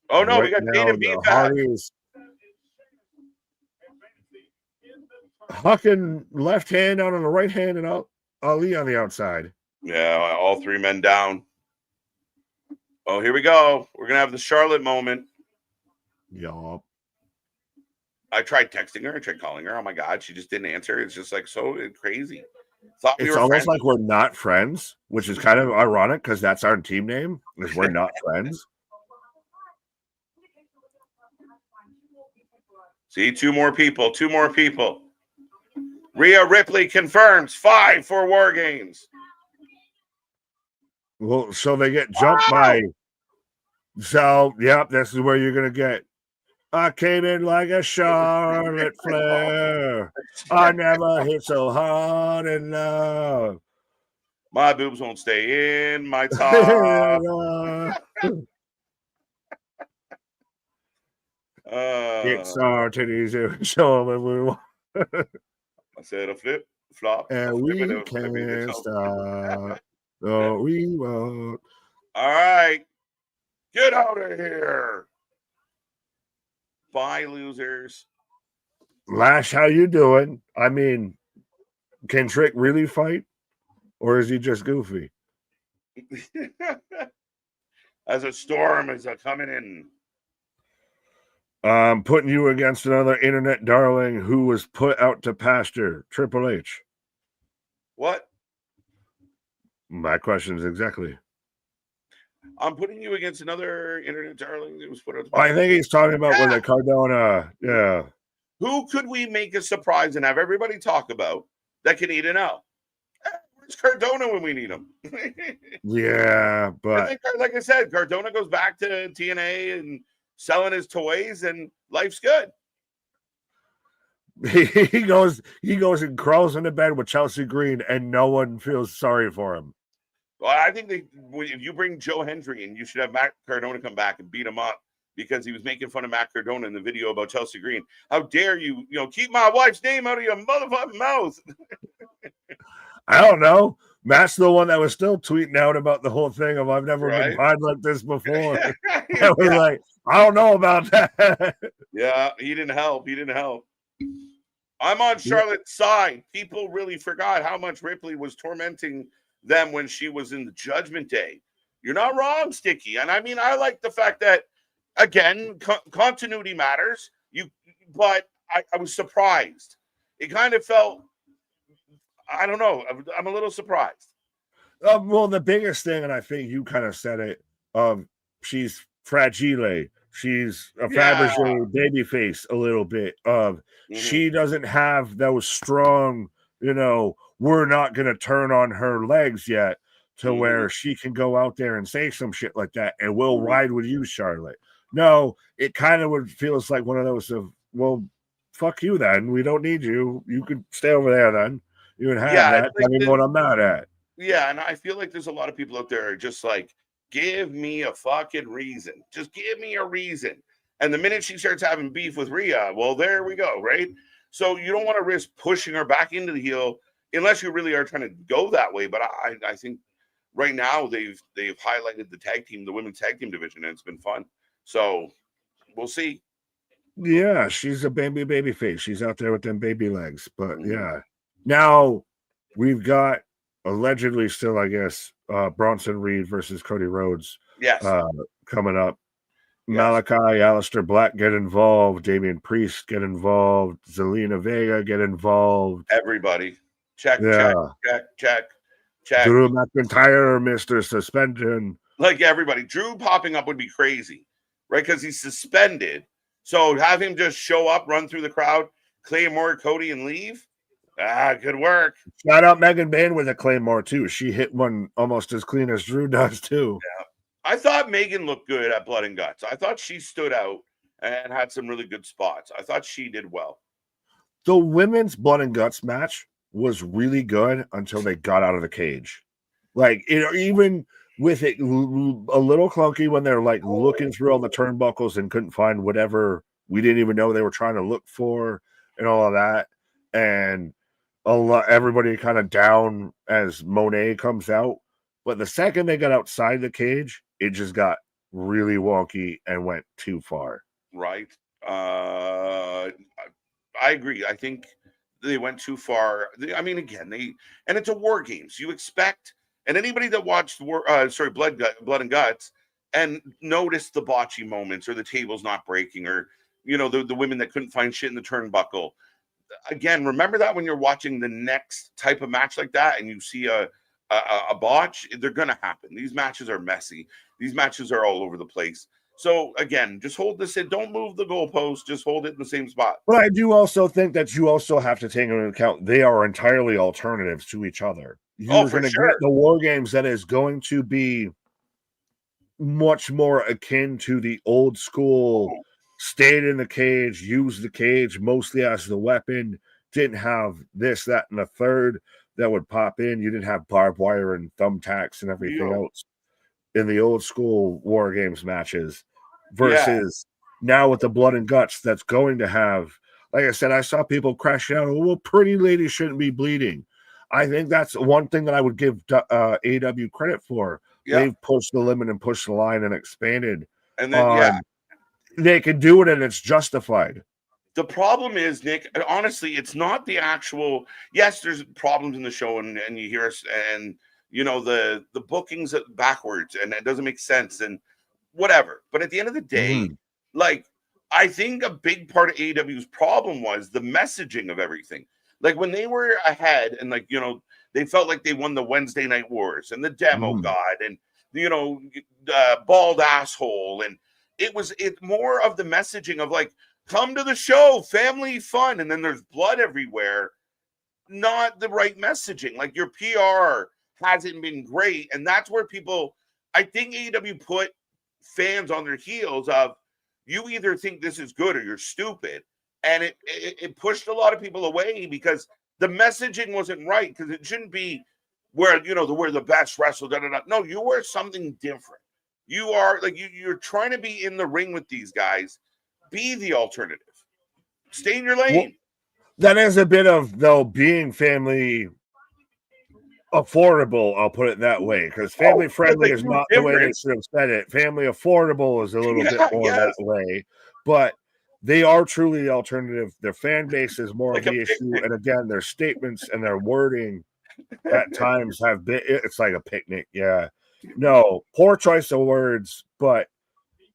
S1: Oh, no, we got Dana B back.
S2: Hucking left hand out on the right hand and Ali on the outside.
S1: Yeah, all three men down. Oh, here we go. We're going to have the Charlotte moment.
S2: Yup.
S1: I tried texting her. I tried calling her. Oh, my God. She just didn't answer. It's just like so crazy. Thought we
S2: It's
S1: were
S2: almost
S1: friends.
S2: like we're not friends, which is kind of ironic because that's our team name, is we're not friends.
S1: See, two more people. Rhea Ripley confirms 5 for War Games.
S2: Well, so they get jumped by. So, yep, this is where you're going to get. I came in like a Charlotte Flair. I never hit so hard in love.
S1: My boobs won't stay in my top.
S2: It's our titties. Show them we want.
S1: I said a flip, flop.
S2: And we can't stop. No, we won't.
S1: All right. Get out of here. Bye, losers.
S2: Lash, how you doing? I mean, can Trick really fight? Or is he just goofy?
S1: As a storm is coming in.
S2: Putting you against another internet darling who was put out to pasture, Triple H.
S1: What?
S2: My question is exactly.
S1: I'm putting you against another internet darling that was put out to
S2: pasture. I think he's talking about with the Cardona. Yeah.
S1: Who could we make a surprise and have everybody talk about that can eat an L? Where's Cardona when we need him?
S2: Yeah, but
S1: I think, like I said, Cardona goes back to TNA and selling his toys, and life's good.
S2: He goes and crawls into bed with Chelsea Green, and no one feels sorry for him.
S1: Well, I think if you bring Joe Hendry and you should have Matt Cardona come back and beat him up because he was making fun of Matt Cardona in the video about Chelsea Green. How dare you, keep my wife's name out of your motherfucking mouth.
S2: I don't know. Matt's the one that was still tweeting out about the whole thing of I've never been pied like this before. I was like, I don't know about that.
S1: Yeah, he didn't help. I'm on Charlotte's side. People really forgot how much Ripley was tormenting them when she was in the Judgment Day. You're not wrong, Sticky. And I mean, I like the fact that, again, continuity matters. But I was surprised. It kind of felt, I don't know. I'm a little surprised.
S2: Well, the biggest thing, and I think you kind of said it, she's fragile. She's a Fabergé baby face a little bit. She doesn't have those strong, we're not going to turn on her legs yet to where she can go out there and say some shit like that and we'll ride with you, Charlotte. No, it kind of feels like one of those of, well, fuck you then. We don't need you. You can stay over there then. You can have that. Like I mean, what I'm mad at.
S1: Yeah, and I feel like there's a lot of people out there just like, give me a fucking reason. Just give me a reason. And the minute she starts having beef with Rhea, well, there we go, right? So you don't want to risk pushing her back into the heel unless you really are trying to go that way. But I think right now they've highlighted the women's tag team division, and it's been fun. So we'll see.
S2: Yeah, she's a baby face. She's out there with them baby legs. But yeah. Now we've got allegedly still, I guess, Bronson Reed versus Cody Rhodes.
S1: Yes.
S2: Coming up. Yes. Malachi, Aleister Black get involved. Damian Priest get involved. Zelina Vega get involved.
S1: Everybody. Check. Drew
S2: McIntyre, Mr. Suspension.
S1: Like everybody. Drew popping up would be crazy, right? Because he's suspended. So have him just show up, run through the crowd, Claymore, Cody, and leave. Good work.
S2: Shout out Megan Bain with a Claymore, too. She hit one almost as clean as Drew does, too.
S1: Yeah. I thought Megan looked good at Blood and Guts. I thought she stood out and had some really good spots. I thought she did well.
S2: The women's Blood and Guts match was really good until they got out of the cage. Like, even with it a little clunky when they're like looking through all the turnbuckles and couldn't find whatever we didn't even know they were trying to look for and all of that. And everybody kind of down as Monet comes out. But the second they got outside the cage, it just got really wonky and went too far.
S1: Right. I agree. I think they went too far. I mean, again, and it's a war games. You expect And anybody that watched Blood and Guts and noticed the botchy moments or the tables not breaking or the women that couldn't find shit in the turnbuckle. Again, remember that when you're watching the next type of match like that and you see a botch, they're gonna happen. These matches are messy. These matches are all over the place. So again, just hold this in. Don't move the goalpost. Just hold it in the same spot.
S2: But I do also think that you also have to take into account they are entirely alternatives to each other. You're going to get the War Games that is going to be much more akin to the old school, stayed in the cage, use the cage mostly as the weapon, didn't have this, that, and the third that would pop in. You didn't have barbed wire and thumbtacks and everything else in the old school War Games matches versus now with the Blood and Guts that's going to have, like I said, I saw people crashing out, well, pretty ladies shouldn't be bleeding. I think that's one thing that I would give AEW credit for. They've pushed the limit and pushed the line and expanded.
S1: And then,
S2: they can do it and it's justified.
S1: The problem is, Nick, honestly, it's not the actual, yes, there's problems in the show and you hear us and, the bookings backwards and it doesn't make sense and whatever. But at the end of the day, like, I think a big part of AEW's problem was the messaging of everything. Like when they were ahead and they felt like they won the Wednesday Night Wars and the Demo God and, bald asshole. And it's more of the messaging of like, come to the show, family fun. And then there's blood everywhere. Not the right messaging. Like your PR hasn't been great. And that's where I think AEW put fans on their heels of, you either think this is good or you're stupid. And it pushed a lot of people away because the messaging wasn't right. Because it shouldn't be where, we're the best wrestler. No, you were something different. You are like, you're trying to be in the ring with these guys. Be the alternative. Stay in your lane.
S2: Well, that is a bit of, though, being family affordable, I'll put it that way, because family friendly is not the way they should have said it. Family affordable is a little bit more that way, but they are truly the alternative. Their fan base is more of the issue, and again, their statements and their wording at times have been, it's like a picnic. No, poor choice of words, but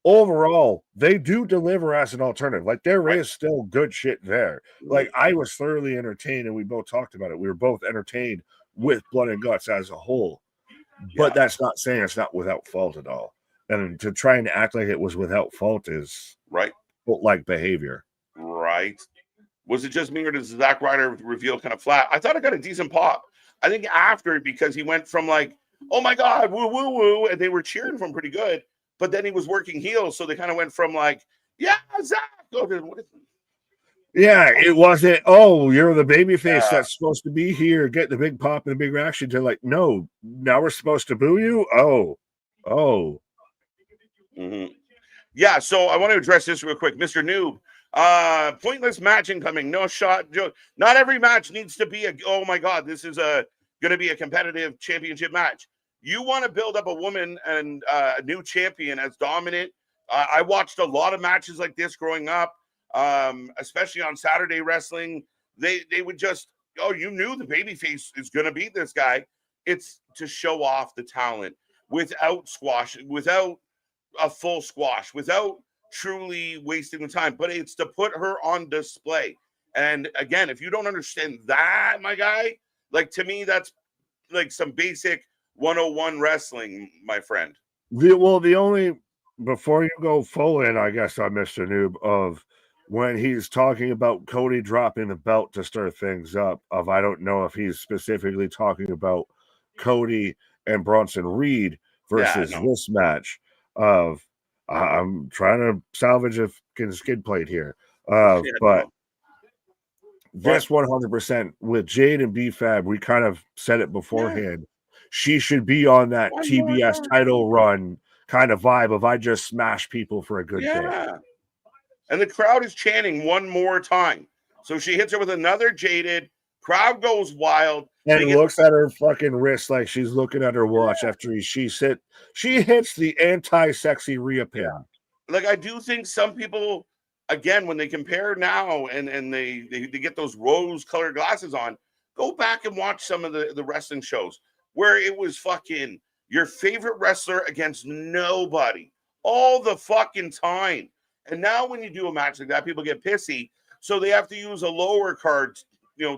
S2: overall, they do deliver as an alternative. Like there is still good shit there. Like I was thoroughly entertained, and we both talked about it. We were both entertained with Blood and Guts as a whole, but that's not saying it's not without fault at all. And to try and act like it was without fault is like behavior.
S1: Right. Was it just me or does Zack Ryder reveal kind of flat? I thought it got a decent pop. I think after, because he went from like, oh my God, woo, woo, woo, and they were cheering for him pretty good, but then he was working heels, so they kind of went from like, yeah, Zack.
S2: Yeah, it wasn't, oh, you're the babyface that's supposed to be here, get the big pop and the big reaction to like, no, now we're supposed to boo you? Oh.
S1: Yeah, so I want to address this real quick. Mr. Noob, pointless match incoming, no shot. Not every match needs to be oh my God, this is going to be a competitive championship match. You want to build up a woman and a new champion as dominant. I watched a lot of matches like this growing up. Especially on Saturday wrestling, they would just, you knew the babyface is going to beat this guy. It's to show off the talent without a full squash, without truly wasting the time, but it's to put her on display. And again, if you don't understand that, my guy, like to me, that's like some basic 101 wrestling, my friend.
S2: The only, before you go full in, I guess on Mr. Noob, of when he's talking about Cody dropping the belt to stir things up, I don't know if he's specifically talking about Cody and Bronson Reed versus this match of, I'm trying to salvage a skid plate here. But this 100% with Jade and B-Fab, we kind of said it beforehand. She should be on that TBS title run kind of vibe of I just smash people for a good day.
S1: And the crowd is chanting one more time. So she hits her with another Jaded. Crowd goes wild.
S2: And looks at her fucking wrist like she's looking at her watch after she hits the anti-sexy Rhea pin.
S1: Like I do think some people, again, when they compare now and they get those rose-colored glasses on, go back and watch some of the wrestling shows. where it was fucking your favorite wrestler against nobody all the fucking time. And now when you do a match like that, people get pissy. So they have to use a lower card,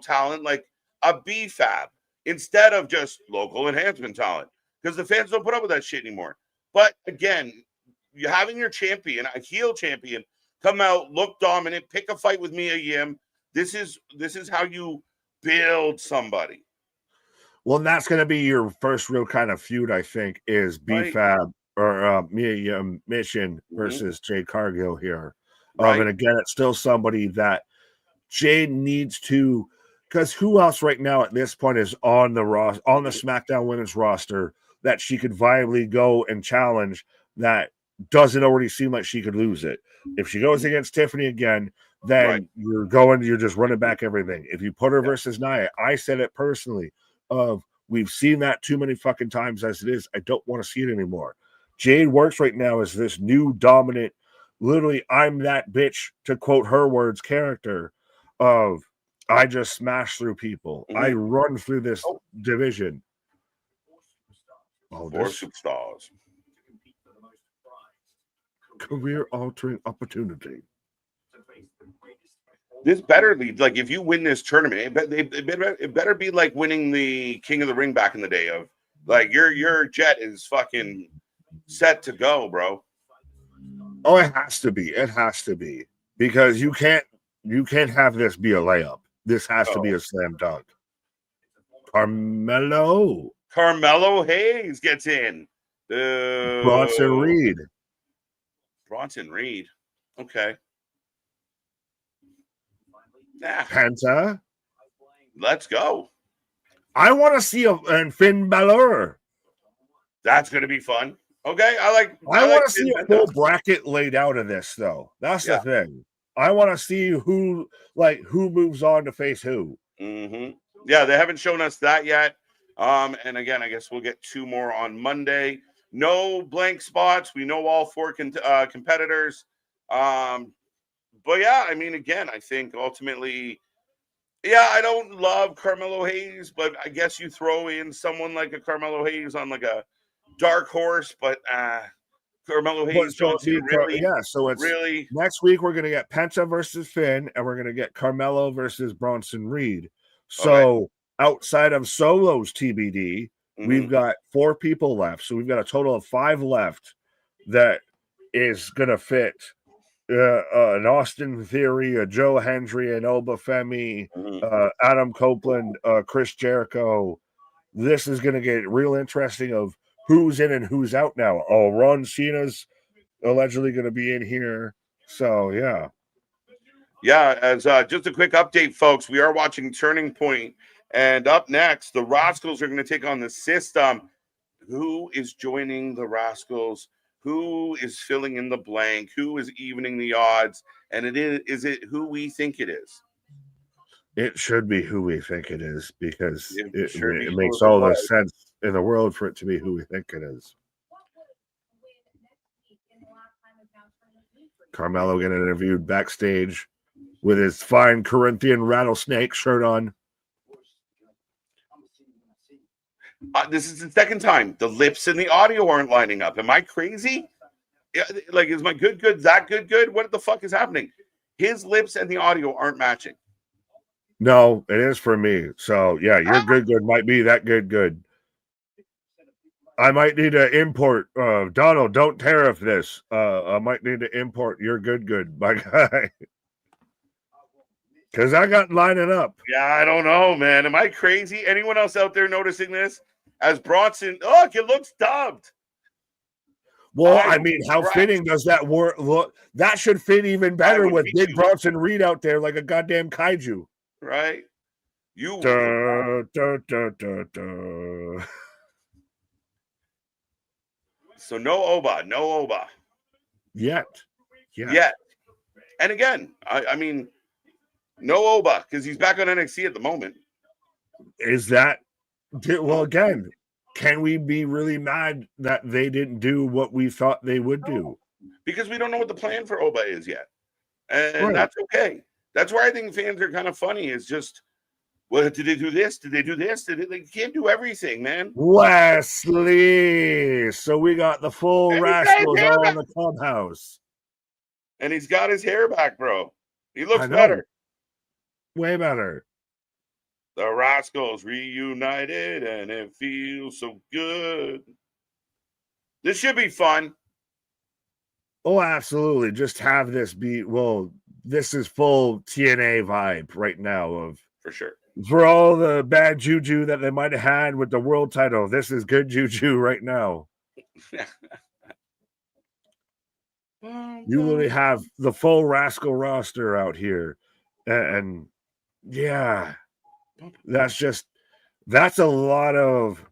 S1: talent like a B-Fab instead of just local enhancement talent, because the fans don't put up with that shit anymore. But again, you having your champion, a heel champion, come out, look dominant, pick a fight with Mia Yim. This is how you build somebody.
S2: Well, that's going to be your first real kind of feud, I think, is B-Fab or Mia Yim Mission versus Jade Cargill here.
S1: Right.
S2: And again, it's still somebody that Jade needs to, because who else right now at this point is on the SmackDown Women's roster that she could viably go and challenge that doesn't already seem like she could lose it? If she goes against Tiffany again, then you're just running back everything. If you put her versus Nia, I said it personally, we've seen that too many fucking times as it is. I don't want to see it anymore. Jade works right now as this new dominant, literally, I'm that bitch, to quote her words, character of I just smash through people. I run through this division.
S1: Four superstars.
S2: Career-altering opportunity.
S1: This better be like, if you win this tournament, it better be like winning the King of the Ring back in the day of like your jet is fucking set to go, bro.
S2: Oh, it has to be. It has to be, because you can't have this be a layup. This has to be a slam dunk. Carmelo
S1: Hayes gets in.
S2: Bronson
S1: Reed. Okay. Nah.
S2: Penta.
S1: Let's go.
S2: I want to see and Finn Balor.
S1: That's going to be fun. Okay, I
S2: want to see a full bracket laid out of this, though. That's the thing. I want to see who moves on to face who.
S1: Mm-hmm. Yeah, they haven't shown us that yet. And again, I guess we'll get 2 more on Monday. No blank spots. We know all 4 competitors. But yeah, I mean, again, I think ultimately, I don't love Carmelo Hayes, but I guess you throw in someone like a Carmelo Hayes on like a dark horse, but Carmelo Hayes
S2: so it's
S1: really
S2: next week we're gonna get Penta versus Finn, and we're gonna get Carmelo versus Bronson Reed. So outside of solos TBD, we've got 4 people left. So we've got a total of 5 left that is gonna fit an Austin Theory, a Joe Hendry, an Oba Femi, Adam Copeland, Chris Jericho. This is gonna get real interesting of who's in and who's out now. Oh, Ron Cena's allegedly going to be in here. So, yeah.
S1: Yeah, as just a quick update, folks, we are watching Turning Point. And up next, the Rascals are going to take on the System. Who is joining the Rascals? Who is filling in the blank? Who is evening the odds? And is it who we think it is?
S2: It should be who we think it is, because it makes all the sense in the world for it to be who we think it is. Carmelo getting interviewed backstage with his fine Corinthian rattlesnake shirt on.
S1: This is the second time the lips and the audio aren't lining up. Am I crazy? Like, is my good that good? What the fuck is happening? His lips and the audio aren't matching.
S2: No, it is for me. So, yeah, your good might be that good. I might need to import. Donald, don't tariff this. I might need to import your good, my guy. Because I got lining up.
S1: Yeah, I don't know, man. Am I crazy? Anyone else out there noticing this? As Bronson, it looks dubbed.
S2: Well, I mean, how fitting does that look? That should fit even better with big Bronson Reed out there like a goddamn kaiju.
S1: Right? So no Oba.
S2: Yet.
S1: And again, I mean, no Oba, because he's back on NXT at the moment.
S2: Is that, well, again, can we be really mad that they didn't do what we thought they would do?
S1: Because we don't know what the plan for Oba is yet. And that's okay. That's where I think fans are kind of funny, is just, Well, did they do this? Did they do this? They can't do everything, man.
S2: Wesley. So we got the full
S1: And he's got his
S2: Rascals
S1: hair
S2: all in
S1: back.
S2: the clubhouse.
S1: And he's got his hair back, bro. He looks
S2: I know.
S1: better.
S2: Way better.
S1: The Rascals reunited, and it feels so good. This should be fun.
S2: Oh, absolutely. Just have this be, well, this is full TNA vibe right now of
S1: For sure.
S2: for all the bad juju that they might have had with the world title. This is good juju right now. You literally have the full Rascal roster out here. And yeah, that's a lot of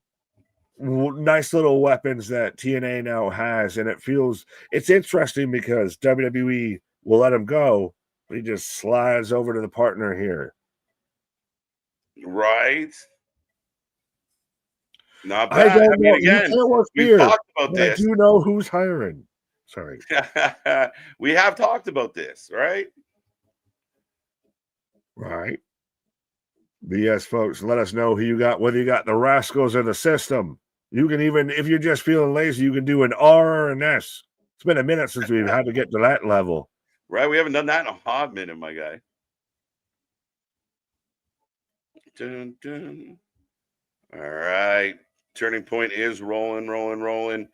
S2: nice little weapons that TNA now has. And it's interesting because WWE will let him go, but he just slides over to the partner here.
S1: Right? Not
S2: I
S1: bad.
S2: don't
S1: I mean,
S2: know.
S1: again,
S2: You can't work
S1: we've
S2: here,
S1: talked about
S2: but
S1: this.
S2: I do know who's hiring. Sorry.
S1: We have talked about this, right?
S2: Right. But yes, folks, let us know who you got, whether you got the Rascals or the system. You can even, if you're just feeling lazy, you can do an R or an S. It's been a minute since we've had to get to that level.
S1: Right? We haven't done that in a hot minute, my guy. Dun, dun. All right. Turning Point is rolling.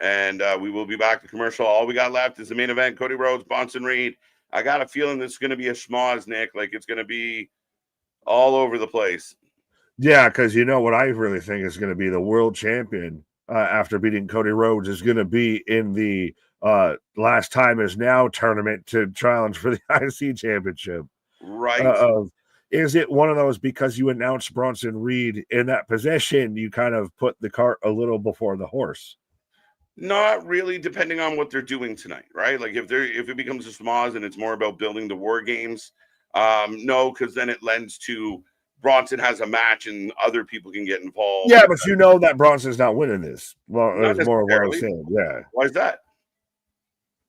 S1: And we will be back to commercial. All we got left is the main event. Cody Rhodes, Bronson Reed. I got a feeling this is going to be a schmoz, Nick. Like it's going to be all over the place.
S2: Yeah, because you know what I really think is going to be the world champion after beating Cody Rhodes is going to be in the Last Time Is Now tournament to challenge for the IC championship.
S1: Right.
S2: Is it one of those because you announced Bronson Reed in that position, you kind of put the cart a little before the horse?
S1: Not really, depending on what they're doing tonight, right? Like if it becomes a schmoz and it's more about building the war games, no, because then it lends to Bronson has a match and other people can get involved.
S2: Yeah, but you know that Bronson's not winning this. Well,
S1: Not
S2: it's more of what I'm
S1: necessarily.
S2: saying. Yeah.
S1: Why is that?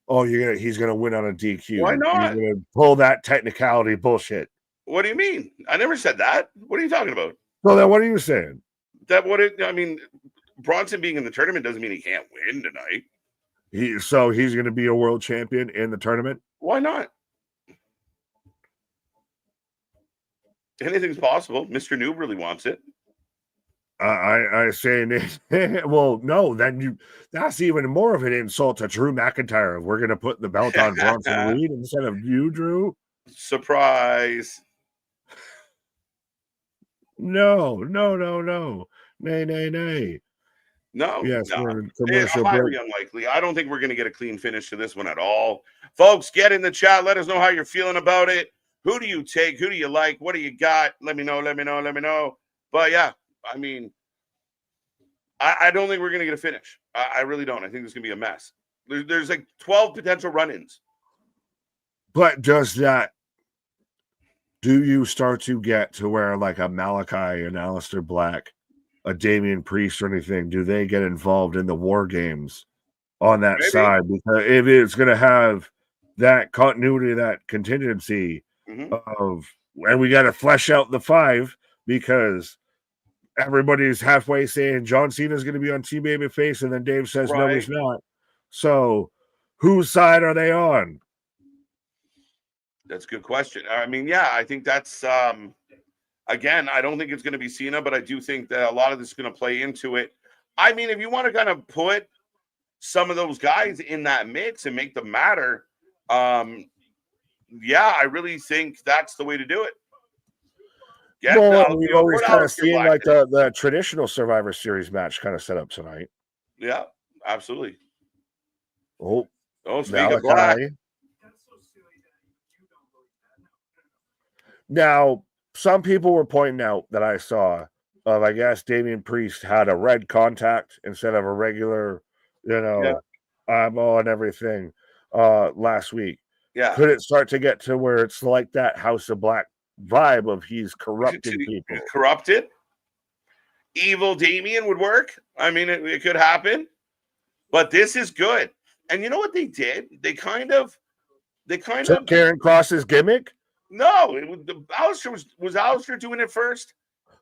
S2: Oh, he's gonna win on a DQ.
S1: Why not?
S2: You're gonna pull that technicality bullshit.
S1: What do you mean? I never said that. What are you talking about?
S2: So then what are you saying?
S1: I mean, Bronson being in the tournament doesn't mean he can't win tonight.
S2: He's gonna be a world champion in the tournament?
S1: Why not? Anything's possible. Mr. Noob really wants it.
S2: I say well, no, then that's even more of an insult to Drew McIntyre. We're gonna put the belt on Bronson Reed instead of you, Drew.
S1: Surprise.
S2: No. Nay.
S1: No.
S2: Yes,
S1: No.
S2: we're in commercial
S1: Highly
S2: break.
S1: unlikely. I don't think we're going to get a clean finish to this one at all. Folks, get in the chat. Let us know how you're feeling about it. Who do you take? Who do you like? What do you got? Let me know. But yeah, I mean, I don't think we're going to get a finish. I really don't. I think this is going to be a mess. There's like 12 potential run-ins.
S2: But do you start to get to where like a Malachi and Aleister Black, a Damian Priest or anything, do they get involved in the war games on that side? Because if it's going to have that continuity, that contingency of, and we got to flesh out the 5 because everybody's halfway saying John Cena is going to be on Team Babyface, and then Dave says no, he's not. So whose side are they on?
S1: That's a good question. I mean, yeah, I think that's again, I don't think it's going to be Cena, but I do think that a lot of this is going to play into it. I mean, if you want to kind of put some of those guys in that mix and make them matter, yeah, I really think that's the way to do it.
S2: We've always kind of seen like the traditional Survivor Series match kind of set up tonight.
S1: Yeah, absolutely.
S2: Oh,
S1: speak of Black.
S2: Now, some people were pointing out that I saw of, I guess, Damian Priest had a red contact instead of a regular, eyeball and everything last week.
S1: Yeah.
S2: Could it start to get to where it's like that House of Black vibe of he's corrupting people?
S1: Corrupted? Evil Damian would work. I mean, it could happen. But this is good. And you know what they did? They kind of
S2: Karen Cross's gimmick?
S1: No, it was Alistair was Alistair doing it first.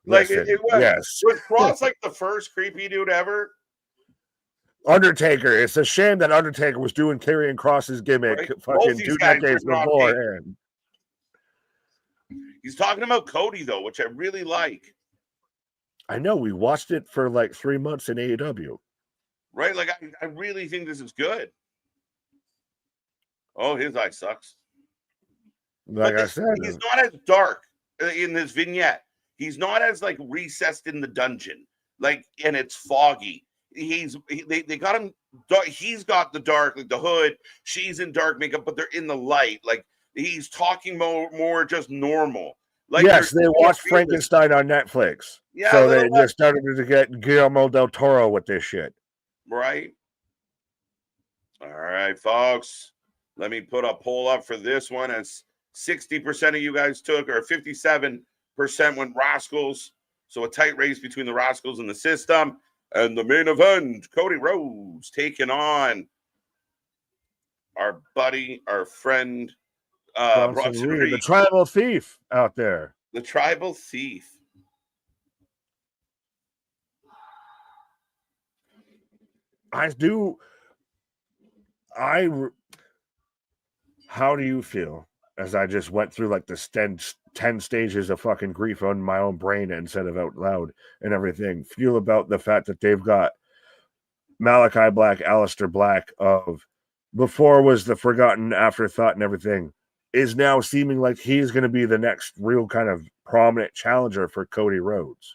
S1: Like
S2: Listen,
S1: it was.
S2: yes.
S1: Was Cross like the first creepy dude ever?
S2: Undertaker. It's a shame that Undertaker was doing Karrion Kross's gimmick
S1: Right? Both
S2: fucking
S1: these
S2: 2
S1: guys
S2: decades
S1: were not
S2: beforehand.
S1: He's talking about Cody though, which I really like.
S2: I know we watched it for like 3 months in AEW.
S1: Right? Like I really think this is good. Oh, his eye sucks.
S2: Like I said,
S1: he's not as dark in this vignette. He's not as like recessed in the dungeon, like, and it's foggy. They got him. He's got the dark, like the hood. She's in dark makeup, but they're in the light. Like he's talking more just normal. Like
S2: yes, they watched Frankenstein on Netflix.
S1: Yeah,
S2: so they just started to get Guillermo del Toro with this shit.
S1: Right. All right, folks. Let me put a poll up for this one. As 60% of you guys took, or 57% went Rascals. So a tight race between the Rascals and the System. And the main event, Cody Rhodes taking on our buddy, our friend, Bronson Reed.
S2: The tribal thief out there.
S1: The tribal thief.
S2: How do you feel as I just went through like the 10 stages of fucking grief on my own brain instead of out loud and everything? Feel about the fact that they've got Malachi Black, Aleister Black of before was the forgotten afterthought and everything, is now seeming like he's going to be the next real kind of prominent challenger for Cody Rhodes.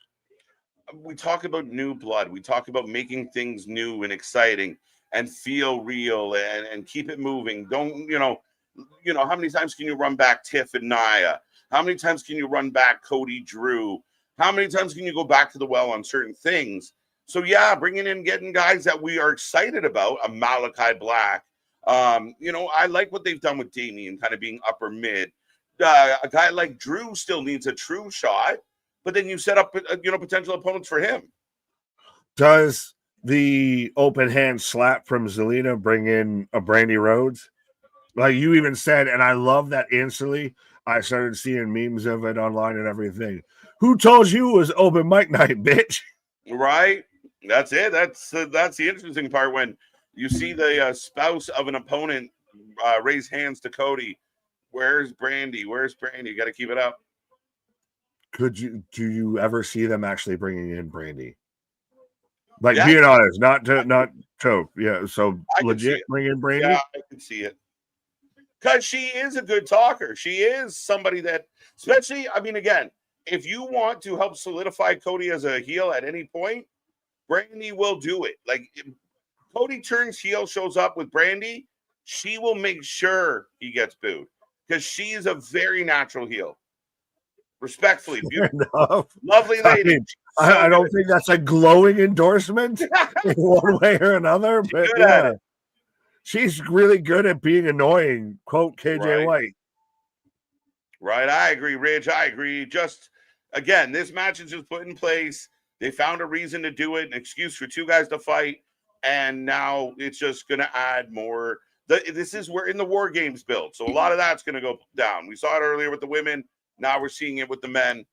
S1: We talk about new blood. We talk about making things new and exciting and feel real and keep it moving. Don't, how many times can you run back Tiff and Nia? How many times can you run back Cody Drew? How many times can you go back to the well on certain things? So yeah, bringing in, getting guys that we are excited about, a Malachi Black. I like what they've done with Damian kind of being upper mid. A guy like Drew still needs a true shot, but then you set up, potential opponents for him.
S2: Does the open hand slap from Zelina bring in a Brandy Rhodes? Like you even said, and I love that instantly. I started seeing memes of it online and everything. Who told you it was open mic night, bitch?
S1: Right. That's it. That's the interesting part when you see the spouse of an opponent raise hands to Cody. Where's Brandy? Where's Brandy? You got to keep it up.
S2: Do you ever see them actually bringing in Brandy? Like being honest, not choke. Yeah. So legit bring in Brandy.
S1: Yeah, I can see it. Because she is a good talker. She is somebody that, especially, again, if you want to help solidify Cody as a heel at any point, Brandy will do it. Like, if Cody turns heel, shows up with Brandy, she will make sure he gets booed. Because she is a very natural heel. Respectfully, beautiful, lovely lady.
S2: I don't think that's a glowing endorsement in one way or another, but yeah. She's really good at being annoying. Quote KJ White.
S1: Right. I agree, Ridge. I agree. Just, again, this match is just put in place. They found a reason to do it, an excuse for two guys to fight. And now it's just going to add more. This is where in the War Games build. So a lot of that's going to go down. We saw it earlier with the women. Now we're seeing it with the men.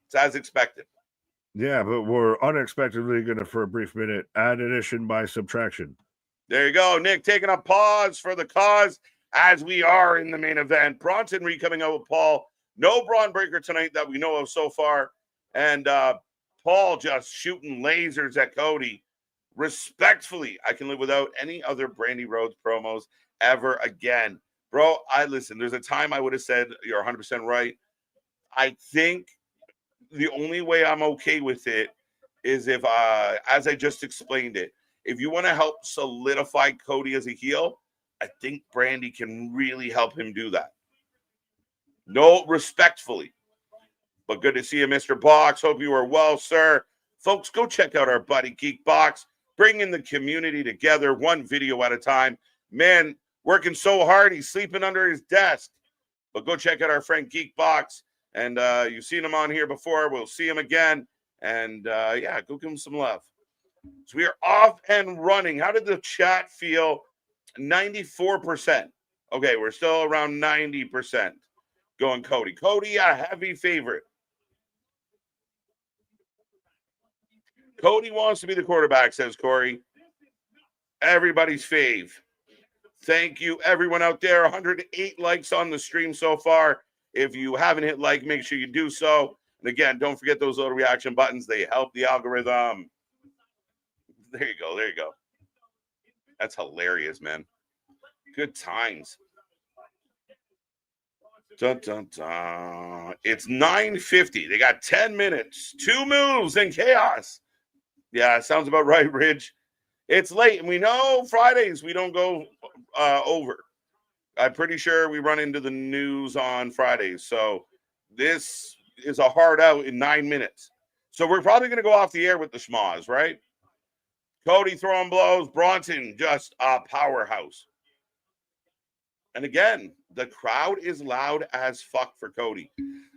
S1: It's as expected.
S2: Yeah, but we're unexpectedly going to, for a brief minute, add addition by subtraction.
S1: There you go, Nick, taking a pause for the cause as we are in the main event. Bronson Reed coming out with Paul. No Braun Breaker tonight that we know of so far. And Paul just shooting lasers at Cody. Respectfully, I can live without any other Brandy Rhodes promos ever again. Bro, listen, there's a time I would have said you're 100% right. I think the only way I'm okay with it is if, as I just explained it, if you want to help solidify Cody as a heel, I think Brandy can really help him do that. No, respectfully. But good to see you, Mr. Box. Hope you are well, sir. Folks, go check out our buddy Geek Box. Bringing the community together one video at a time. Man, working so hard, he's sleeping under his desk. But go check out our friend Geek Box. And you've seen him on here before. We'll see him again. And, go give him some love. So we are off and running. How did the chat feel? 94%. Okay, we're still around 90%. going Cody. Cody, a heavy favorite. Cody wants to be the quarterback, says Corey. Everybody's fave. Thank you, everyone out there. 108 likes on the stream so far. If you haven't hit like, make sure you do so. And again, don't forget those little reaction buttons. They help the algorithm. There you go. There you go. That's hilarious, man. Good times. Dun, dun, dun. It's 9:50. They got 10 minutes. 2 moves and chaos. Yeah, sounds about right, Ridge. It's late, and we know Fridays we don't go over. I'm pretty sure we run into the news on Fridays. So this is a hard out in 9 minutes. So we're probably going to go off the air with the schmoz, right? Cody throwing blows. Bronson just a powerhouse. And again, the crowd is loud as fuck for Cody.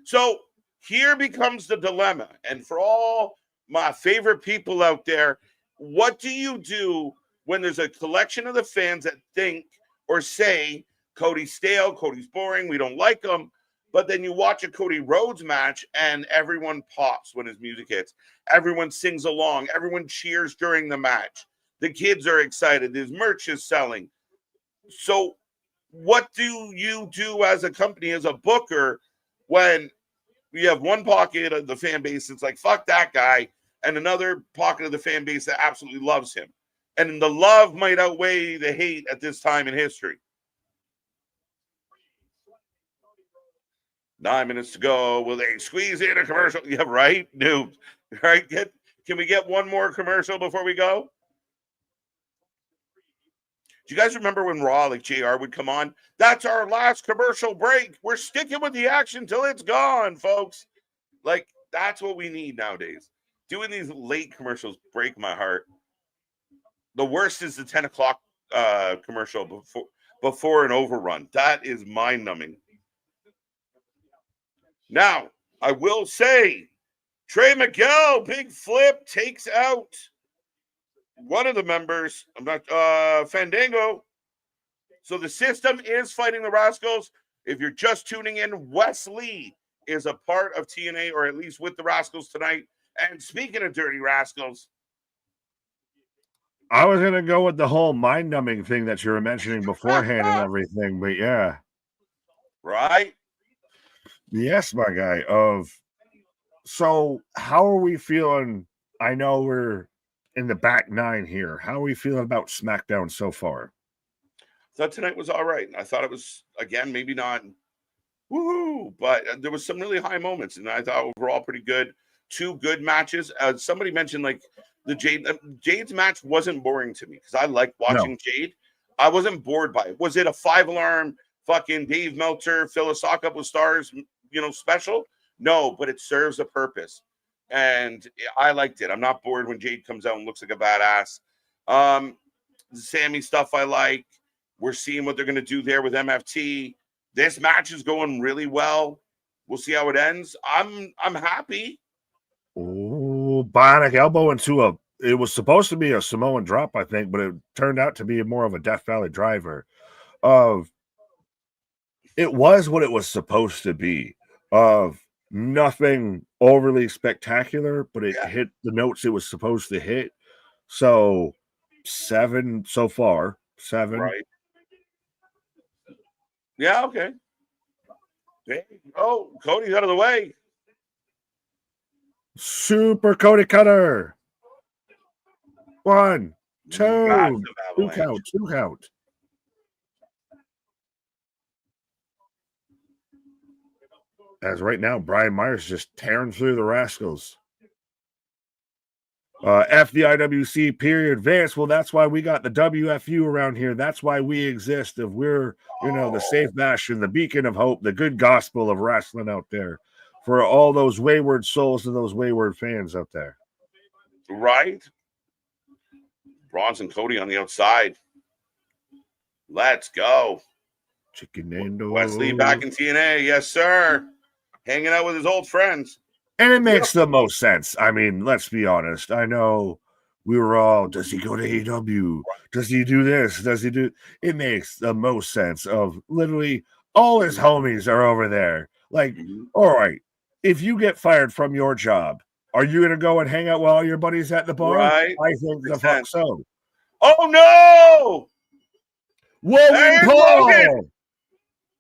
S1: So here becomes the dilemma. And for all my favorite people out there, what do you do when there's a collection of the fans that think or say Cody's stale, Cody's boring, we don't like him, but then you watch a Cody Rhodes match and everyone pops when his music hits. Everyone sings along. Everyone cheers during the match. The kids are excited. His merch is selling. So what do you do as a company, as a booker, when you have one pocket of the fan base that's like, fuck that guy, and another pocket of the fan base that absolutely loves him? And the love might outweigh the hate at this time in history. 9 minutes to go. Will they squeeze in a commercial? Yeah, right? No. Right? Can we get one more commercial before we go? Do you guys remember when Raw, like JR would come on? That's our last commercial break. We're sticking with the action till it's gone, folks. Like, that's what we need nowadays. Doing these late commercials break my heart. The worst is the 10 o'clock commercial before an overrun. That is mind-numbing. Now, I will say, Trey Miguel, big flip, takes out one of the members. I'm not Fandango. So the system is fighting the Rascals. If you're just tuning in, Wesley is a part of TNA, or at least with the Rascals tonight. And speaking of dirty Rascals,
S2: I was gonna go with the whole mind-numbing thing that you were mentioning beforehand and everything, but yeah.
S1: Right?
S2: Yes, my guy. So how are we feeling? I know we're in the back nine here. How are we feeling about SmackDown so far?
S1: I thought tonight was all right. I thought it was, again, maybe not woohoo, but there was some really high moments, and I thought overall pretty good. 2 good matches. Somebody mentioned like the Jade's match wasn't boring to me because I like watching Jade. I wasn't bored by it. Was it a 5-alarm fucking Dave Meltzer fill a sock up with stars, special? No, but it serves a purpose, and I liked it. I'm not bored when Jade comes out and looks like a badass. The Sammy stuff I like. We're seeing what they're going to do there with MFT. This match is going really well. We'll see how it ends. I'm happy.
S2: Oh, bionic elbow into it was supposed to be a Samoan drop, I think, but it turned out to be more of a Death Valley driver. It was what it was supposed to be. Nothing overly spectacular, but it hit the notes it was supposed to hit. So 7 so far. 7.
S1: Right. Yeah, okay. Oh, Cody's out of the way.
S2: Super Cody Cutter. 1, 2. 2 count. 2 count. As right now, Brian Myers just tearing through the Rascals. F the IWC period. Vance, well, that's why we got the WFU around here. That's why we exist. If we're, the safe bastion, the beacon of hope, the good gospel of wrestling out there for all those wayward souls and those wayward fans out there.
S1: Right? Bronson Cody on the outside. Let's go.
S2: Chicken Nando.
S1: Wesley back in TNA. Yes, sir. Hanging out with his old friends.
S2: And it makes the most sense. I mean, let's be honest. I know we were all, does he go to AEW? Does he do this? Does he do? It makes the most sense of literally all his homies are over there. Like, all right, if you get fired from your job, are you going to go and hang out with all your buddies at the bar?
S1: Right.
S2: I think the fuck so.
S1: Oh, no!
S2: Logan
S1: Hey,
S2: Paul
S1: Logan!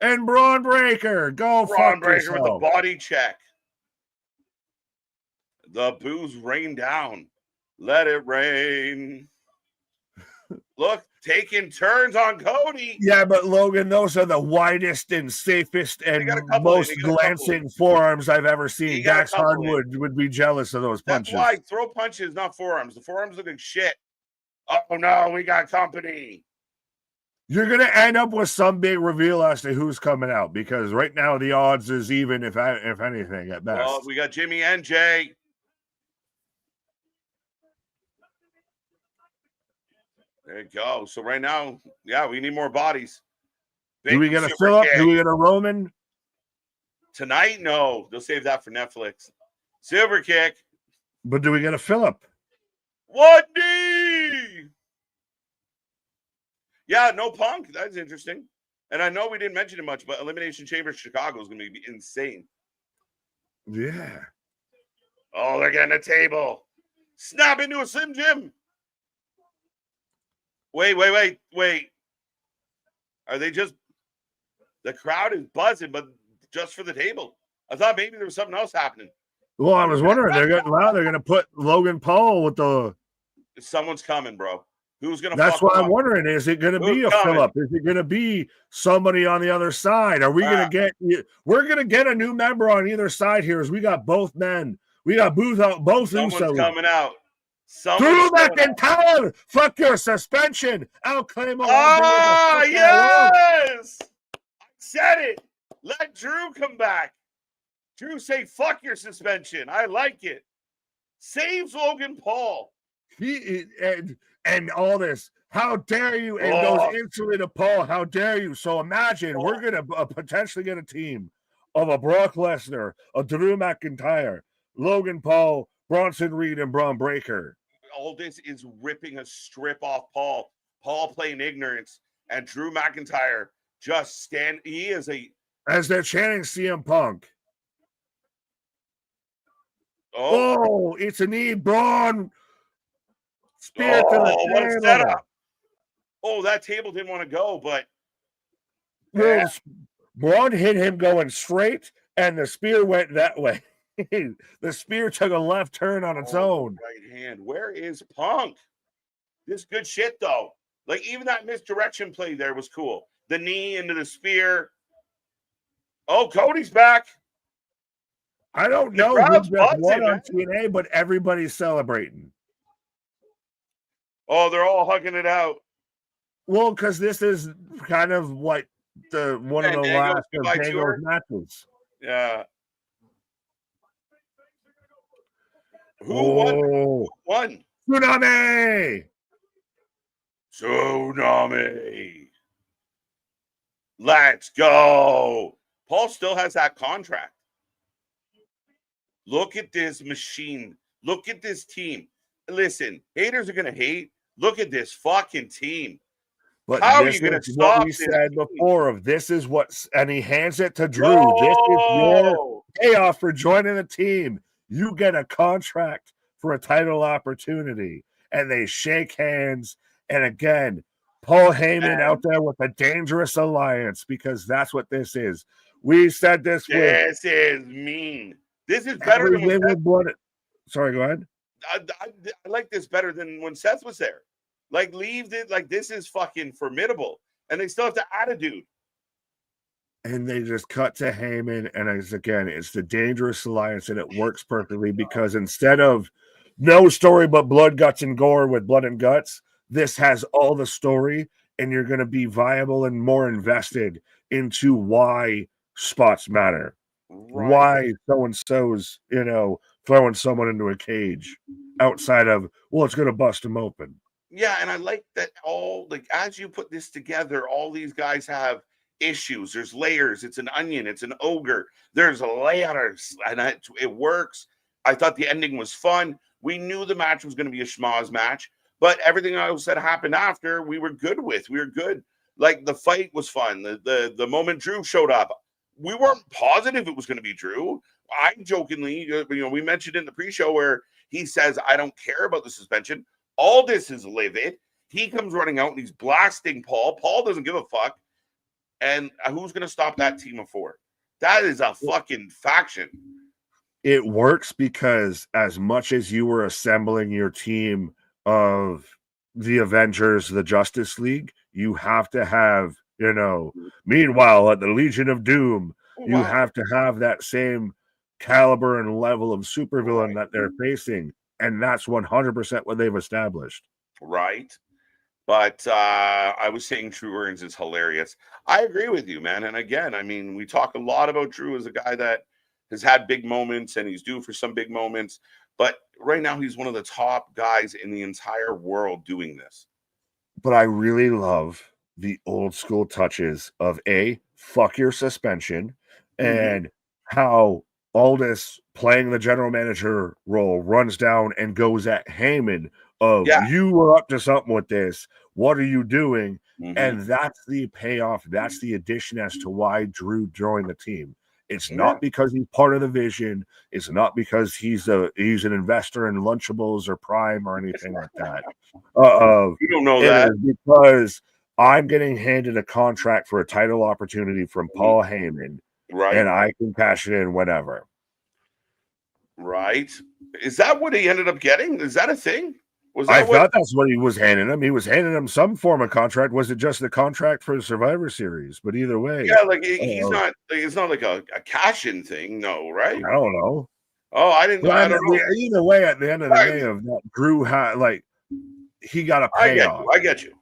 S2: and Braun Breaker. Go
S1: Braun
S2: fuck
S1: Breaker with a
S2: yourself.
S1: body check. The boos rain down. Let it rain. Look, taking turns on Cody.
S2: Yeah, but Logan, those are the widest and safest and most glancing forearms I've ever seen. Dax Hardwood would be jealous of those punches.
S1: That's why throw punches, not forearms. The forearms look like shit. Oh no, we got company.
S2: You're gonna end up with some big reveal as to who's coming out, because right now the odds is even, if anything, at best.
S1: Well, we got Jimmy and Jey. There you go. So right now, yeah, we need more bodies.
S2: Do we get a Phillip? Do we get a Roman?
S1: Tonight? No. They'll save that for Netflix. Silver kick.
S2: But do we get a Phillip?
S1: What knee? Yeah, no Punk. That's interesting. And I know we didn't mention it much, but Elimination Chamber Chicago is going to be insane.
S2: Yeah.
S1: Oh, they're getting a table. Snap into a Slim Jim. Wait. Are they just... The crowd is buzzing, but just for the table. I thought maybe there was something else happening.
S2: Well, I was wondering, they're going to put Logan Paul with the...
S1: Someone's coming, bro. Who's going to...
S2: That's what I'm wondering. Is it going to be a Phillip? Is it going to be somebody on the other side? Are we going to get... We're going to get a new member on either side here, as we got both men. We got both
S1: Someone's
S2: Usos
S1: coming out.
S2: Drew McIntyre! Fuck your suspension! I'll claim all.
S1: Ah, yes! I said it. Let Drew come back. Drew say, fuck your suspension. I like it. Saves Logan Paul.
S2: And all this. How dare you? And goes instantly to Paul. How dare you? So imagine we're going to potentially get a team of a Brock Lesnar, a Drew McIntyre, Logan Paul, Bronson Reed, and Braun Breaker.
S1: All this is ripping a strip off Paul. Paul playing ignorance, and Drew McIntyre just stand. He is a...
S2: As they're chanting CM Punk.
S1: Oh,
S2: it's a knee, Braun. Spear to the
S1: what a setup. Oh, that table didn't want to go, but...
S2: Yeah. Braun hit him going straight, and the spear went that way. The spear took a left turn on its own.
S1: Right hand. Where is Punk? This good shit, though. Like, even that misdirection play there was cool. The knee into the spear. Oh, Cody's back.
S2: I don't know who's just won on TNA, but everybody's celebrating.
S1: Oh, they're all hugging it out.
S2: Well, because this is kind of what one of the last of Dango's matches.
S1: Yeah. Who won?
S2: Tsunami!
S1: Let's go. Paul still has that contract. Look at this machine. Look at this team. Listen, haters are going to hate. Look at this fucking team.
S2: But how are you going to stop what we said before of this is what, and he hands it to Drew. This is your payoff for joining the team. You get a contract for a title opportunity. And they shake hands. And again, Paul Heyman out there with a dangerous alliance, because that's what this is. We said this.
S1: This is mean. This is better than when
S2: Blood. Sorry, go ahead.
S1: I like this better than when Seth was there. Like, leave it. Like, this is fucking formidable. And they still have the attitude.
S2: And they just cut to Heyman, and it's the dangerous alliance, and it works perfectly, because instead of no story but blood, guts, and gore with blood and guts, this has all the story, and you're going to be viable and more invested into why spots matter, why so-and-so's, throwing someone into a cage outside of, well, it's going to bust them open.
S1: Yeah, and I like that as you put this together, all these guys have issues. There's layers. It's an onion. It's an ogre. There's layers, and it works. I thought the ending was fun. We knew the match was going to be a schmoz match, but everything else that happened after, we were good with. We were good. Like, the fight was fun. The moment Drew showed up, we weren't positive it was going to be Drew. I jokingly, we mentioned in the pre-show where he says, I don't care about the suspension. Aldis is livid. He comes running out and he's blasting Paul. Paul doesn't give a fuck. And who's going to stop that team of 4? That is a fucking faction.
S2: It works because as much as you were assembling your team of the Avengers, the Justice League, you have to have, meanwhile, at the Legion of Doom, you have to have that same caliber and level of supervillain that they're facing. And that's 100% what they've established.
S1: Right. But I was saying Drew Earns is hilarious. I agree with you, man. And again, I mean, we talk a lot about Drew as a guy that has had big moments and he's due for some big moments. But right now, he's one of the top guys in the entire world doing this.
S2: But I really love the old school touches of fuck your suspension, and how Aldis, playing the general manager role, runs down and goes at Heyman of, you were up to something with this. What are you doing? And that's the payoff. That's the addition as to why Drew joined the team. It's not because he's part of the vision. It's not because he's an investor in Lunchables or Prime or anything like that.
S1: You don't know that.
S2: Because I'm getting handed a contract for a title opportunity from Paul Heyman, and I can cash it in whenever.
S1: Right? Is that what he ended up getting? Is that a thing?
S2: I thought that's what he was handing him. He was handing him some form of contract. Was it just the contract for the Survivor Series? But either way,
S1: like he's not. It's not like a cash-in thing, no, right?
S2: I don't know.
S1: Oh, I didn't. I don't know.
S2: Either way, at the end of the day, of that, Drew had he got a payoff.
S1: I get you.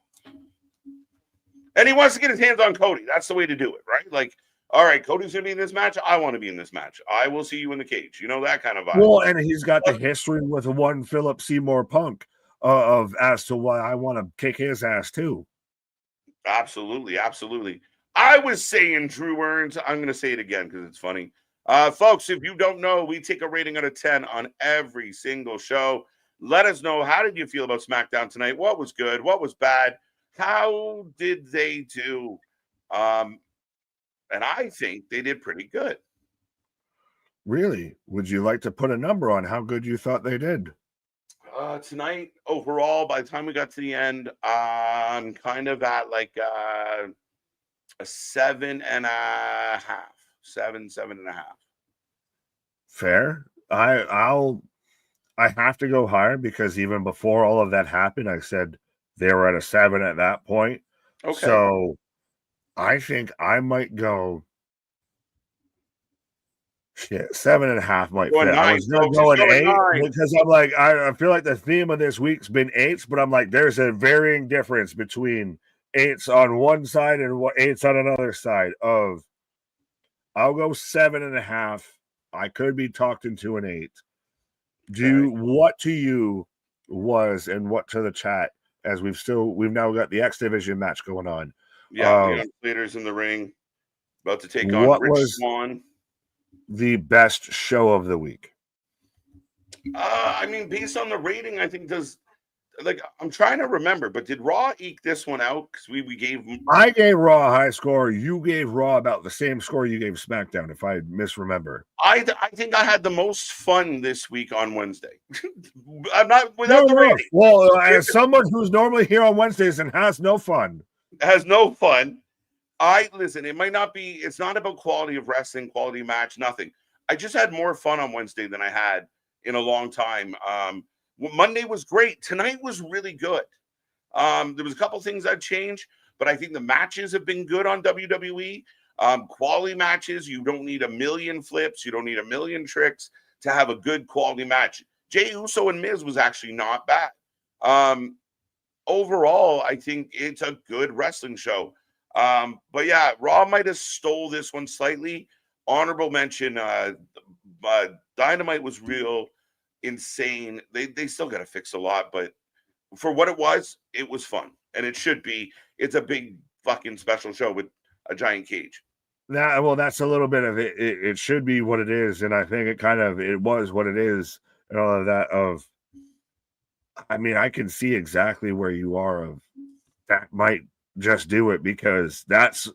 S1: And he wants to get his hands on Cody. That's the way to do it, right? Like, all right, Cody's going to be in this match. I want to be in this match. I will see you in the cage. That kind of vibe.
S2: Well, and he's got the history with one Philip Seymour Punk. As to why I want to kick his ass too.
S1: Absolutely. I was saying Drew Earns. I'm going to say it again because it's funny. Folks, if you don't know, we take a rating out of 10 on every single show. Let us know, how did you feel about SmackDown tonight? What was good? What was bad? How did they do? And I think they did pretty good.
S2: Really? Would you like to put a number on how good you thought they did?
S1: Tonight, overall, by the time we got to the end, I'm kind of at like a 7.5. 7.5.
S2: Fair. I have to go higher because even before all of that happened, I said they were at a 7 at that point.
S1: Okay.
S2: So I think I might go 7.5 might fit. I was going 8 because I'm like, I feel like the theme of this week's been 8s, but I'm like, there's a varying difference between 8s on one side and 8s on another side. I'll go 7.5. I could be talked into an 8. What to you was, and what to the chat, as we've now got the X Division match going on.
S1: Yeah, the leaders in the ring about to take on Rich Swann.
S2: The best show of the week?
S1: I mean, based on the rating, I think I'm trying to remember, but did Raw eke this one out? Because we gave.
S2: I gave Raw a high score. You gave Raw about the same score you gave SmackDown, if I misremember.
S1: I think I had the most fun this week on Wednesday. I'm not without the rating.
S2: Well, as someone who's normally here on Wednesdays and has no fun.
S1: Listen, it might not be, it's not about quality of wrestling, quality match, nothing. I just had more fun on Wednesday than I had in a long time. Monday was great. Tonight was really good. There was a couple things I'd change, but I think the matches have been good on WWE. Quality matches. You don't need a million flips. You don't need a million tricks to have a good quality match. Jey Uso and Miz was actually not bad. Overall, I think it's a good wrestling show. But yeah, Raw might have stole this one slightly. Honorable mention, Dynamite was real insane. They still got to fix a lot, but for what it was fun. And it should be. It's a big fucking special show with a giant cage.
S2: That's a little bit of it. It should be what it is, and I think it was what it is, and all of that. I mean, I can see exactly where you are. That might just do it, because that's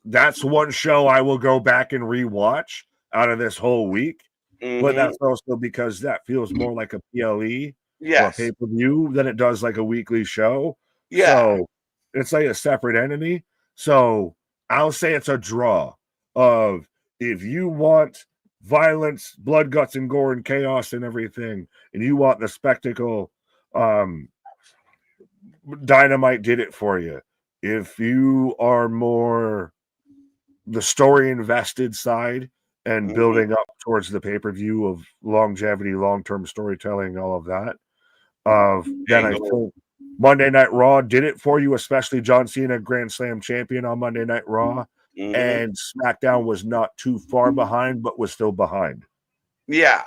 S2: one show I will go back and rewatch out of this whole week. But that's also because that feels more like a PLE or a pay-per-view than it does like a weekly show.
S1: Yeah.
S2: So it's like a separate entity. So I'll say it's a draw of, if you want violence, blood, guts, and gore and chaos and everything, and you want the spectacle, Dynamite did it for you. If you are more the story invested side and building up towards the pay-per-view of longevity, long-term storytelling, all of that, then I think Monday Night Raw did it for you, especially John Cena, Grand Slam champion on Monday Night Raw. And SmackDown was not too far behind, but was still behind.
S1: Yeah.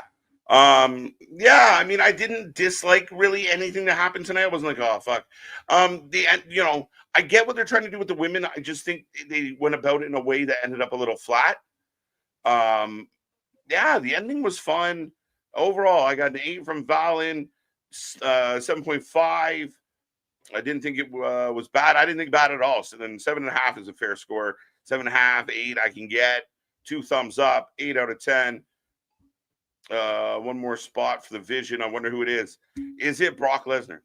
S1: Yeah, I mean, I didn't dislike really anything that happened tonight. I wasn't like, oh fuck. I get what they're trying to do with the women. I just think they went about it in a way that ended up a little flat. Yeah, the ending was fun. Overall, I got an 8 from Valen, 7.5. I didn't think it was bad. I didn't think bad at all. So then 7.5 is a fair score. 7.5, 8 I can get. 2 thumbs up, 8 out of 10. One more spot for the Vision. I wonder who it is. Is it Brock Lesnar?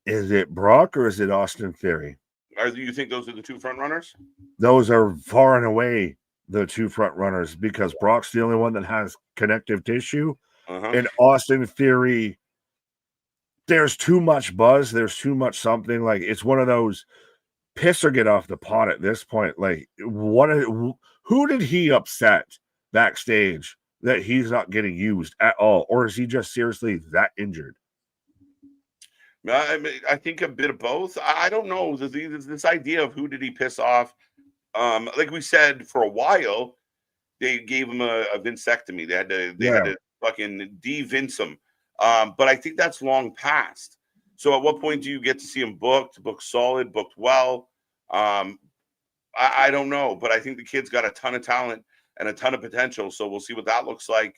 S2: Is it Brock or is it Austin Theory?
S1: Do you think those are the 2 front runners?
S2: Those are far and away the 2 front runners, because Brock's the only one that has connective tissue. And Austin Theory, there's too much buzz. There's too much something. Like, it's one of those piss or get off the pot at this point. Like, who did he upset backstage that he's not getting used at all? Or is he just seriously that injured?
S1: I think a bit of both. I don't know. This idea of who did he piss off? Like we said, for a while, they gave him a Vincectomy. They had to fucking de-Vince him. But I think that's long past. So at what point do you get to see him booked solid, booked well? I don't know, but I think the kid's got a ton of talent and a ton of potential. So we'll see what that looks like.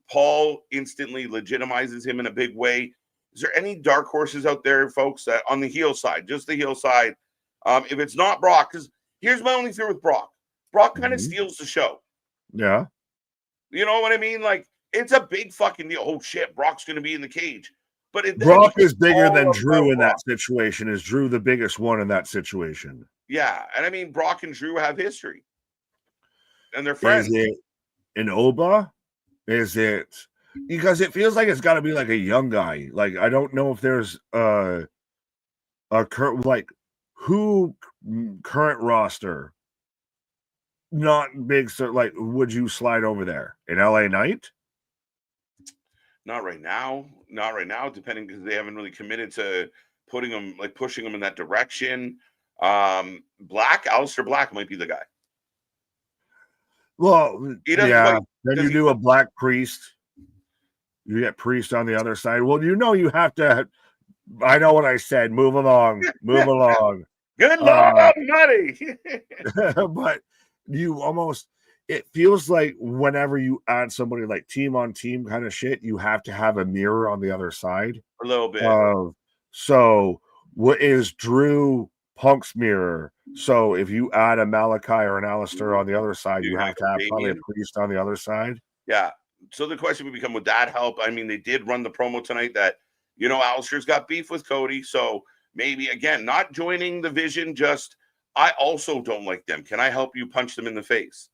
S1: Paul instantly legitimizes him in a big way. Is there any dark horses out there, folks, that on the heel side, just the heel side? If it's not Brock, because here's my only fear with Brock. Brock kind of steals the show.
S2: Yeah.
S1: You know what I mean? Like, it's a big fucking deal. Oh, shit, Brock's going to be in the cage. But
S2: Brock is bigger than Drew in that situation. Is Drew the biggest one in that situation?
S1: Yeah. And I mean, Brock and Drew have history. And they're friends.
S2: Is it an Oba? Is it... Because it feels like it's got to be like a young guy. Like, I don't know if there's a current, like, who current roster, not big, so like, would you slide over there? In LA Knight?
S1: Not right now. Not right now, depending, because they haven't really committed to pushing them in that direction. Aleister Black might be the guy.
S2: Well, yeah. Then you do a Black Priest. You get Priest on the other side. Well, you have to. I know what I said. Move along. Move along.
S1: Good Lord, nutty.
S2: But you almost. It feels like whenever you add somebody like team on team kind of shit, you have to have a mirror on the other side.
S1: A little bit.
S2: So what is Drew Punk's mirror? So if you add a Malachi or an Alistair on the other side, you have to have probably a Priest on the other side.
S1: Yeah. So the question would become, would that help? I mean, they did run the promo tonight that, Alistair's got beef with Cody. So maybe, again, not joining the Vision, just, I also don't like them. Can I help you punch them in the face?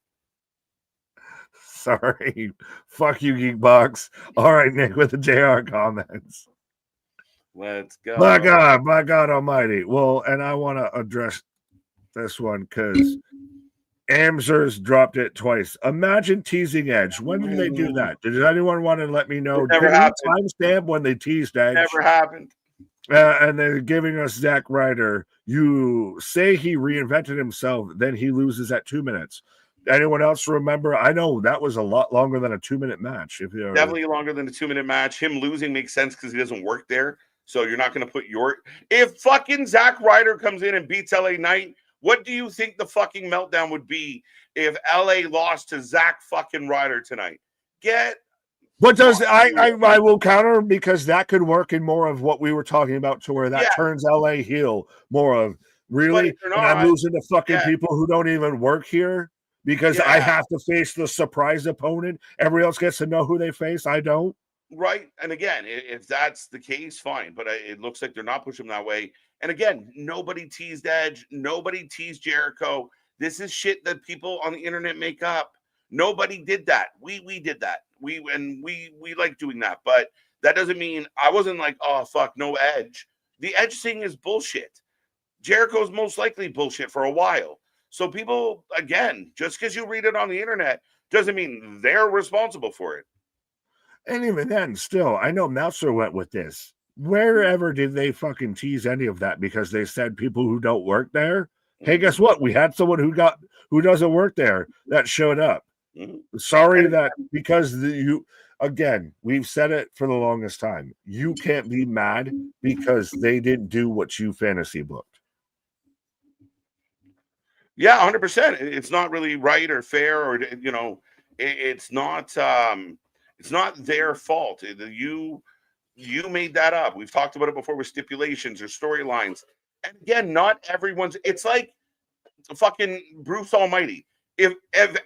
S2: Sorry. Fuck you, Geekbox. All right, Nick, with the JR comments.
S1: Let's go.
S2: My God almighty. Well, and I want to address this one because Amzers dropped it twice. Imagine teasing Edge. When did they do that? Did anyone want to let me know?
S1: Never happened.
S2: Timestamp when they teased Edge.
S1: Never happened.
S2: And they're giving us Zack Ryder. You say he reinvented himself, then he loses at 2 minutes. Anyone else remember? I know that was a lot longer than a 2-minute match.
S1: Definitely longer than a 2-minute match. Him losing makes sense because he doesn't work there. So you're not going to put if fucking Zack Ryder comes in and beats LA Knight, what do you think the fucking meltdown would be if LA lost to Zack fucking Ryder tonight?
S2: I will counter, because that could work in more of what we were talking about, to where that turns LA heel more of Really?
S1: they're
S2: And I'm
S1: not.
S2: losing to fucking
S1: Yeah.
S2: people who don't even work here because I
S1: Yeah.
S2: have to face the surprise opponent. Everybody else gets to know who they face. I don't.
S1: Right. And again, if that's the case, fine. But it looks like they're not pushing that way. And again, nobody teased Edge. Nobody teased Jericho. This is shit that people on the internet make up. Nobody did that. We did that. We like doing that. But that doesn't mean I wasn't like, oh fuck, no Edge. The Edge thing is bullshit. Jericho's most likely bullshit for a while. So people, again, just because you read it on the internet doesn't mean they're responsible for it.
S2: And even then, still, I know Meltzer went with this. Wherever did they fucking tease any of that? Because they said people who don't work there. Hey, guess what? We had someone who doesn't work there that showed up.
S1: Mm-hmm.
S2: Sorry that because again, we've said it for the longest time. You can't be mad because they didn't do what you fantasy booked.
S1: Yeah, 100%. It's not really right or fair, or it's not their fault. You made that up. We've talked about it before with stipulations or storylines. And again, not everyone's. It's like fucking Bruce Almighty. If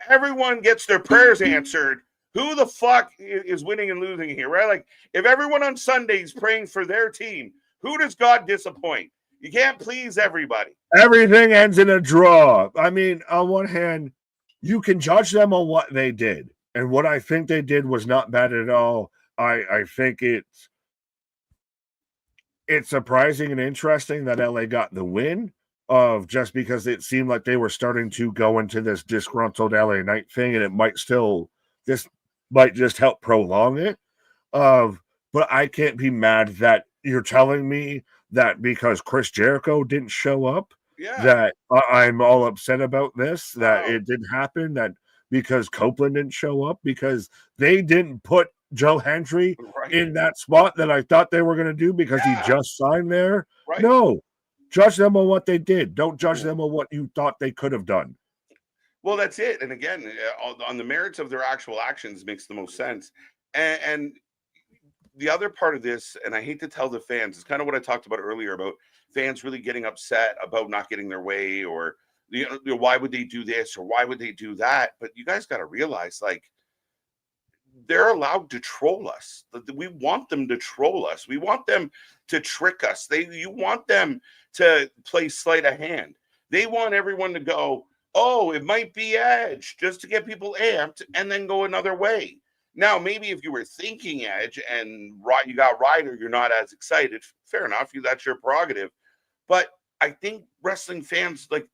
S1: everyone gets their prayers answered, who the fuck is winning and losing here, right? Like if everyone on Sundays praying for their team, who does God disappoint? You can't please everybody.
S2: Everything ends in a draw. I mean, on one hand, you can judge them on what they did. And what I think they did was not bad at all. I think it's surprising and interesting that LA got the win of just because it seemed like they were starting to go into this disgruntled LA Knight thing, and this might just help prolong it. But I can't be mad that you're telling me that because Chris Jericho didn't show up, that I'm all upset about this, that it didn't happen, that because Copeland didn't show up, because they didn't put Joe Hendry in that spot that I thought they were going to do because he just signed there.
S1: Right.
S2: No, judge them on what they did. Don't judge them on what you thought they could have done.
S1: Well, that's it. And again, on the merits of their actual actions makes the most sense. And the other part of this, and I hate to tell the fans, it's kind of what I talked about earlier about fans really getting upset about not getting their way, or why would they do this or why would they do that? But you guys got to realize, like, they're allowed to troll us. We want them to troll us. We want them to trick us. You want them to play sleight of hand. They want everyone to go, oh, it might be Edge, just to get people amped and then go another way. Now, maybe if you were thinking Edge and you got Ryder, you're not as excited. Fair enough. That's your prerogative. But I think wrestling fans, like,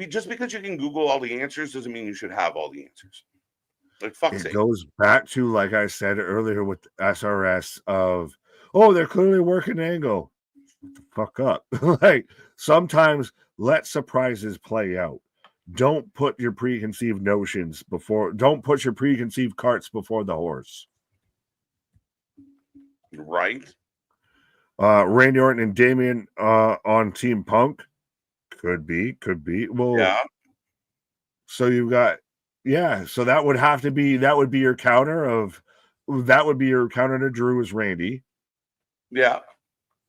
S1: just because you can Google all the answers doesn't mean you should have all the answers. Like, fuck's sake.
S2: It goes back to, like I said earlier with SRS of, oh, they're clearly working angle. Shut the fuck up. Like, sometimes let surprises play out. Don't put your preconceived notions don't put your preconceived carts before the horse.
S1: Right.
S2: Randy Orton and Damian on Team Punk. Could be. Well,
S1: yeah.
S2: So you've got, so that would be your counter to Drew is Randy.
S1: Yeah.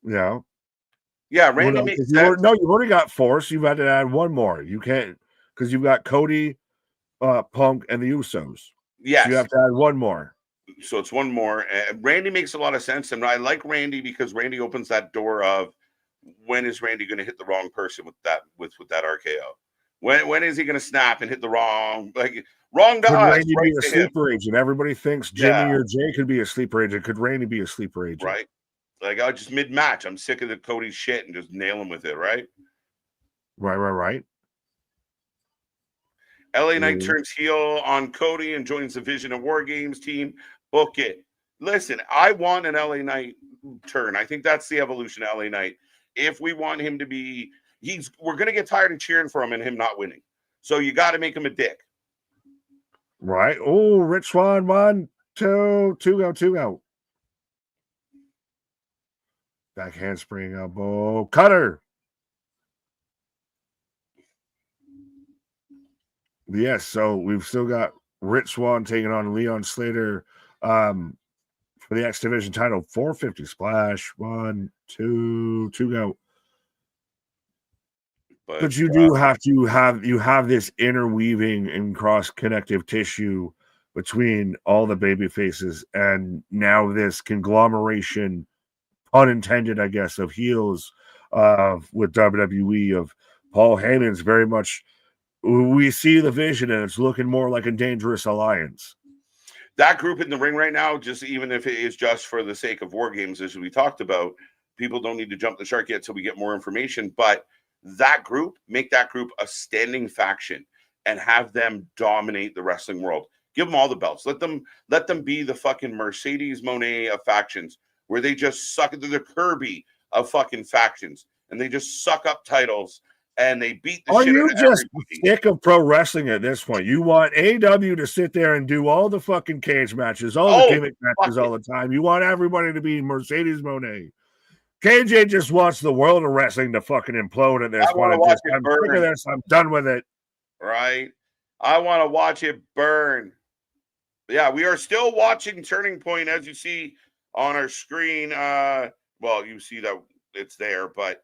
S2: Yeah.
S1: Yeah, Randy makes sense.
S2: No, you've already got Force. You've had to add one more. You can't, because you've got Cody, Punk, and the Usos.
S1: Yes.
S2: So you have to add one more.
S1: So it's one more. Randy makes a lot of sense. And I like Randy because Randy opens that door of, when is Randy going to hit the wrong person with that RKO? When is he going to snap and hit the wrong guy?
S2: Could Randy be a sleeper agent? Everybody thinks Jimmy or Jay could be a sleeper agent. Could Randy be a sleeper agent?
S1: Right. Like, I just mid-match, I'm sick of the Cody shit and just nail him with it, right?
S2: Right.
S1: LA Knight turns heel on Cody and joins the Vision of War Games team. Book it. Listen, I want an LA Knight turn. I think that's the evolution of LA Knight. If we want him to be, we're going to get tired of cheering for him and him not winning. So you got to make him a dick.
S2: Right. Oh, Rich Swann, 1, 2 go. Back handspring elbow. Cutter. Yes, so we've still got Rich Swann taking on Leon Slater for the X Division title. 450 splash. 1, 2 go. But you do have to have this interweaving and cross connective tissue between all the baby faces, and now this conglomeration, unintended, I guess, of heels with WWE of Paul Heyman's very much. We see the vision, and it's looking more like a dangerous alliance.
S1: That group in the ring right now, just even if it is just for the sake of war games, as we talked about, people don't need to jump the shark yet till we get more information. But that group, make that group a standing faction and have them dominate the wrestling world. Give them all the belts. Let them be the fucking Mercedes Moné of factions, where they just suck into the Kirby of fucking factions, and they just suck up titles and they beat the shit out of everybody. Are you just
S2: sick of pro wrestling at this point? You want AW to sit there and do all the fucking cage matches, all the gimmick matches all the time. You want everybody to be Mercedes Moné. KJ just wants the world of wrestling to fucking implode at this point. I'm sick of this. I'm done with it.
S1: Right? I want to watch it burn. Yeah, we are still watching Turning Point, as you see on our screen. Well, you see that it's there, but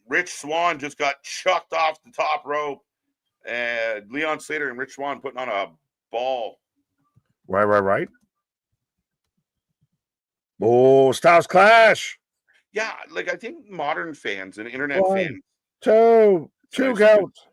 S1: Rich Swann just got chucked off the top rope. And Leon Slater and Rich Swann putting on a ball.
S2: Right. Oh, Styles Clash.
S1: Yeah, like I think modern fans and internet fans.
S2: Two counts.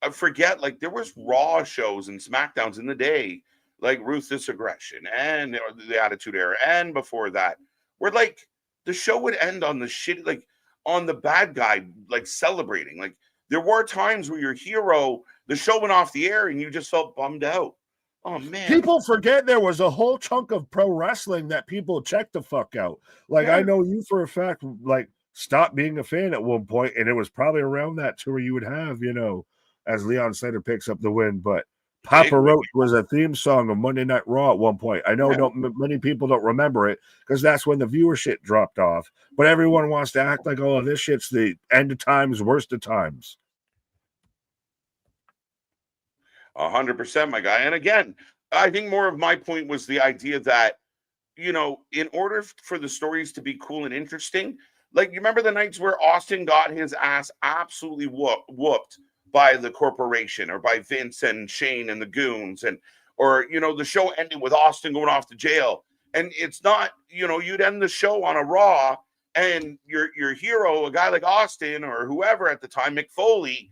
S1: I forget, like there was Raw shows and SmackDowns in the day, like Ruthless Aggression and the Attitude Era, and before that, where like the show would end on the shit, like on the bad guy, like celebrating. Like there were times where your hero, the show went off the air and you just felt bummed out. Oh man,
S2: people forget there was a whole chunk of pro wrestling that people checked the fuck out. Like I know you for a fact, like stopped being a fan at one point, and it was probably around that tour you would have, as Leon Slater picks up the win. But Papa Roach was a theme song of Monday Night Raw at one point. I know many people don't remember it because that's when the viewership dropped off. But everyone wants to act like, oh, this shit's the end of times, worst of times.
S1: 100%, my guy. And again, I think more of my point was the idea that, in order for the stories to be cool and interesting, like you remember the nights where Austin got his ass absolutely whooped by the corporation or by Vince and Shane and the goons, or the show ended with Austin going off to jail. And it's not, you'd end the show on a Raw and your hero, a guy like Austin or whoever at the time, Mick Foley,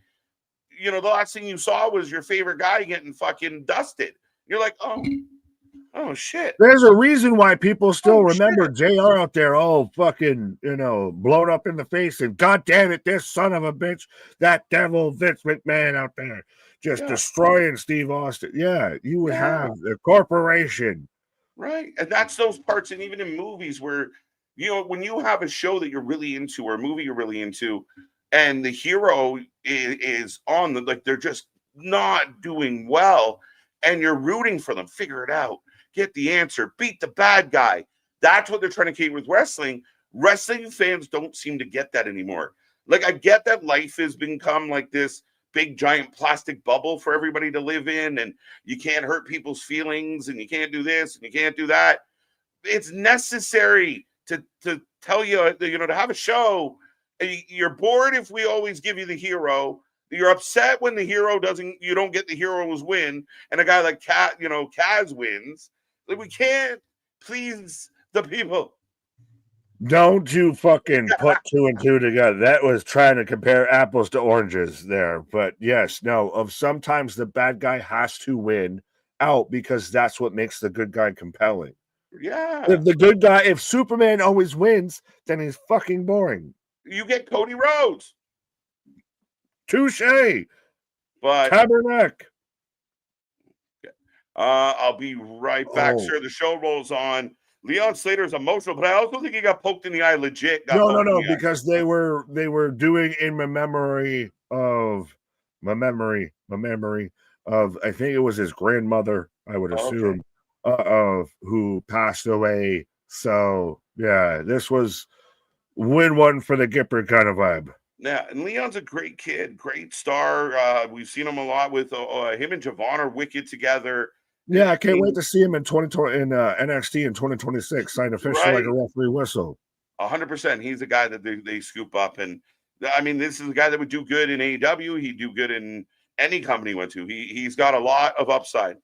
S1: the last thing you saw was your favorite guy getting fucking dusted. You're like, oh shit.
S2: There's a reason why people still remember JR out there, fucking, blown up in the face, and God damn it, this son of a bitch, that devil Vince McMahon out there just destroying Steve Austin. Yeah, you would have the corporation.
S1: Right. And that's those parts, and even in movies where, when you have a show that you're really into or a movie you're really into, and the hero is on they're just not doing well, and you're rooting for them, figure it out, get the answer, beat the bad guy. That's what they're trying to create with wrestling. Wrestling fans don't seem to get that anymore. Like, I get that life has become like this big, giant plastic bubble for everybody to live in, and you can't hurt people's feelings, and you can't do this, and you can't do that. It's necessary to tell you, to have a show. You're bored if we always give you the hero. You're upset when the hero you don't get the hero's win, and a guy like Kaz wins. Like, we can't please the people.
S2: Don't you fucking put two and two together. That was trying to compare apples to oranges there. But yes, no, sometimes the bad guy has to win out because that's what makes the good guy compelling.
S1: Yeah.
S2: If Superman always wins, then he's fucking boring.
S1: You get Cody Rhodes.
S2: Touche.
S1: But
S2: Tabernacle.
S1: I'll be right back, sir. The show rolls on. Leon Slater's emotional, but I also think he got poked in the eye legit.
S2: No, because they were doing in my memory of I think it was his grandmother, I would assume, who passed away. So yeah, this was win one for the Gipper kind of vibe.
S1: Yeah, and Leon's a great kid, great star. We've seen him a lot with him and Javon are wicked together.
S2: Yeah, I can't wait to see him in NXT in 2026. Signed official like a referee whistle.
S1: 100%. He's a guy that they scoop up, and I mean, this is a guy that would do good in AEW. He'd do good in any company he went to. He's got a lot of upside.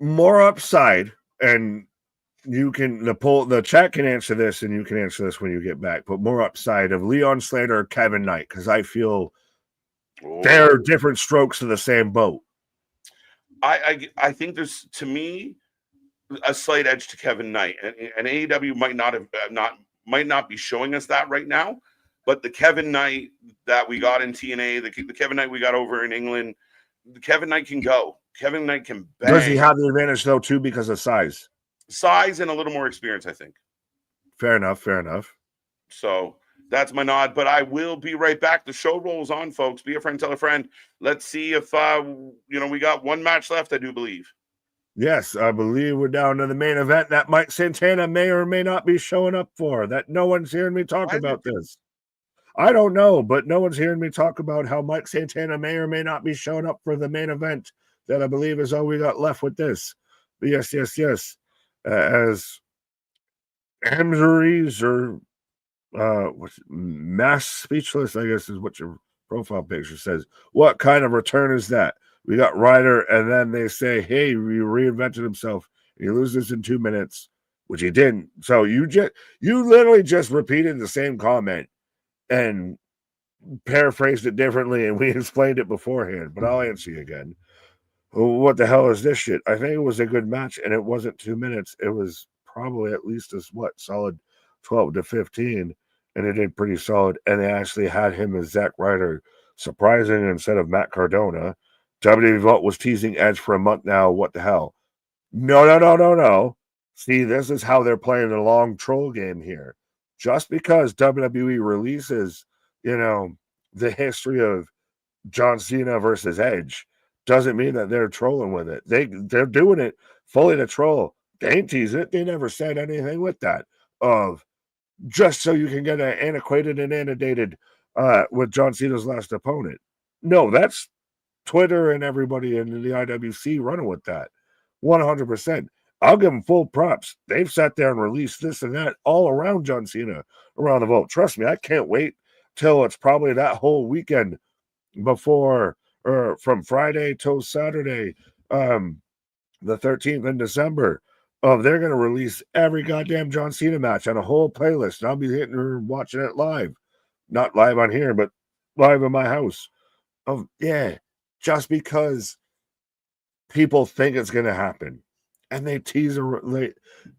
S2: More upside, and you can the chat can answer this, and you can answer this when you get back. But more upside of Leon Slater or Kevin Knight, because I feel they're different strokes of the same boat.
S1: I think there's, to me, a slight edge to Kevin Knight, and AEW might not be showing us that right now. But the Kevin Knight that we got in TNA, the Kevin Knight we got over in England, the Kevin Knight can go. Kevin Knight can bang.
S2: Does he have the advantage though too because of size?
S1: Size and a little more experience, I think.
S2: Fair enough. Fair enough.
S1: So that's my nod, but I will be right back. The show rolls on, folks. Be a friend, tell a friend. Let's see if we got one match left, I do believe.
S2: Yes, I believe we're down to the main event that Mike Santana may or may not be showing up for. That no one's hearing me talk about this. I don't know, but no one's hearing me talk about how Mike Santana may or may not be showing up for the main event. That I believe is all we got left with this. But yes. As injuries or mass speechless, I guess is what your profile picture says. What kind of return is that? We got Ryder, and then they say, hey, he reinvented himself. He loses in 2 minutes, which he didn't. So you literally just repeated the same comment and paraphrased it differently, and we explained it beforehand, but I'll answer you again. What the hell is this shit? I think it was a good match, and it wasn't 2 minutes. It was probably at least solid 12 to 15, and it did pretty solid. And they actually had him as Zack Ryder, surprising instead of Matt Cardona. WWE Vault was teasing Edge for a month now. What the hell? No. See, this is how they're playing the long troll game here. Just because WWE releases, the history of John Cena versus Edge doesn't mean that they're trolling with it. They're doing it fully to troll. They ain't teasing it. They never said anything with that of just so you can get an antiquated and annotated with John Cena's last opponent. No, that's Twitter and everybody in the IWC running with that. 100%. I'll give them full props. They've sat there and released this and that all around John Cena around the vault. Trust me, I can't wait till it's probably that whole weekend before or from Friday till Saturday, the 13th in December. They're going to release every goddamn John Cena match on a whole playlist. And I'll be hitting her watching it live. Not live on here, but live in my house. Just because people think it's going to happen. And they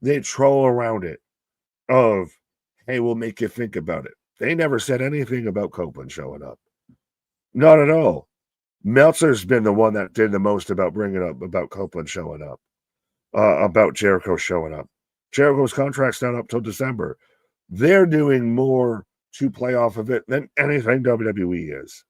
S2: they troll around it of, hey, we'll make you think about it. They never said anything about Copeland showing up. Not at all. Meltzer's been the one that did the most about bringing up about Copeland showing up, about Jericho showing up. Jericho's contract's not up till December. They're doing more to play off of it than anything WWE is.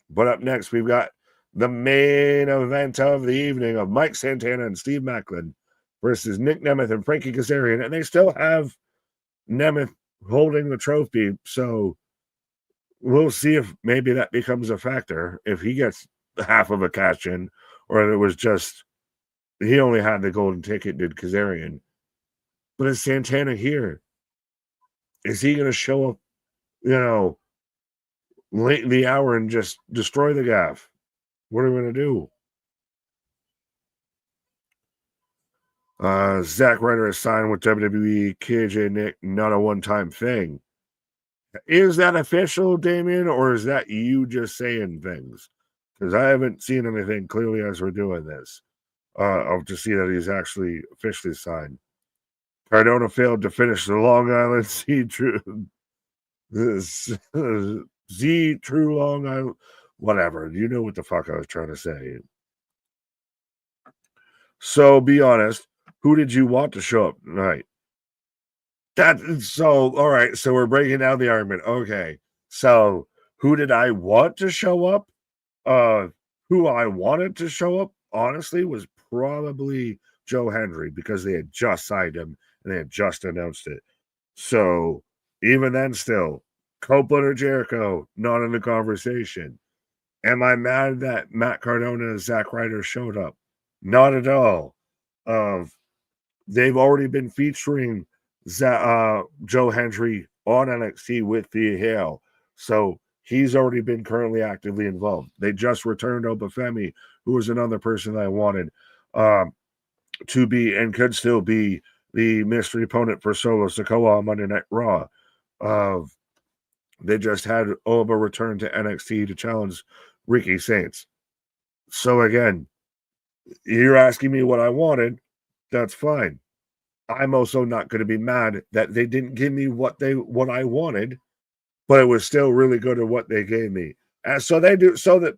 S2: But up next, we've got the main event of the evening of Mike Santana and Steve Maclin versus Nick Nemeth and Frankie Kazarian. And they still have Nemeth holding the trophy. So we'll see if maybe that becomes a factor, if he gets half of a cash in, or it was just he only had the golden ticket, did Kazarian. But is Santana here? Is he going to show up, late in the hour and just destroy the gaff? What are we going to do? Zack Ryder is signed with WWE. KJ Nick, not a one-time thing. Is that official, Damien, or is that you just saying things? Because I haven't seen anything clearly as we're doing this. To see that he's actually officially signed. Cardona failed to finish the Long Island True Long Island. Whatever. You know what the fuck I was trying to say. So be honest. Who did you want to show up tonight? All right. So we're breaking down the argument. Okay. So who did I want to show up? Who I wanted to show up, honestly, was probably Joe Hendry, because they had just signed him and they had just announced it. So even then, still, Copeland or Jericho, not in the conversation. Am I mad that Matt Cardona and Zack Ryder showed up? Not at all. They've already been featuring Joe Hendry on NXT with Thea Hale. So he's already been currently actively involved. They just returned Obafemi, who was another person I wanted to be and could still be the mystery opponent for Solo Sikoa on Monday Night Raw. They just had Oba return to NXT to challenge Ricky Saints. So again, you're asking me what I wanted. That's fine. I'm also not going to be mad that they didn't give me what I wanted, but it was still really good at what they gave me. And so they do. So that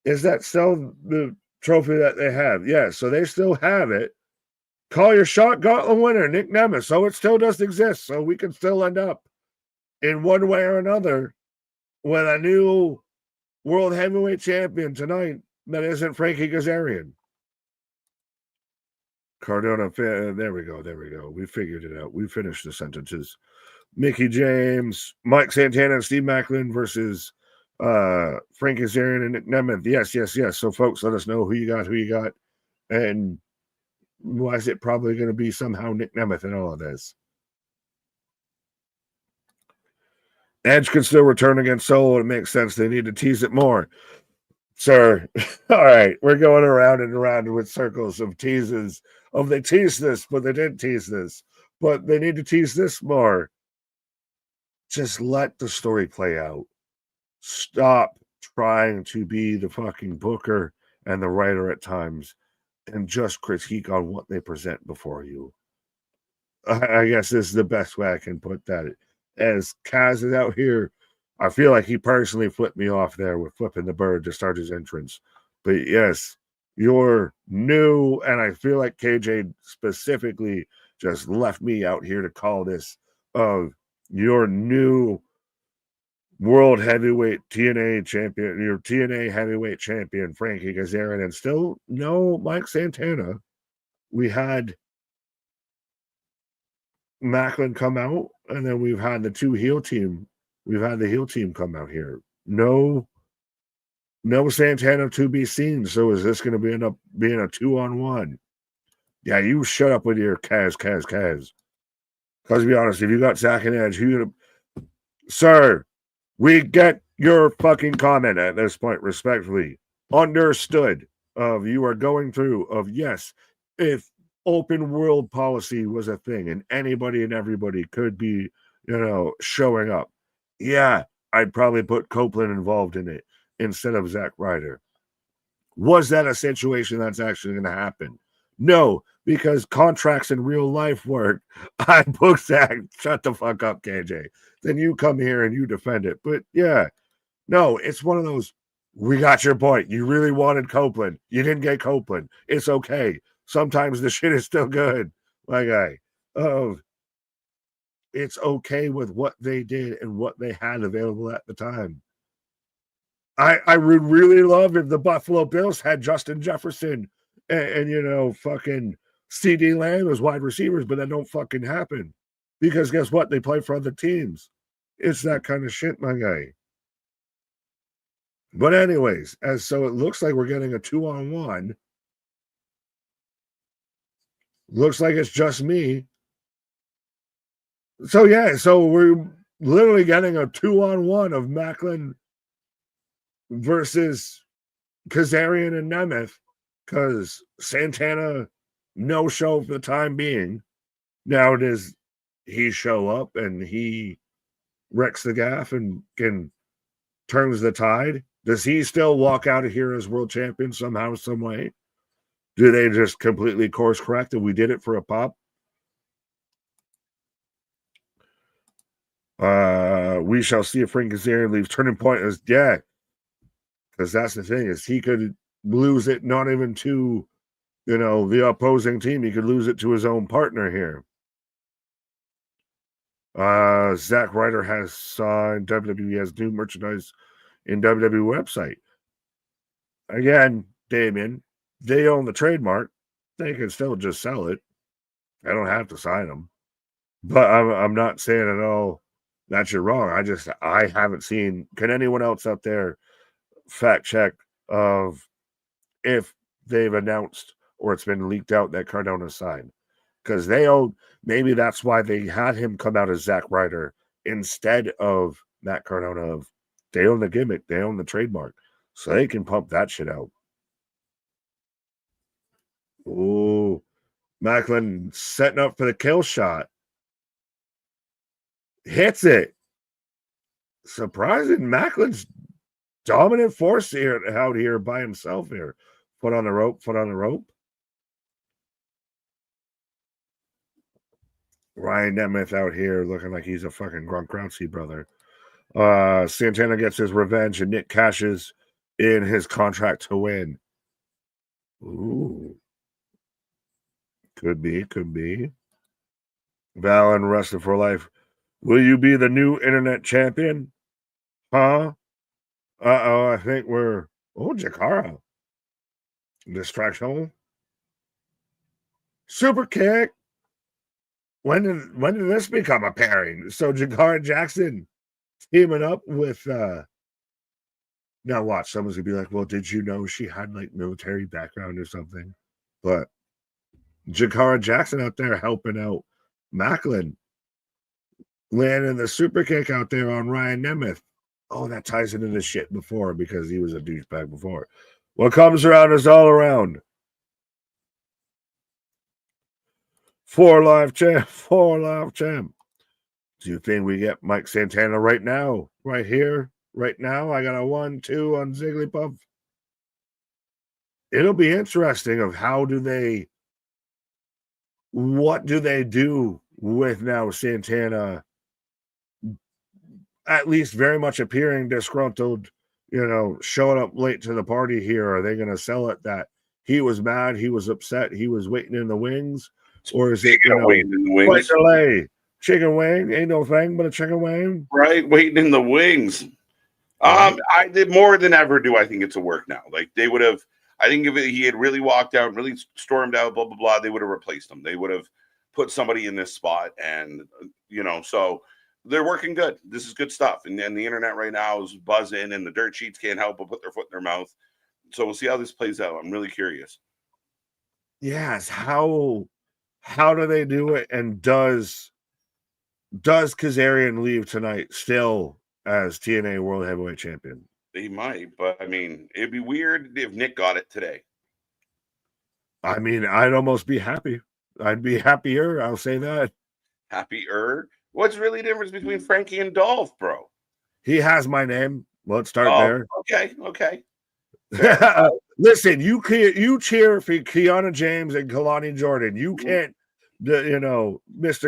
S2: is that still the trophy that they have? Yeah. So they still have it. Call your shot, Gauntlet winner, Nick Nemeth. So it still does exist. So we can still end up in one way or another with a new world heavyweight champion tonight that isn't Frankie Kazarian. Cardona, there we go. We figured it out. We finished the sentences. Mickie James, Mike Santana, and Steve Maclin versus Frank Kazarian and Nick Nemeth. Yes. So, folks, let us know who you got. And why is it probably going to be somehow Nick Nemeth in all of this? Edge can still return against Solo. It makes sense. They need to tease it more. Sir, all right, we're going around and around with circles of teases. They teased this, but they didn't tease this. But they need to tease this more. Just let the story play out. Stop trying to be the fucking booker and the writer at times and just critique on what they present before you. I guess this is the best way I can put that. As Kaz is out here, I feel like he personally flipped me off there with flipping the bird to start his entrance. But yes, you're new, and I feel like KJ specifically just left me out here to call this of your new world heavyweight TNA champion, your TNA heavyweight champion, Frankie Kazarian, and still no Mike Santana. We had Maclin come out, and then we've had the heel team come out here. No Santana to be seen. So is this going to end up being a 2-on-1? Yeah, you shut up with your Kaz. Because to be honest, if you got Zack and Edge, sir, we get your fucking comment at this point, respectfully. Understood. You are going through yes, if open world policy was a thing and anybody and everybody could be, showing up. Yeah, I'd probably put Copeland involved in it instead of Zack Ryder. Was that a situation that's actually going to happen? No, because contracts in real life work. I book Zack. Shut the fuck up, KJ. Then you come here and you defend it. But yeah, no, it's one of those, we got your point. You really wanted Copeland. You didn't get Copeland. It's okay. Sometimes the shit is still good, my guy. It's okay with what they did and what they had available at the time. I would really love if the Buffalo Bills had Justin Jefferson and fucking CD Lamb as wide receivers, but that don't fucking happen. Because guess what? They play for other teams. It's that kind of shit, my guy. But anyways, so it looks like we're getting a 2-on-1. Looks like it's just me. So yeah, so we're literally getting a 2-on-1 of Maclin versus Kazarian and Nemeth, because Santana no show for the time being. Now does he show up and he wrecks the gaff and turns the tide? Does he still walk out of here as world champion somehow, some way? Do they just completely course correct and we did it for a pop? We shall see if Frank Kazarian leaves Turning Point as because that's the thing, is he could lose it not even to the opposing team. He could lose it to his own partner here. Zack Ryder has signed WWE, has new merchandise in WWE website. Again, Damien, they own the trademark. They can still just sell it. I don't have to sign them. But I'm not saying at all that you're wrong. I haven't seen. Can anyone else out there fact check of if they've announced or it's been leaked out that Cardona signed? because they own. Maybe that's why they had him come out as Zack Ryder instead of Matt Cardona. They own the gimmick, they own the trademark, so they can pump that shit out. Ooh, Macklin setting up for the kill shot. Hits it. Surprising, Macklin's dominant force here out here by himself here. Foot on the rope, foot on the rope. Ryan Nemeth out here looking like he's a fucking Gronkowski brother. Santana gets his revenge and Nick cashes in his contract to win. Ooh. Could be, could be. Val and Wrestling for Life. Will you be the new internet champion? Huh? Uh-oh, I think we're... Oh, Jakara. Distraction. Super kick. When did this become a pairing? So Jakara Jackson teaming up with now watch, someone's gonna be like, well, did you know she had like military background or something? But Jakara Jackson out there helping out Macklin, landing the super kick out there on Ryan Nemeth. Oh, that ties into the shit before because he was a douchebag before. What comes around is all around. 4 live champ. Do you think we get Mike Santana right now? Right here? Right now? I got a 1-2 on Zigglypuff. It'll be interesting of what do they do with now Santana at least very much appearing disgruntled, showing up late to the party here. Are they going to sell it that he was mad, he was upset, he was waiting in the wings? Or is it,
S1: waiting in the wings?
S2: Delay. Chicken wing ain't no thing but a chicken wing.
S1: Right, waiting in the wings. I did more than ever do. I think it's a work now. Like they would have. I think if he had really walked out, really stormed out, blah blah blah, they would have replaced him. They would have put somebody in this spot, and so they're working good. This is good stuff, and the internet right now is buzzing, and the dirt sheets can't help but put their foot in their mouth. So we'll see how this plays out. I'm really curious.
S2: Yes, how do they do it? And does Kazarian leave tonight still as TNA World Heavyweight Champion?
S1: They might, but I mean, it'd be weird if Nick got it today.
S2: I mean, I'd almost be happy. I'd be happier. I'll say that.
S1: Happier? What's really the difference between Frankie and Dolph, bro?
S2: He has my name. Let's start there.
S1: Okay.
S2: Listen, you cheer for Kiana James and Kalani Jordan. You can't, Mr.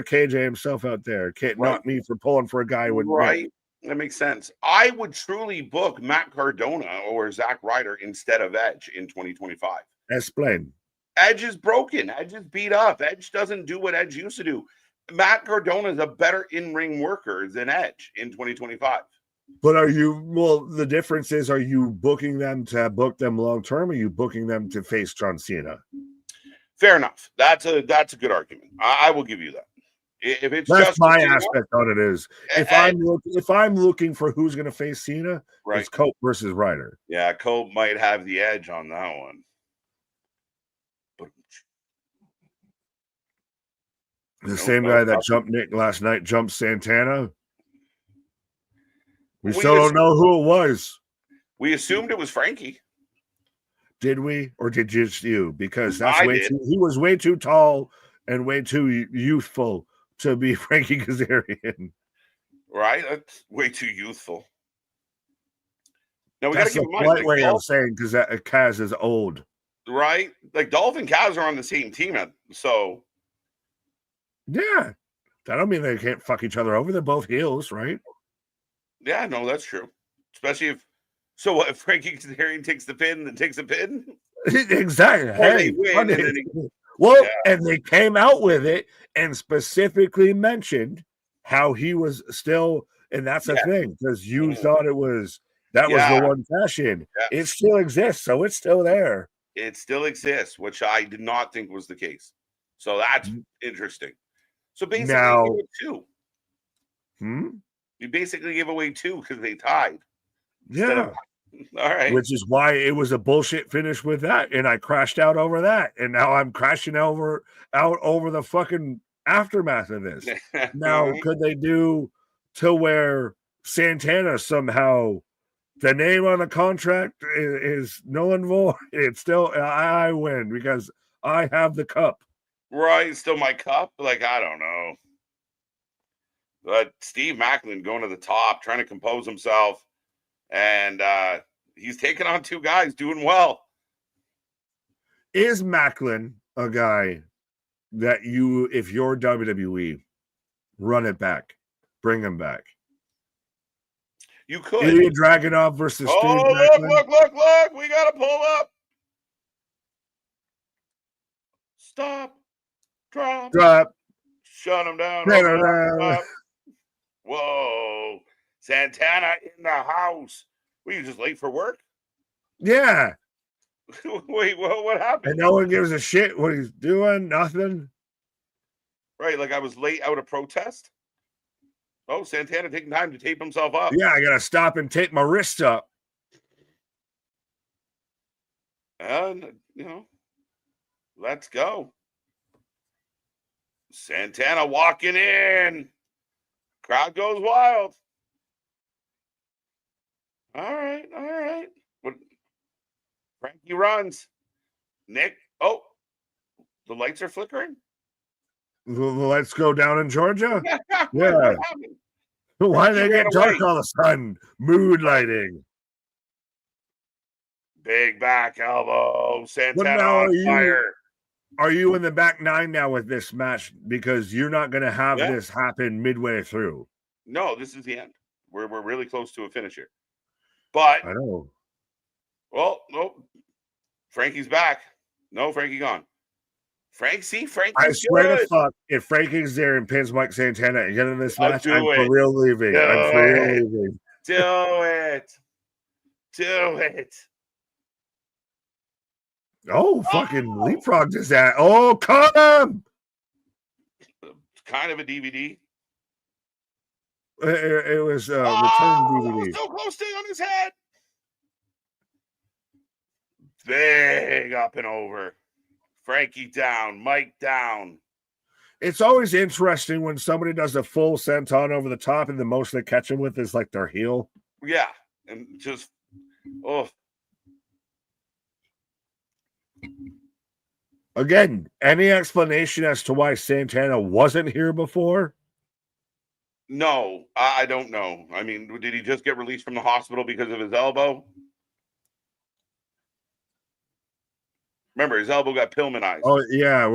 S2: KJ himself out there can't knock me for pulling for a guy with
S1: right. That makes sense. I would truly book Matt Cardona or Zack Ryder instead of Edge in 2025.
S2: Explain.
S1: Edge is broken. Edge is beat up. Edge doesn't do what Edge used to do. Matt Cardona is a better in-ring worker than Edge in 2025.
S2: But the difference is, are you booking them to book them long-term, or are you booking them to face John Cena?
S1: Fair enough. That's a good argument. I will give you that. If it's
S2: that's
S1: just
S2: my aspect on it is if I'm looking for who's going to face Cena, right. It's Cope versus Ryder.
S1: Yeah, Cope might have the edge on that one.
S2: The same guy that jumped Nick last night jumped Santana. We still don't know who it was.
S1: We assumed it was Frankie.
S2: Did we, or did just you? Because that's he was way too tall and way too youthful to be Frankie Kazarian.
S1: Right? That's way too youthful. Now we
S2: that's
S1: got to keep
S2: a polite way of saying because Kaz is old.
S1: Right? Like Dolph and Kaz are on the same team. So.
S2: Yeah. That don't mean they can't fuck each other over. They're both heels, right?
S1: Yeah, no, that's true. Especially if Frankie Kazarian takes the pin, then takes a pin?
S2: Exactly. Hey, and they came out with it and specifically mentioned how he was still, and that's the thing, because you thought was the one cash in. Yeah. It still exists, so it's still there.
S1: It still exists, which I did not think was the case. So that's interesting. So basically, you give two. You basically give away two because they tied.
S2: Yeah.
S1: All right.
S2: Which is why it was a bullshit finish with that, and I crashed out over that, and now I'm crashing out over the fucking aftermath of this. Now, could they do to where Santana somehow the name on the contract is null and void? It's still I win because I have the cup.
S1: Right, still my cup. Like, I don't know. But Steve Macklin going to the top, trying to compose himself, and he's taking on two guys doing well.
S2: Is Macklin a guy that you, if you're WWE, run it back, bring him back?
S1: You could.
S2: Ilia Dragunov versus Steve Macklin.
S1: Look. We got to pull up. Stop. Drop. Shut him down. Whoa. Santana in the house. Were you just late for work?
S2: Yeah.
S1: Wait, what happened?
S2: And no one gives a shit what he's doing. Nothing.
S1: Right, like I was late out of protest. Oh, Santana taking time to tape himself up.
S2: Yeah, I gotta stop and tape my wrist up.
S1: And let's go. Santana walking in. Crowd goes wild. All right. What? Frankie runs. Nick. Oh, the lights are flickering.
S2: The lights go down in Georgia.
S1: Yeah.
S2: Why they get dark all of a sudden? Mood lighting.
S1: Big back elbow. Santana on fire.
S2: Are you in the back nine now with this match? Because you're not going to have this happen midway through.
S1: No, this is the end. We're really close to a finish here. But
S2: I know.
S1: Well, no. Frankie's back. No, Frankie gone. Frankie's
S2: I swear to fuck, if Frankie's there and pins Mike Santana again in this match, I'm for real leaving. I'm for real leaving.
S1: Do it.
S2: Oh, fucking leapfrog does that. Oh, cut him!
S1: Kind of a DVD.
S2: It was return DVD.
S1: So close to on his head. Big up and over. Frankie down. Mike down.
S2: It's always interesting when somebody does a full senton over the top and the most they catch him with is like their heel.
S1: Yeah. And just,
S2: Again, any explanation as to why Santana wasn't here before?
S1: No, I don't know. I mean, did he just get released from the hospital because of his elbow? Remember, his elbow got Pillmanized.
S2: Oh, yeah.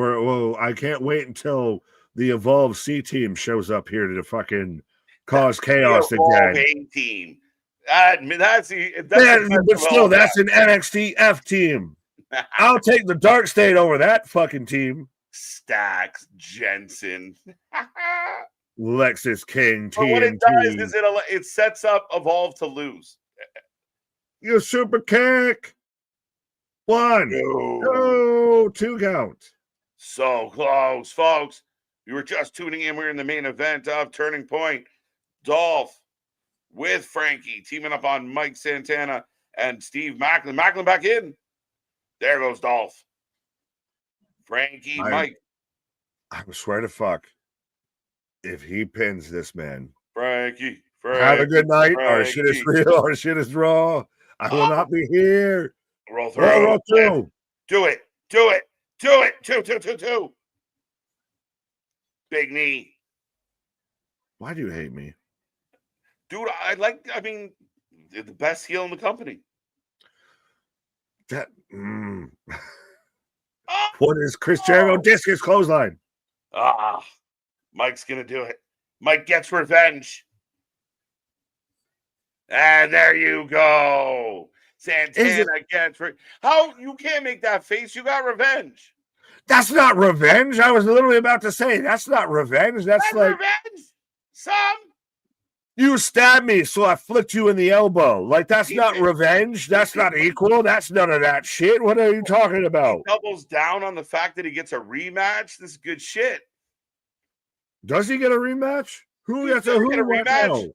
S2: I can't wait until the Evolve C team shows up here to fucking cause chaos again.
S1: A team. That's
S2: but still, that's an NXT F team. I'll take the Dark State over that fucking team.
S1: Stacks, Jensen.
S2: Lexus King, TNT.
S1: But what it does is it sets up Evolve to lose.
S2: You super kick. 1, 2 count.
S1: So close, folks. You were just tuning in. We're in the main event of Turning Point. Dolph with Frankie teaming up on Mike Santana and Steve Macklin. Macklin back in. There goes Dolph. Frankie, Mike.
S2: I swear to fuck. If he pins this man.
S1: Frankie.
S2: Have a good night. Frankie. Our shit is real. Our shit is raw. I will not be here.
S1: Roll through.
S2: Roll through.
S1: Do it. 2. Big knee.
S2: Why do you hate me?
S1: Dude, the best heel in the company.
S2: What is Chris Jericho? Discus clothesline.
S1: Mike's going to do it. Mike gets revenge. And there you go. Santana gets how you can't make that face. You got revenge.
S2: That's not revenge. I was literally about to say that's not revenge. That's like
S1: revenge.
S2: You stabbed me, so I flicked you in the elbow. Like that's not revenge. That's not equal. That's none of that shit. What are you talking about?
S1: He doubles down on the fact that he gets a rematch. This is good shit.
S2: Does he get a rematch? Who gets a rematch?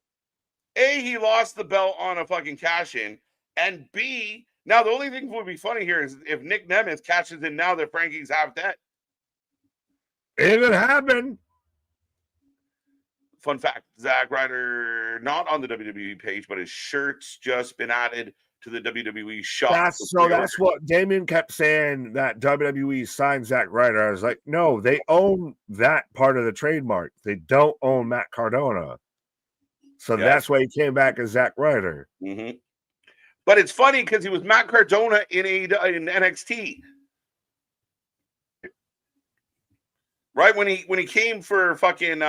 S1: He lost the belt on a fucking cash in. And B, now the only thing that would be funny here is if Nick Nemeth catches in now that Frankie's half dead.
S2: It could happen.
S1: Fun fact, Zack Ryder not on the WWE page, but his shirt's just been added to the WWE shop.
S2: That's what Damien kept saying, that WWE signed Zack Ryder. I was like, no, they own that part of the trademark. They don't own Matt Cardona. So that's why he came back as Zack Ryder.
S1: Mm-hmm. But it's funny because he was Matt Cardona in NXT. Right? When he came for fucking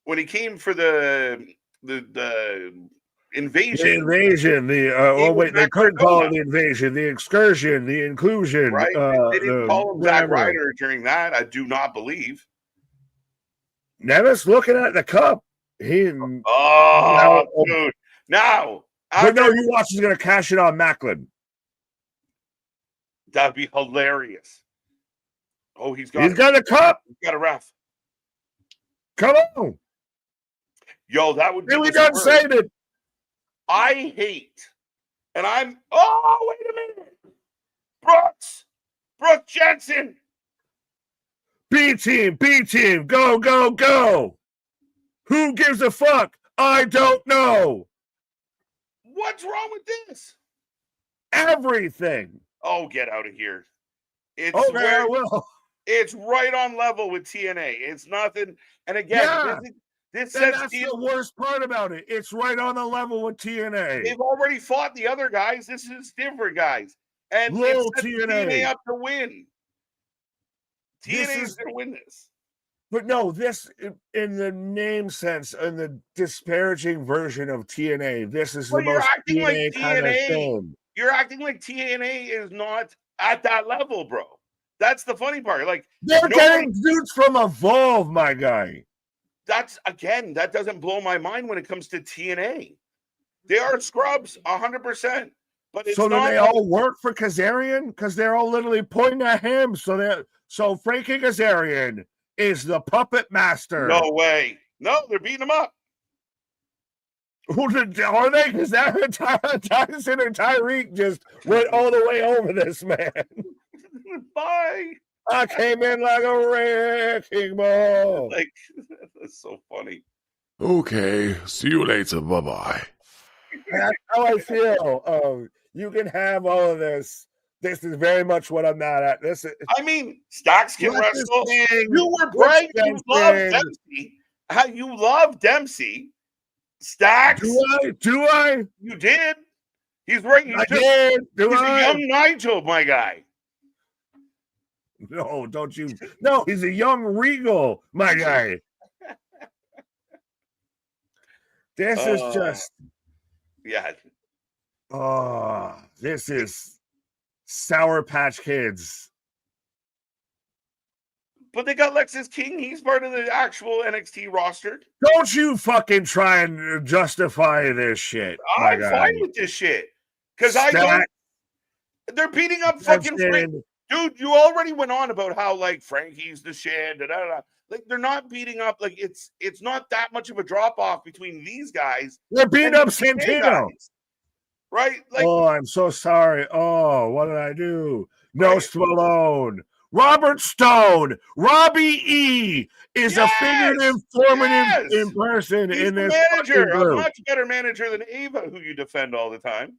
S1: when he came for the invasion.
S2: The invasion, they couldn't call it the invasion, the excursion, the inclusion.
S1: Right? They didn't call him Zack Ryder during that, I do not believe.
S2: Nemeth's looking at the cup.
S1: Dude. Now,
S2: but no, you watch, he's going to cash it on Macklin.
S1: That'd be hilarious. Oh, he's got
S2: a cup.
S1: He's got a ref.
S2: Come on.
S1: Yo, that would be
S2: really done saying it.
S1: I hate, and I'm, oh, wait a minute. Brooke Jensen.
S2: B team, go, go, go. Who gives a fuck? I don't know.
S1: What's wrong with this?
S2: Everything.
S1: Oh, get out of here. It's
S2: I will.
S1: It's right on level with TNA. It's nothing. And again, this says
S2: that's the worst part about it. It's right on the level with TNA.
S1: They've already fought the other guys. This is different guys. And
S2: little
S1: it's TNA up to win. TNA is going to win this.
S2: But no, this, in the name sense, in the disparaging version of TNA, this is the most TNA kind of thing.
S1: You're acting like TNA is not at that level, bro. That's the funny part. Like,
S2: they're getting dudes from Evolve, my guy.
S1: That doesn't blow my mind when it comes to TNA. They are scrubs 100%. But it's
S2: so do they all work for Kazarian? Because they're all literally pointing at him. So Frankie Kazarian is the puppet master.
S1: No way. No, they're beating him up.
S2: Are they? Because Tyson and Tyreek just went all the way over this man.
S1: Bye.
S2: I came in like a wrecking ball.
S1: Like, that's so funny.
S3: Okay, see you later. Bye-bye.
S2: That's how I feel. You can have all of this. This is very much what I'm mad at.
S1: I mean, Stacks can wrestle. You were bragging. You love Dempsey. You love Dempsey. Stacks.
S2: Do I?
S1: You did. He's right. He's a young Nigel, my guy.
S2: No, don't you? No, he's a young Regal, my guy. This is just.
S1: Yeah.
S2: Oh, this is Sour Patch Kids.
S1: But they got Lexus King. He's part of the actual NXT roster.
S2: Don't you fucking try and justify this shit.
S1: I'm fine with this shit. Because they're beating up fucking Frank. Dude, you already went on about how, like, Frankie's the shit. Like, they're not beating up. Like, it's not that much of a drop-off between these guys.
S2: They're beating up Santana.
S1: Right? Like,
S2: oh, I'm so sorry. Oh, what did I do? No, Stallone. Robert Stone, Robbie E is a figurative, formative person in this
S1: manager, a much better manager than Ava, who you defend all the time.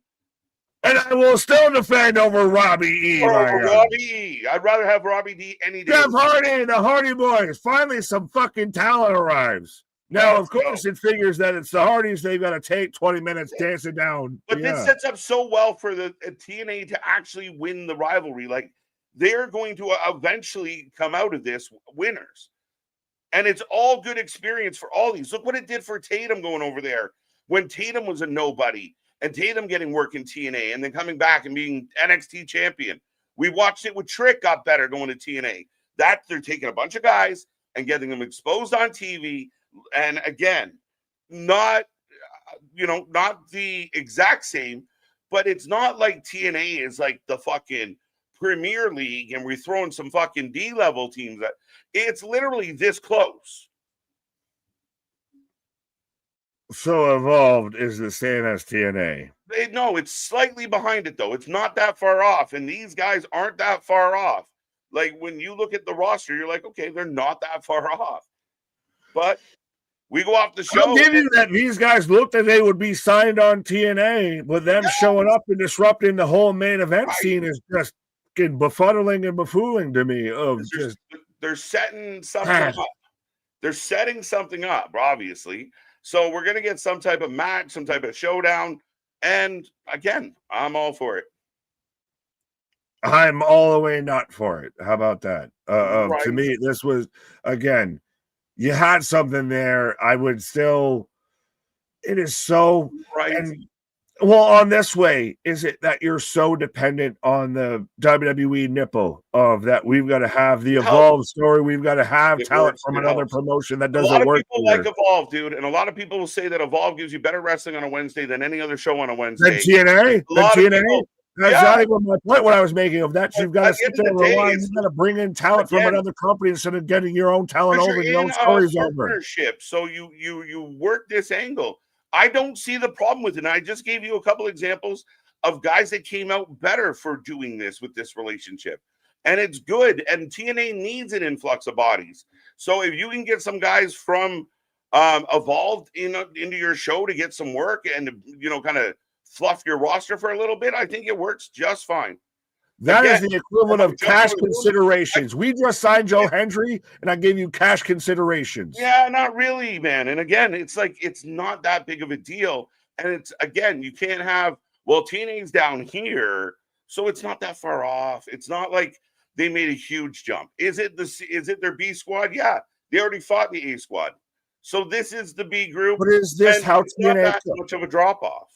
S2: And I will still defend over Robbie E.
S1: Robbie E. I'd rather have Robbie D any day.
S2: Jeff Hardy, the Hardy Boys. Finally, some fucking talent arrives. Now, of course, it figures that it's the Hardys they've got to take 20 minutes dancing down.
S1: But this sets up so well for the TNA to actually win the rivalry. Like, they're going to eventually come out of this winners. And it's all good experience for all these. Look what it did for Tatum going over there when Tatum was a nobody and Tatum getting work in TNA and then coming back and being NXT champion. We watched it with Trick got better going to TNA. That they're taking a bunch of guys and getting them exposed on TV. And again, not the exact same, but it's not like TNA is like the fucking Premier League and we're throwing some fucking D-level teams at. It's literally this close.
S2: So Evolved is the same as TNA.
S1: No, it's slightly behind it, though. It's not that far off, and these guys aren't that far off. Like, when you look at the roster, you're like, okay, they're not that far off. But we go off the show.
S2: I'll give you that these guys looked like they would be signed on TNA, but them showing up and disrupting the whole main event scene is just befuddling and befoogling to me.
S1: They're setting something up. They're setting something up, obviously. So we're going to get some type of match, some type of showdown. And again, I'm all for it.
S2: I'm all the way not for it. How about that?
S1: Right.
S2: To me, this was, again, you had something there. I would still, it is so,
S1: right.
S2: And, well, on this way, is it that you're so dependent on the WWE nipple of that we've got to have the Evolve story, we've got to have talent from another promotion that doesn't work.
S1: A lot of people like Evolve, dude, and a lot of people will say that Evolve gives you better wrestling on a Wednesday than any other show on a Wednesday.
S2: Than TNA? That's not even my point. What I was making of that, you've got to sit there and rely. You've got to bring in talent from another company instead of getting your own talent over, your own stories over.
S1: So you work this angle. I don't see the problem with it. And I just gave you a couple examples of guys that came out better for doing this with this relationship. And it's good. And TNA needs an influx of bodies. So if you can get some guys from Evolved into your show to get some work and, kind of fluff your roster for a little bit, I think it works just fine.
S2: That is the equivalent of cash considerations. We just signed Joe Hendry, and I gave you cash considerations.
S1: Yeah, not really, man. And again, it's like it's not that big of a deal. And it's, again, you can't have, well, TNA's down here, so it's not that far off. It's not like they made a huge jump. Is it their B squad? Yeah, they already fought the A squad. So this is the B group.
S2: But is this how TNA
S1: not that much of a drop off?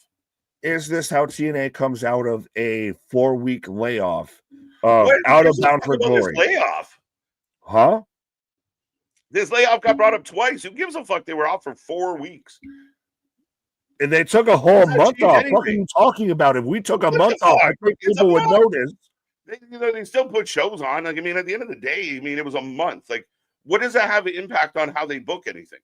S2: Is this how TNA comes out of a 4-week layoff out of Bound for Glory?
S1: Layoff?
S2: Huh?
S1: This layoff got brought up twice. Who gives a fuck? They were off for 4 weeks.
S2: And they took a whole month off. What are you talking about? If we took a month off, I think people would notice.
S1: They still put shows on. Like, I mean, at the end of the day, it was a month. Like, what does that have an impact on how they book anything?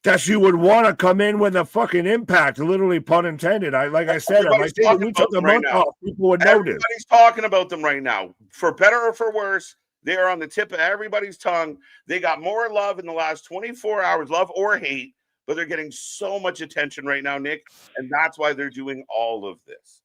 S2: That you would want to come in with a fucking impact, literally pun intended. I said, if we took a month off, people would notice.
S1: Everybody's talking about them right now. For better or for worse, they are on the tip of everybody's tongue. They got more love in the last 24 hours, love or hate, but they're getting so much attention right now, Nick, and that's why they're doing all of this.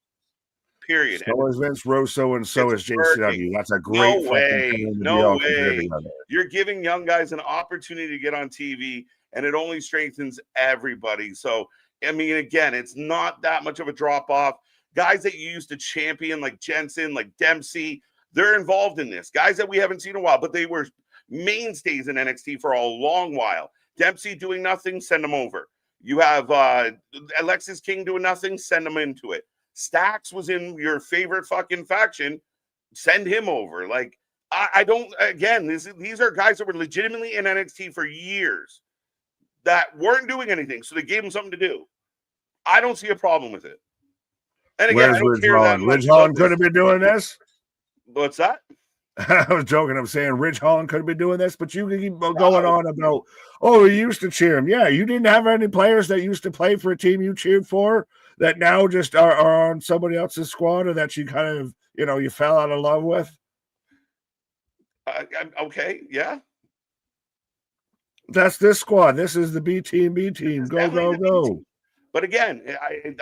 S1: Period.
S2: So is Vince Russo, and so is JCW. That's a great
S1: No way. You're giving young guys an opportunity to get on TV, and it only strengthens everybody. So, I mean, again, it's not that much of a drop-off. Guys that you used to champion, like Jensen, like Dempsey, they're involved in this. Guys that we haven't seen in a while, but they were mainstays in NXT for a long while. Dempsey doing nothing, send them over. You have Alexis King doing nothing, send them into it. Stax was in your favorite fucking faction, send him over. Like, I don't, again, these are guys that were legitimately in NXT for years that weren't doing anything, so they gave him something to do. I don't see a problem with it. And again,
S2: where's Ridge Holland? Ridge Holland could have been doing this.
S1: What's that?
S2: I was joking. I'm saying Ridge Holland could have been doing this, but you can keep going on about, oh, you used to cheer him. Yeah, you didn't have any players that used to play for a team you cheered for that now just are on somebody else's squad, or that you kind of, you fell out of love with.
S1: Okay, yeah.
S2: That's this squad. This is the B team. Go.
S1: But again,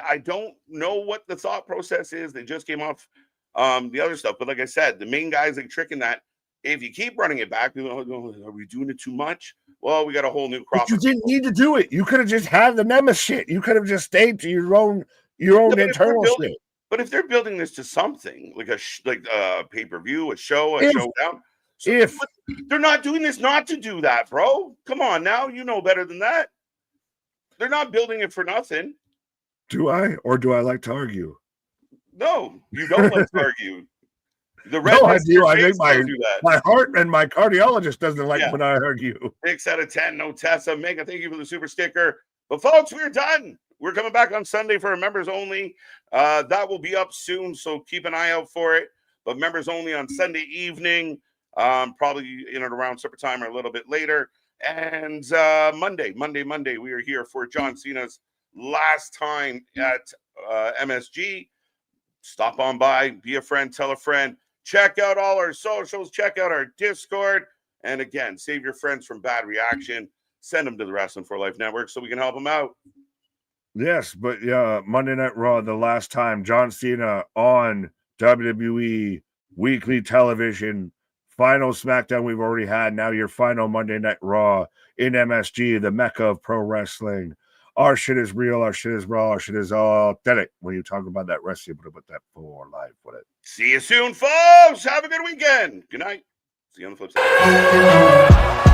S1: I don't know what the thought process is. They just came off the other stuff. But like I said, the main guys are tricking that. If you keep running it back, are we doing it too much? Well, we got a whole new crop.
S2: But you didn't need to do it. You could have just had the Nemesis shit. You could have just stayed to your own internal shit.
S1: But if they're building this to something like a pay-per-view, a show, showdown. So
S2: if
S1: they're not doing this not to do that, bro. Come on now. You know better than that. They're not building it for nothing.
S2: Do I? Or do I like to argue?
S1: No, you don't like to argue.
S2: No, I do. I think my heart and my cardiologist doesn't like when I argue.
S1: 6 out of 10, no Tessa. Mega, thank you for the super sticker. But folks, we're done. We're coming back on Sunday for members only. That will be up soon, so keep an eye out for it. But members only on Sunday evening, probably in and around supper time or a little bit later. And Monday, we are here for John Cena's last time at MSG. Stop on by, be a friend, tell a friend. Check out all our socials. Check out our Discord. And again, save your friends from bad reaction. Send them to the Wrestling for Life Network so we can help them out.
S2: Yes, but yeah, Monday Night Raw, the last time John Cena on WWE weekly television. Final SmackDown we've already had. Now your final Monday Night Raw in MSG, the mecca of pro wrestling. Our shit is real. Our shit is raw. Our shit is authentic. When you talk about that wrestling, but put that for life with it.
S1: See you soon, folks. Have a good weekend. Good night. See you on the flip side.